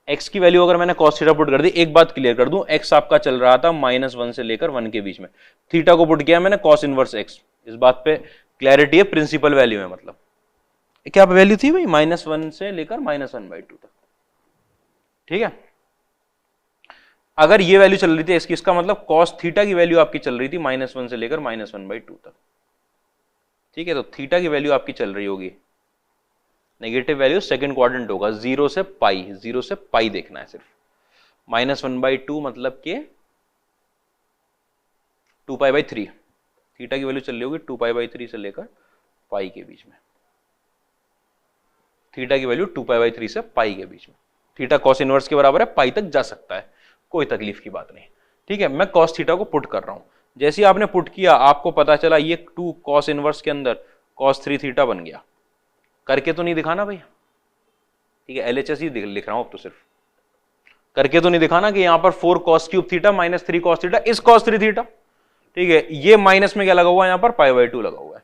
x की वैल्यू अगर मैंने cos थीटा पुट कर दी, एक बात क्लियर कर दूं, x आपका चल रहा था -1 से लेकर 1 के बीच में, थीटा को पुट किया मैंने cos इनवर्स x। इस बात पे क्लैरिटी है, प्रिंसिपल वैल्यू है, मतलब क्या वैल्यू थी भाई, -1 से लेकर -1/2 तक। ठीक है, अगर ये वैल्यू चल रही थी इसकी, इसका मतलब cos थीटा की वैल्यू आपकी चल रही थी -1 से लेकर -1/2 तक। ठीक है, तो थीटा की वैल्यू आपकी चल रही होगी, नेगेटिव वैल्यू सेकंड क्वाड्रेंट होगा, 0 से पाई, 0 से पाई देखना है सिर्फ। -1/2 मतलब कि 2π/3, थीटा की वैल्यू चल रही होगी 2π/3 से लेकर पाई के बीच में। थीटा की वैल्यू 2π/3 से पाई के बीच में। थीटा cos इनवर्स के बराबर है, पाई तक जा सकता है, कोई तकलीफ की बात नहीं। ठीक है, मैं cos थीटा को पुट कर रहा हूं। जैसे आपने पुट किया, आपको पता चला ये 2 cos इनवर्स के अंदर cos 3 थीटा बन गया। करके तो नहीं दिखाना भैया, ठीक है, LHS ही लिख रहा हूं अब तो, सिर्फ करके तो नहीं दिखाना कि यहां पर 4 cos³ theta minus 3 cos theta इस cos 3 थीटा। ठीक है, ये माइनस में क्या लगा हुआ है, यहां पर π/2 लगा हुआ है।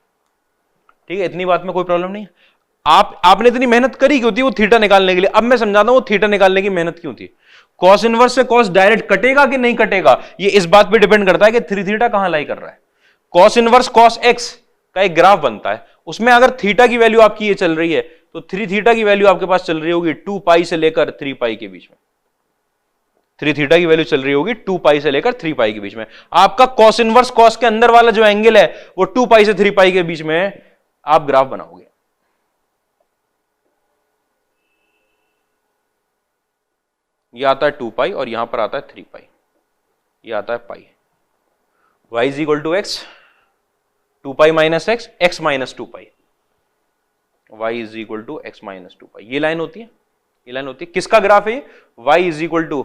ठीक है, इतनी बात में कोई प्रॉब्लम नहीं है। आपने इतनी मेहनत करी क्यों थी वो थीटा निकालने के लिए? अब मैं समझाता हूं वो थीटा निकालने की मेहनत क्यों थी। cos इनवर्स से cos डायरेक्ट कटेगा कि नहीं कटेगा, ये इस बात पे डिपेंड करता है कि 3 थीटा कहां लाई कर रहा है। cos इनवर्स cos x का एक ग्राफ बनता है, उसमें अगर थीटा की वैल्यू आपकी ये चल रही है तो 3 थीटा की वैल्यू आपके पास चल रही होगी 2π से लेकर 3π के बीच में। 3 थीटा की वैल्यू चल रही होगी 2π से लेकर 3π के बीच में। आपका cos इनवर्स cos के अंदर वाला जो एंगल है वो 2π से 3π के बीच में आप ग्राफ बनाओगे। यह आता है 2π और यहां पर आता है 3π, यह आता है pi. y is equal to x, 2π minus x, x minus 2π, y is equal to x minus 2π। ये लाइन होती है, ये लाइन होती है, किसका ग्राफ है? y is equal to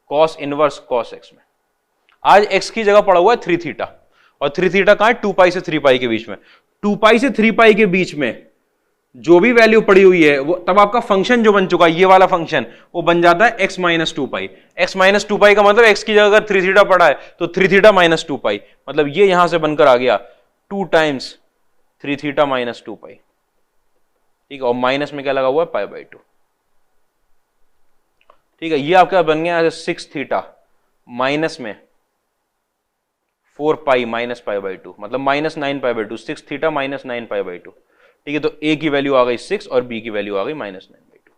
cos inverse cos x में। आज x की जगह पड़ा हुआ है 3 थीटा, और 3 थीटा कहां है? 2 पाई से 3 पाई के बीच में। 2 पाई से 3 पाई के बीच में जो भी वैल्यू पड़ी हुई है वो तब आपका फंक्शन जो बन चुका है, ये वाला फंक्शन, वो बन जाता है x माइनस 2 पाई। x माइनस 2 पाई का मतलब x की जगह अगर 3 थीटा पड़ा है तो 3 थीटा माइनस 2 पाई, मतलब ये यहां से बनकर आ गया 2 टाइम्स 3 थीटा माइनस 2 पाई। ठीक है, और माइनस में क्या लगा हुआ है? पाई बाई 2। ठीक है, ये आपका बन गया 6 थीटा माइनस में 4 पाई माइनस पाई बाई 2, मतलब minus 9 pi by 2। 6 theta minus 9 pi by 2। ठीक है, तो a की वैल्यू आ गई 6 और b की वैल्यू आ गई माइनस 9 बाई 2।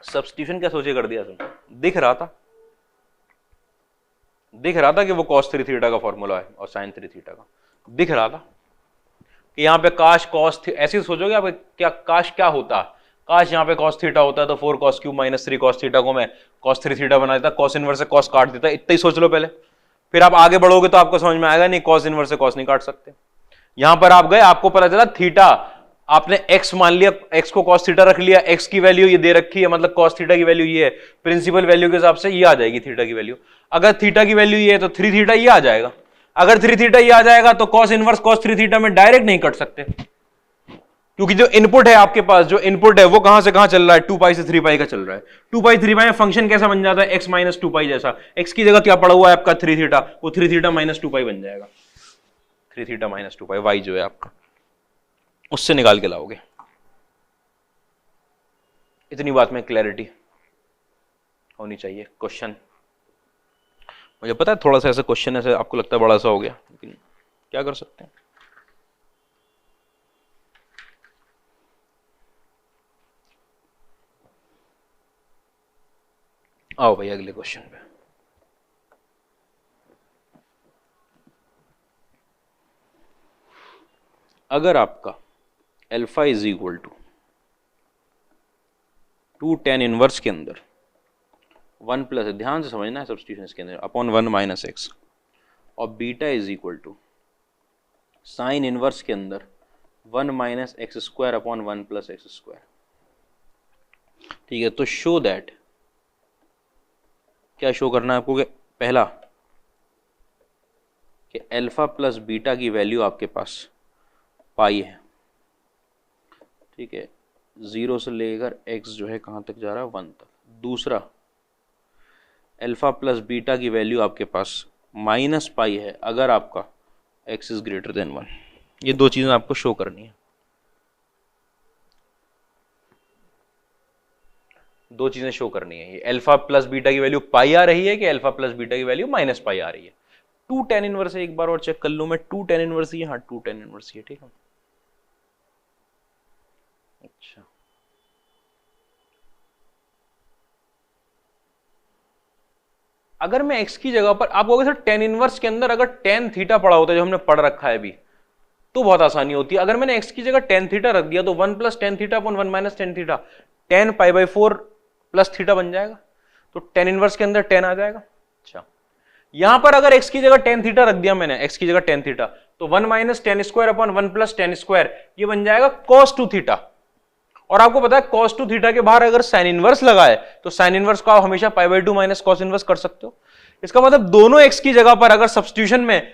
सब्स्टिट्यूशन क्या सोचे कर दिया तुम? दिख रहा था कि वो cos 3 थीटा का फॉर्मूला है और sin 3 थीटा का दिख रहा था कि यहां पे काश cos, ऐसे सोचोगे आप, क्या काश क्या होता, काश यहाँ पे cos थीटा होता है तो 4 cos cube minus 3 cos theta को मैं cos 3 थीटा बना देता, cos इनवर्स से cos काट देता। इतना ही सोच लो पहले, फिर आप आगे बढ़ोगे तो आपको समझ में आएगा नहीं cos इनवर्स से cos नहीं काट सकते। यहां पर आप गए, आपको पता चला थीटा, आपने x मान लिया, x को cos थीटा रख लिया, x की वैल्यू ये दे रखी है, मतलब cos थीटा की वैल्यू ये है, प्रिंसिपल वैल्यू के हिसाब से ये आ जाएगी थीटा की वैल्यू। अगर थीटा की वैल्यू ये है तो 3 थीटा ये आ जाएगा। अगर 3 थीटा ये आ जाएगा तो cos इनवर्स cos 3 थीटा में डायरेक्ट नहीं कट सकते, क्योंकि जो इनपुट है आपके पास, जो इनपुट है वो कहां से कहां चल रहा है? 2 पाई से 3 पाई का चल रहा है। 2 पाई 3 पाई में फंक्शन कैसा बन जाता है? x माइनस 2 पाई जैसा। x की जगह क्या पड़ा हुआ है आपका? 3 थीटा, वो 3 थीटा माइनस 2 पाई बन जाएगा। 3 थीटा माइनस 2 पाई y जो है आपका, उससे निकाल के लाओगे। इतनी बात में क्लैरिटी होनी चाहिए। क्वेश्चन, मुझे पता है थोड़ा सा ऐसा क्वेश्चन ऐसे आपको लगता है बड़ा सा हो गया, लेकिन क्या कर सकते हैं। आओ भाई अगले क्वेश्चन पे। अगर आपका alpha is equal to 2 tan inverse के अंदर 1 प्लस, ध्यान से समझना है सब्स्टिट्यूशन इसके अंदर, अपॉन 1 माइनस एक्स, और beta is equal to sine inverse के अंदर 1 minus x square upon 1 plus x square. ठीक है, तो शो दैट, क्या शो करना है आपको? कि पहला कि अल्फा प्लस बीटा की वैल्यू आपके पास पाई है। ठीक है, 0 से लेकर x जो है कहां तक जा रहा है? 1 तक। दूसरा, अल्फा प्लस बीटा की वैल्यू आपके पास माइनस पाई है अगर आपका x इज ग्रेटर देन 1। ये दो चीजें आपको शो करनी है। दो चीजें शो करनी है। ये अल्फा प्लस बीटा की वैल्यू पाई आ रही है कि अल्फा प्लस बीटा की वैल्यू माइनस पाई आ रही है। 2 tan इनवर्स है, एक बार और चेक कर लूं मैं। 2 tan इनवर्स ही, हाँ 2 tan इनवर्स ही, ठीक है। अच्छा, अगर मैं x की जगह पर, आप कहोगे सर tan इनवर्स के अंदर अगर tan थीटा पड़ा होता है जो हमने पढ़ रखा है अभी, तो बहुत आसानी होती है। अगर मैंने x की जगह tan थीटा रख दिया तो 1 plus tan theta upon 1 minus tan theta, tan pi by 4 plus theta बन जाएगा, तो tan इनवर्स के अंदर tan आ जाएगा। अच्छा, यहां पर अगर x की जगह tan थीटा रख दिया मैंने, x की जगह tan थीटा, तो 1 minus tan square upon 1 plus tan square, ये बन जाएगा cos 2 थीटा। और आपको पता है cos 2 थीटा के बाहर अगर sin इनवर्स लगा है तो sin इनवर्स को आप हमेशा पाई बाई 2 माइनस cos इनवर्स कर सकते हो। इसका मतलब दोनों x की जगह पर अगर सब्स्टिट्यूशन में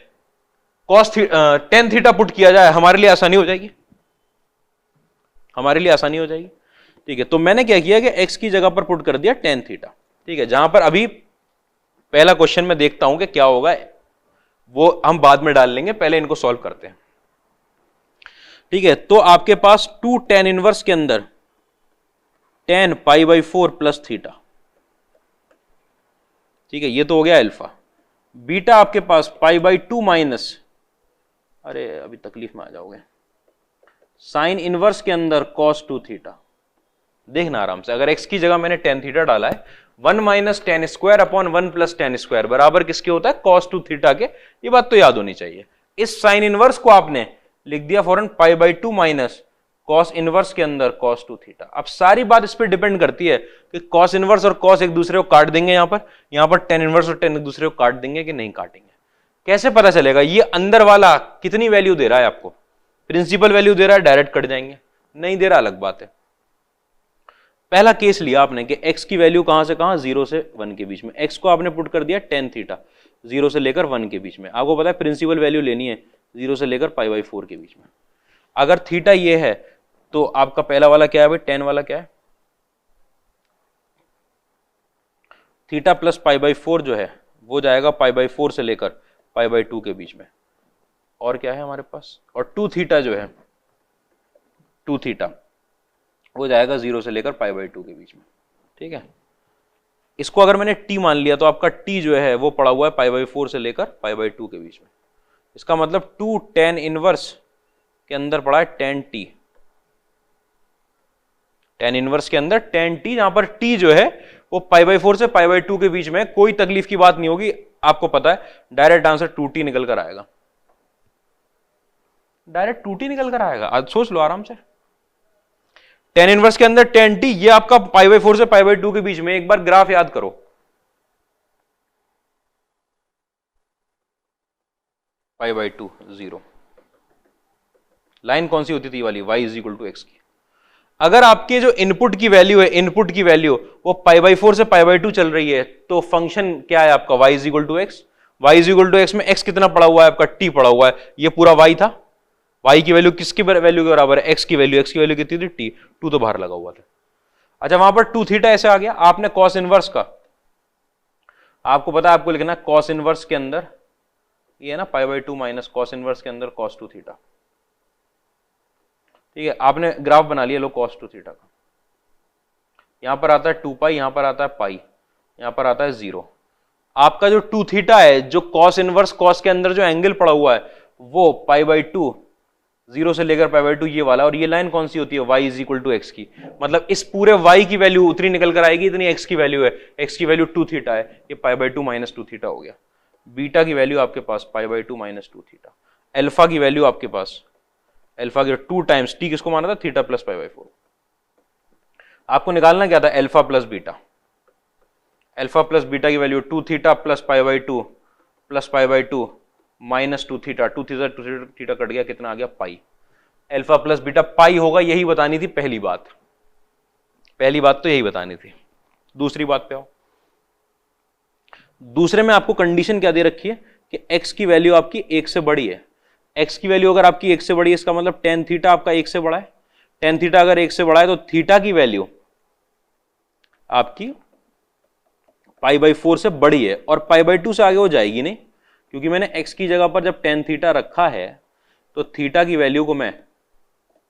tan थीटा पुट किया जाए, हमारे लिए आसानी हो जाएगी, हमारे लिए आसानी हो जाएगी। ठीक है, तो मैंने क्या किया कि x की जगह पर पुट कर दिया tan थीटा। ठीक है, जहां पर अभी पहला क्वेश्चन में देखता हूं कि क्या होगा, वो हम बाद में डाल लेंगे, पहले इनको सॉल्व करते हैं। ठीक है, तो आपके पास 2 tan इनवर्स के अंदर tan pi by 4 plus theta. ठीक है, ये तो हो गया अल्फा। बीटा आपके पास पाई बाई 2 माइनस, अरे अभी तकलीफ में आ जाओगे, साइन इनवर्स के अंदर cos 2 थीटा। देखना आराम से, अगर x की जगह मैंने tan थीटा डाला है, 1 minus tan square upon 1 plus tan square बराबर किसके होता है? cos 2 थीटा के। ये बात तो याद होनी चाहिए। इस साइन इनवर्स को आपने लिख दिया फौरन पाई बाई 2 माइनस cos इनवर्स के अंदर cos 2 थीटा। अब सारी बात इस पर डिपेंड करती है कि cos इनवर्स और cos एक दूसरे को काट देंगे, यहां पर tan इनवर्स और tan एक दूसरे को काट देंगे कि नहीं काटेंगे। कैसे पता चलेगा? ये अंदर वाला कितनी वैल्यू दे रहा है आपको? प्रिंसिपल वैल्यू दे रहा है, डायरेक्ट कट जाएंगे। नहीं दे रहा, अलग बात है। पहला केस लिया आपने कि x की वैल्यू कहां से कहां, 0 से 1 के बीच में। x को आपने पुट कर दिया tan थीटा, 0 से लेकर 1 के बीच में। आपको पता है प्रिंसिपल वैल्यू लेनी है 0 से लेकर π/4 के बीच में। अगर थीटा ये है तो आपका पहला वाला क्या है भाई, tan वाला क्या है, थीटा प्लस π/4 जो है वो जाएगा π/4 से लेकर π/2 के बीच में। और क्या है हमारे पास, और 2 थीटा जो है, 2 थीटा वो जाएगा 0 से लेकर π/2 के बीच में। ठीक है, इसको अगर मैंने t मान लिया तो आपका t जो है वो पड़ा हुआ है π/4 से लेकर π/2 के बीच में। इसका मतलब 2 tan इनवर्स के अंदर पड़ा है tan t, tan इनवर्स के अंदर tan t, जहां पर t जो है वो π/4 से π/2 के बीच में। कोई तकलीफ की बात नहीं होगी, आपको पता है डायरेक्ट आंसर 2t निकल कर आएगा, डायरेक्ट 2t निकल कर आएगा। आज सोच लो आराम से, tan इनवर्स के अंदर tan t, ये आपका π/4 से π/2 के बीच में। एक बार ग्राफ याद करो, π/2 0, लाइन कौन सी होती थी वाली, y = x की। अगर आपके जो इनपुट की वैल्यू है, इनपुट की वैल्यू वो π/4 से π/2 चल रही है, तो फंक्शन क्या है आपका, y = x। y = x में x कितना पड़ा हुआ है आपका, t पड़ा हुआ है। ये पूरा y था, y की वैल्यू किसकी वैल्यू के बराबर है, x की वैल्यू कितनी थी, t, 2 तो बाहर लगा हुआ था। अच्छा, वहां पर 2 थीटा ऐसे आ गया। आपने cos इनवर्स का, आपको पता है आपको लिखना है cos इनवर्स के अंदर ये है ना π/2 माइनस cos इनवर्स के अंदर cos 2 थीटा। ठीक है, आपने ग्राफ बना लिया लो cos 2 थीटा का। यहां पर आता है 2π, यहां पर आता है पाई, यहां पर आता है 0। आपका जो 2 थीटा है, जो cos इनवर्स cos के अंदर जो एंगल पड़ा हुआ है वो π/2, 0 से लेकर π/2 ये वाला। और ये लाइन कौन सी होती है, y = x की। मतलब इस पूरे y की वैल्यू उतनी निकल कर आएगी, इतनी x की वैल्यू है। x की वैल्यू 2 थीटा है, ये π/2 माइनस 2 थीटा हो गया। बीटा की वैल्यू आपके पास π/2 माइनस 2 थीटा। अल्फा की वैल्यू आपके पास, अल्फा की 2 टाइम्स t किसको माना था, थीटा प्लस π/4। आपको निकालना क्या था, alpha plus beta. Alpha plus beta की value 2 theta plus π/2 plus π/2 minus 2 theta, 2 theta cut गया, कितना आ गया, pi. Alpha plus beta pi होगा, यही बतानी थी पहली बात। पहली बात तो यही बतानी थी। दूसरी बात पे आओ। दूसरे में आपको कंडीशन क्या दे रखी है कि x की वैल्यू आपकी 1 से बड़ी है। x की वैल्यू अगर आपकी 1 से बड़ी है, इसका मतलब tan थीटा आपका 1 से बड़ा है। tan थीटा अगर 1 से बड़ा है तो थीटा की वैल्यू आपकी π/4 से बड़ी है, और π/2 से आगे वो जाएगी नहीं, क्योंकि मैंने x की जगह पर जब tan थीटा रखा है तो थीटा की वैल्यू को मैं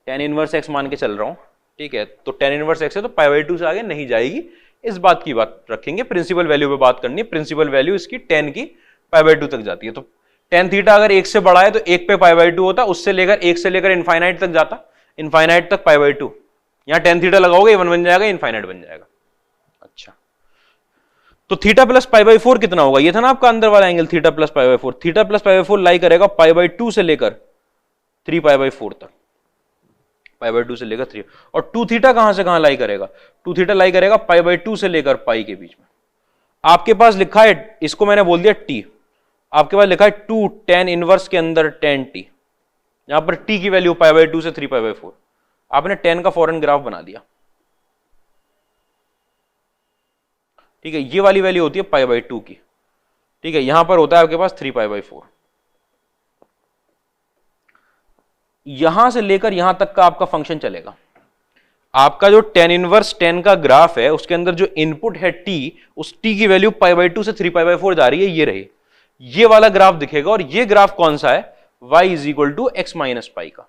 tan इनवर्स x मान के चल रहा हूं। ठीक है, तो tan इनवर्स x है तो π/2 से आगे नहीं जाएगी। इस बात की बात रखेंगे, प्रिंसिपल वैल्यू पे बात करनी है। प्रिंसिपल वैल्यू इसकी tan की π/2 तक जाती है। तो tan थीटा अगर 1 से बड़ा है तो 1 पे π/2 होता, उससे लेकर 1 से लेकर इनफाइनाइट तक जाता, इनफाइनाइट तक π/2। यहां tan थीटा लगाओगे 1 बन जाएगा, इनफाइनाइट बन जाएगा। अच्छा, तो थीटा प्लस π/4 कितना होगा, ये था ना आपका अंदर वाला angle, theta plus π/4। Theta plus π/4 lie करेगा π/2 से लेकर 3π/4 तक, π/2 से लेकर 3। और 2 थीटा कहां से कहां लाई करेगा, 2 थीटा लाई करेगा π/2 से लेकर पाई के बीच में। आपके पास लिखा है, इसको मैंने बोल दिया t, आपके पास लिखा है 2 tan इनवर्स के अंदर tan t। यहां पर t की वैल्यू π/2 से 3π/4। आपने tan का फौरन ग्राफ बना दिया। ठीक है, ये वाली वैल्यू होती है π/2 की। ठीक है, यहां पर होता है आपके पास 3π/4। यहां से लेकर यहां तक का आपका फंक्शन चलेगा। आपका जो tan इनवर्स tan का ग्राफ है, उसके अंदर जो इनपुट है t, उस t की वैल्यू π/2 से 3π/4 जा रही है, ये रही। ये वाला ग्राफ दिखेगा, और ये ग्राफ कौन सा है, y = x माइनस पाई का।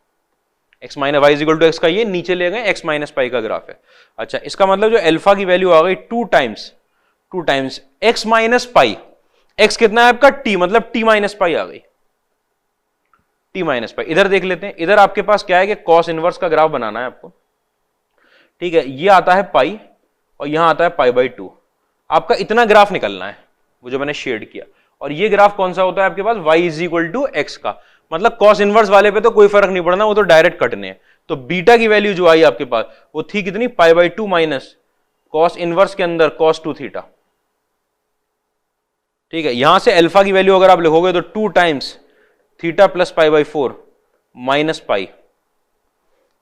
y = x का ये नीचे ले गए x माइनस पाई का ग्राफ है। अच्छा, इसका मतलब जो अल्फा की वैल्यू आ गई 2 times x minus pi. x कितना है आपका, t, मतलब t माइनस पाई आ गई, t माइनस पाई। इधर देख लेते हैं, इधर आपके पास क्या है कि cos इनवर्स का ग्राफ बनाना है आपको। ठीक है, ये आता है पाई और यहां आता है π/2। आपका इतना ग्राफ निकलना है, वो जो मैंने शेड किया। और ये ग्राफ कौन सा होता है आपके पास, y = x का। मतलब cos इनवर्स वाले पे तो कोई फर्क नहीं पड़ना, वो तो डायरेक्ट कटने हैं। तो बीटा की वैल्यू जो आई आपके पास वो थी कितनी, π/2 माइनस cos इनवर्स के अंदर cos 2 थीटा। ठीक है, यहां से अल्फा की वैल्यू अगर आप लिखोगे तो 2 times theta plus pi by 4 minus pi.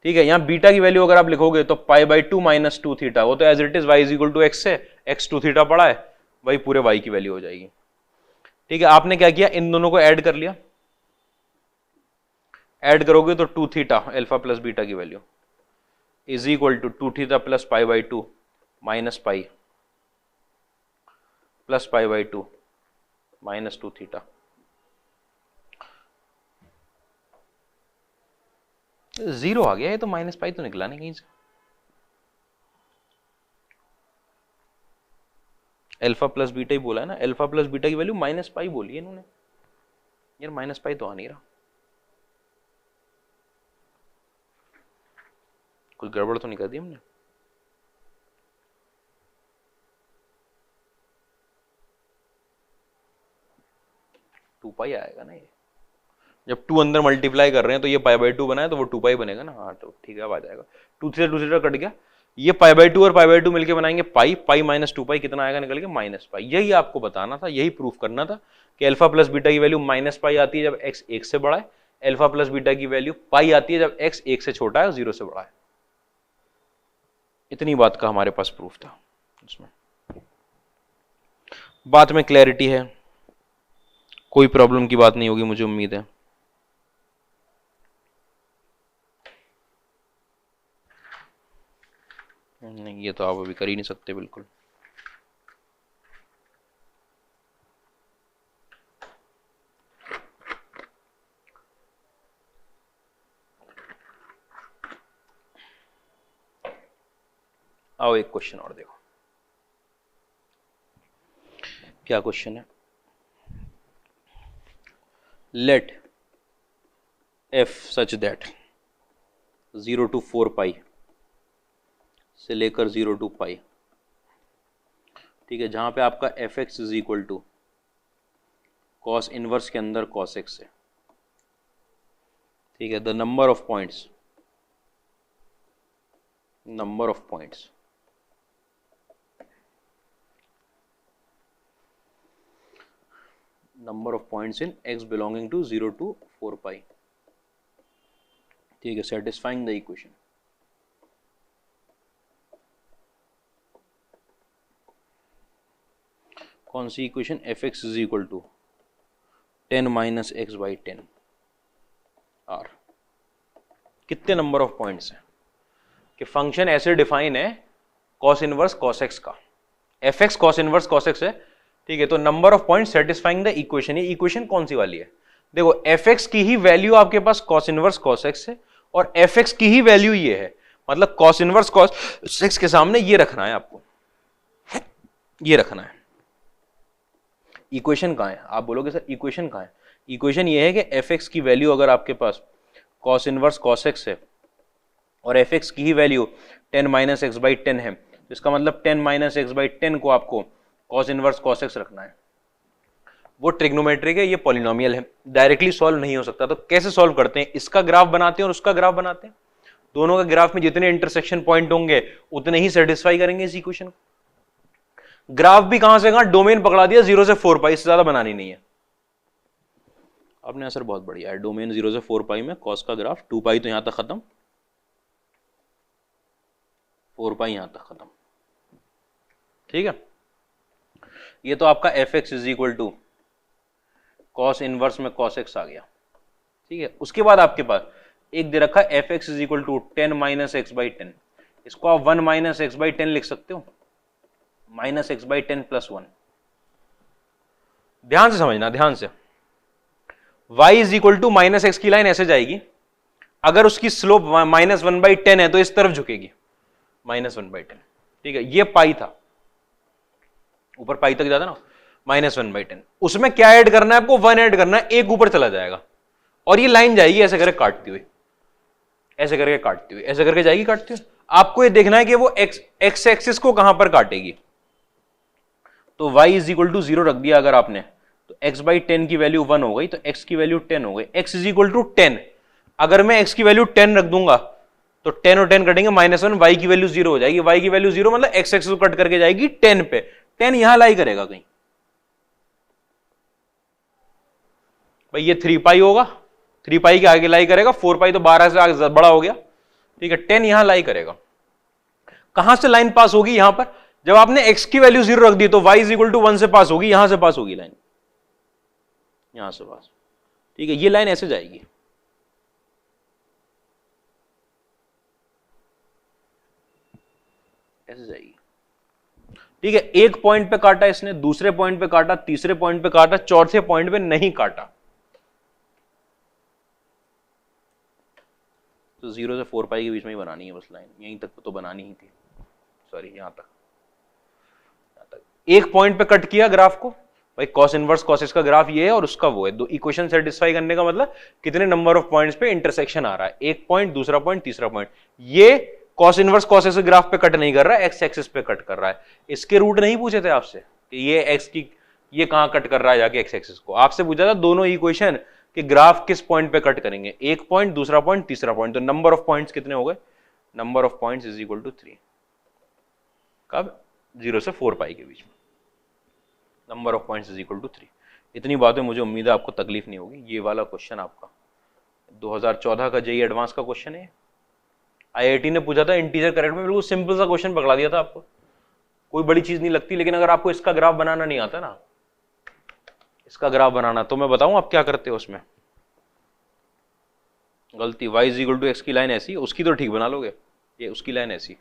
ठीक है, यहां बीटा की वैल्यू अगर आप लिखोगे तो पाई बाई 2 माइनस 2 थीटा, वो तो as it is y is equal to x है, एक्स 2 थीटा पड़ा है, वही पूरे वाई की वैल्यू हो जाएगी। ठीक है, आपने क्या किया, इन दोनों को ऐड कर लिया, ऐड करोगे तो 2 थीटा अल्फा प्लस बीटा की value is equal to 2 theta plus pi by 2 minus pi plus pi by 2 minus 2 theta. Zero आ गया, ये तो माइनस पाई तो निकला नहीं कहीं से। अल्फा प्लस बीटा ही बोला है ना, अल्फा प्लस बीटा की वैल्यू माइनस पाई बोली है इन्होंने, यार माइनस पाई तो आ नहीं रहा, कुछ गड़बड़ तो नहीं कर दी हमने। टू पाई आएगा ना, ये जब 2 अंदर मल्टीप्लाई कर रहे हैं तो ये पाई बाई 2 बनाए तो वो 2 पाई बनेगा ना। हाँ तो ठीक है, अब आ जाएगा, 2 थीटा कट गया, ये पाई बाई 2 और पाई बाई 2 मिलके बनाएंगे पाई, पाई माइनस 2 पाई कितना आएगा निकल के माइनस पाई। यही आपको बताना था, यही प्रूफ करना था कि अल्फा प्लस बीटा की वैल्यू माइनस पाई आती है जब एक्स 1 से बड़ा है, अल्फा प्लस बीटा की वैल्यू पाई आती है जब एक्स 1 से छोटा है और 0 से बड़ा है। इतनी बात का हमारे पास प्रूफ था, उसमें बात में क्लैरिटी है, कोई प्रॉब्लम की बात नहीं होगी मुझे उम्मीद है। नहीं, ये तो आप अभी कर ही नहीं सकते बिल्कुल। आओ एक क्वेश्चन और देखो, क्या क्वेश्चन है। Let f such that 0 to 4 pi से लेकर 0 to पाई, ठीक है, जहां पे आपका f x is equal to cos inverse के अंदर कॉस एक्स है। ठीक है, the number of points in x belonging to 0 to 4 pi. ठीक है, सेटिस्फाइंग द इक्वेशन। कौन सी equation, f x is equal to 10 minus x by 10 R. कितने नंबर ऑफ पॉइंट्स हैं कि फंक्शन ऐसे डिफाइन है कॉस इनवर्स कॉस एक्स का, f x cos inverse cos x है। ठीक है, तो number of point satisfying the equation, ये इक्वेशन कौन सी वाली है, देखो एफ एक्स की ही वैल्यू आपके पास कॉस इनवर्स कॉस एक्स है और एफ एक्स की ही वैल्यू ये है, मतलब कॉस इनवर्स कॉस एक्स के सामने ये रखना है आपको, ये रखना है। इक्वेशन कहां है, आप बोलोगे सर इक्वेशन कहां है, इक्वेशन ये है कि एफ एक्स की वैल्यू अगर आपके पास कॉस इनवर्स कॉस एक्स है और एफ एक्स की ही वैल्यू 10 माइनस एक्स बाई 10 है, तो इसका मतलब 10 माइनस एक्स बाई 10 को आपको कॉस इनवर्स कॉस एक्स रखना है। वो ट्रिग्नोमेट्रिक है, ये पॉलिनोमियल है, डायरेक्टली सॉल्व नहीं हो सकता। तो कैसे सॉल्व करते हैं, इसका ग्राफ बनाते हैं और उसका ग्राफ बनाते हैं, दोनों का ग्राफ में जितने इंटरसेक्शन पॉइंट होंगे उतने ही सेटिस्फाई करेंगे इस इक्वेशन को। ग्राफ भी कहां से कहां, डोमेन पकड़ा दिया 0 से 4 पाई, इससे ज्यादा बनानी नहीं है। आपने आंसर बहुत बढ़िया है, डोमेन 0 से 4 पाई में कॉस का ग्राफ 2 पाई तो यहां तक खत्म, 4 पाई यहां तक खत्म। ठीक है, ये तो आपका f x is equal to cos inverse में कॉस एक्स आ गया। ठीक है, उसके बाद आपके पास एक दे रखा है f x is equal to 10 minus x by 10, इसको आप 1 माइनस एक्स बाई 10 लिख सकते हो, माइनस एक्स बाई 10 प्लस 1। ध्यान से समझना, ध्यान से, y is equal to minus x की लाइन ऐसे जाएगी, अगर उसकी स्लोप माइनस 1 बाई 10 है तो इस तरफ झुकेगी, माइनस 1 बाई 10। ठीक है, ये पाई था, ऊपर पाई तक जाता ना, माइनस 1 बाई 10, उसमें क्या ऐड करना है आपको, 1 ऐड करना है, एक ऊपर चला जाएगा और ये लाइन जाएगी ऐसे करके काटती हुई, ऐसे करके काटती हुई, ऐसे करके जाएगी काटती हुई। आपको ये देखना है कि वो एक्स एक्सिस को कहां पर काटेगी, तो y इज इक्वल टू 0 रख दिया अगर आपने, तो x बाई 10 की वैल्यू 1 हो गई, तो x की वैल्यू 10 हो गई, x इज इक्वल टू 10। अगर मैं x की वैल्यू 10 रख दूंगा तो 10 और 10 कटेंगे, -1, y की वैल्यू 0 हो जाएगी, y की वैल्यू 0 मतलब x एक्सिस को कट करके जाएगी 10 पे, 10 यहां लाई करेगा कहीं, भाई ये 3 पाई होगा, 3 पाई के आगे लाई करेगा, 4 पाई तो 12 से आगे बड़ा हो गया, ठीक है। 10 यहां लाई करेगा। कहां से लाइन पास होगी? यहां पर जब आपने x की वैल्यू 0 रख दी तो y इज इक्वल टू 1 से पास होगी, यहां से पास होगी लाइन, यहां से पास, ठीक है। ये लाइन ऐसे जाएगी, ऐसे जाएगी, ठीक है। एक पॉइंट पे काटा इसने, दूसरे पॉइंट पे काटा, तीसरे पॉइंट पे काटा, चौथे पॉइंट पे नहीं काटा, तो 0 से 4 पाई के बीच में ही बनानी है बस लाइन, यहीं तक तो बनानी ही थी, सॉरी यहां तक। एक पॉइंट पे कट किया ग्राफ को, भाई कॉस इनवर्स कॉसेस का ग्राफ ये है और उसका वो है। दो इक्वेशन सेटिस्फाई करने का मतलब कितने नंबर ऑफ पॉइंट्स पे इंटरसेक्शन आ रहा है, एक पॉइंट, दूसरा पॉइंट, तीसरा पॉइंट। ये कॉस इनवर्स कॉसेस के ग्राफ पे कट नहीं कर रहा है, एक्स एक्सिस पे कट कर रहा है। इसके रूट नहीं पूछे थे आपसे कि ये एक्स की ये कहां कट कर रहा है जाके एक्स एक्सिस को, आपसे पूछा था दोनों इक्वेशन कि ग्राफ किस पॉइंट पे कट करेंगे, एक पॉइंट, दूसरा पॉइंट, तीसरा पॉइंट। तो नंबर ऑफ पॉइंट्स कितने हो गए? Number of points is equal to 3। कब? 0 से 4 पाई के बीच में। Number of points is equal to 3। इतनी बातें मुझे उम्मीद है आपको तकलीफ नहीं होगी। ये वाला क्वेश्चन आपका 2014 का जेईई एडवांस का क्वेश्चन है। आईआईटी ने पूछा था इंटीजर करेक्ट में, बिल्कुल सिंपल सा क्वेश्चन पकड़ा दिया था आपको, कोई बड़ी चीज नहीं लगती। लेकिन अगर आपको इसका ग्राफ बनाना नहीं आता ना, इसका ग्राफ बनाना, तो मैं बताऊं आप क्या करते हो उसमें गलती। y is equal to x की लाइन ऐसी, उसकी तो ठीक बना लोगे, ये उसकी लाइन ऐसी,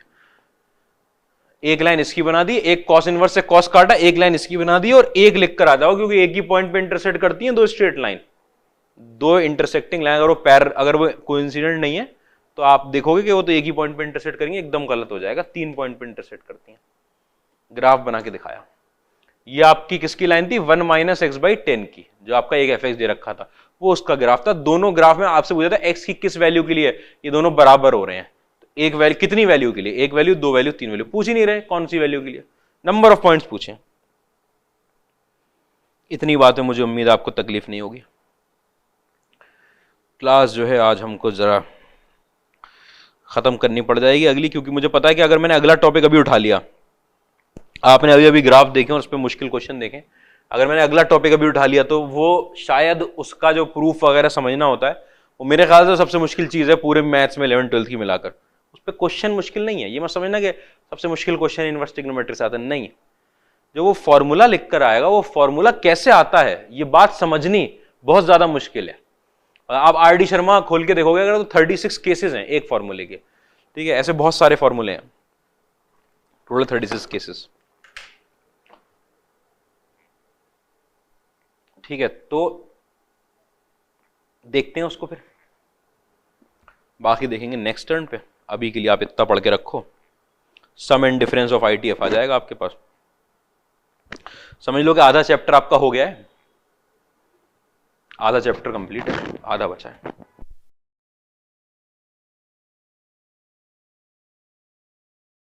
एक लाइन इसकी बना दी, एक कॉस इनवर्स से कॉस काटा, एक लाइन इसकी बना दी और एक लिख कर आ जाओ, क्योंकि एक ही पॉइंट पे इंटरसेक्ट करती हैं दो स्ट्रेट लाइन, दो इंटरसेक्टिंग लाइन। अगर वो कोइंसिडेंट नहीं है तो आप देखोगे कि वो तो एक ही पॉइंट पे इंटरसेक्ट करेंगे, एकदम गलत हो जाएगा। 3 पॉइंट पे इंटरसेक्ट करती हैं। ग्राफ बना के दिखाया। ये आपकी किसकी लाइन थी? 1 माइनस एक्स बाई 10 की, जो आपका एक एफ दे रखा था, वो उसका ग्राफ था। दोनों ग्राफ में आपसे पूछा था एक्स की किस वैल्यू के लिए ये दोनों बराबर हो रहे हैं। एक वैल्यू कितनी वैल्यू के लिए? एक वैल्यू, दो वैल्यू, तीन वैल्यू। पूछ ही नहीं रहे कौन सी वैल्यू के लिए, नंबर ऑफ पॉइंट्स पूछे। इतनी बातें मुझे उम्मीद आपको तकलीफ नहीं होगी। क्लास जो है आज हमको जरा खत्म करनी पड़ जाएगी अगली, क्योंकि मुझे पता है कि अगर मैंने अगला टॉपिक अभी उठा लिया, आपने अभी अभी ग्राफ देखे और उस पर मुश्किल क्वेश्चन देखें, अगर मैंने अगला टॉपिक अभी उठा लिया तो वो शायद उसका जो प्रूफ वगैरह समझना होता है, वो मेरे ख्याल से सबसे मुश्किल चीज है पूरे मैथ्स में 11th 12th की मिलाकर। उस पर क्वेश्चन मुश्किल नहीं है, ये मत समझना कि सबसे मुश्किल क्वेश्चन इनवर्स ट्रिग्नोमेट्री से आता है, नहीं। जो वो फॉर्मूला लिख कर आएगा, वो फॉर्मूला कैसे आता है ये बात समझनी बहुत ज्यादा मुश्किल है। आप आर डी शर्मा खोल के देखोगे अगर, तो 36 केसेस हैं एक फॉर्मूले के, ठीक है। ऐसे बहुत सारे फॉर्मूले हैं, टोटल 36 केसेस, ठीक है। तो देखते हैं उसको, फिर बाकी देखेंगे नेक्स्ट टर्न पे। अभी के लिए आप इतना पढ़ के रखो, सम एंड डिफरेंस ऑफ आईटीएफ आ जाएगा आपके पास। समझ लो कि आधा चैप्टर आपका हो गया है, आधा चैप्टर कंप्लीट है, आधा बचा है।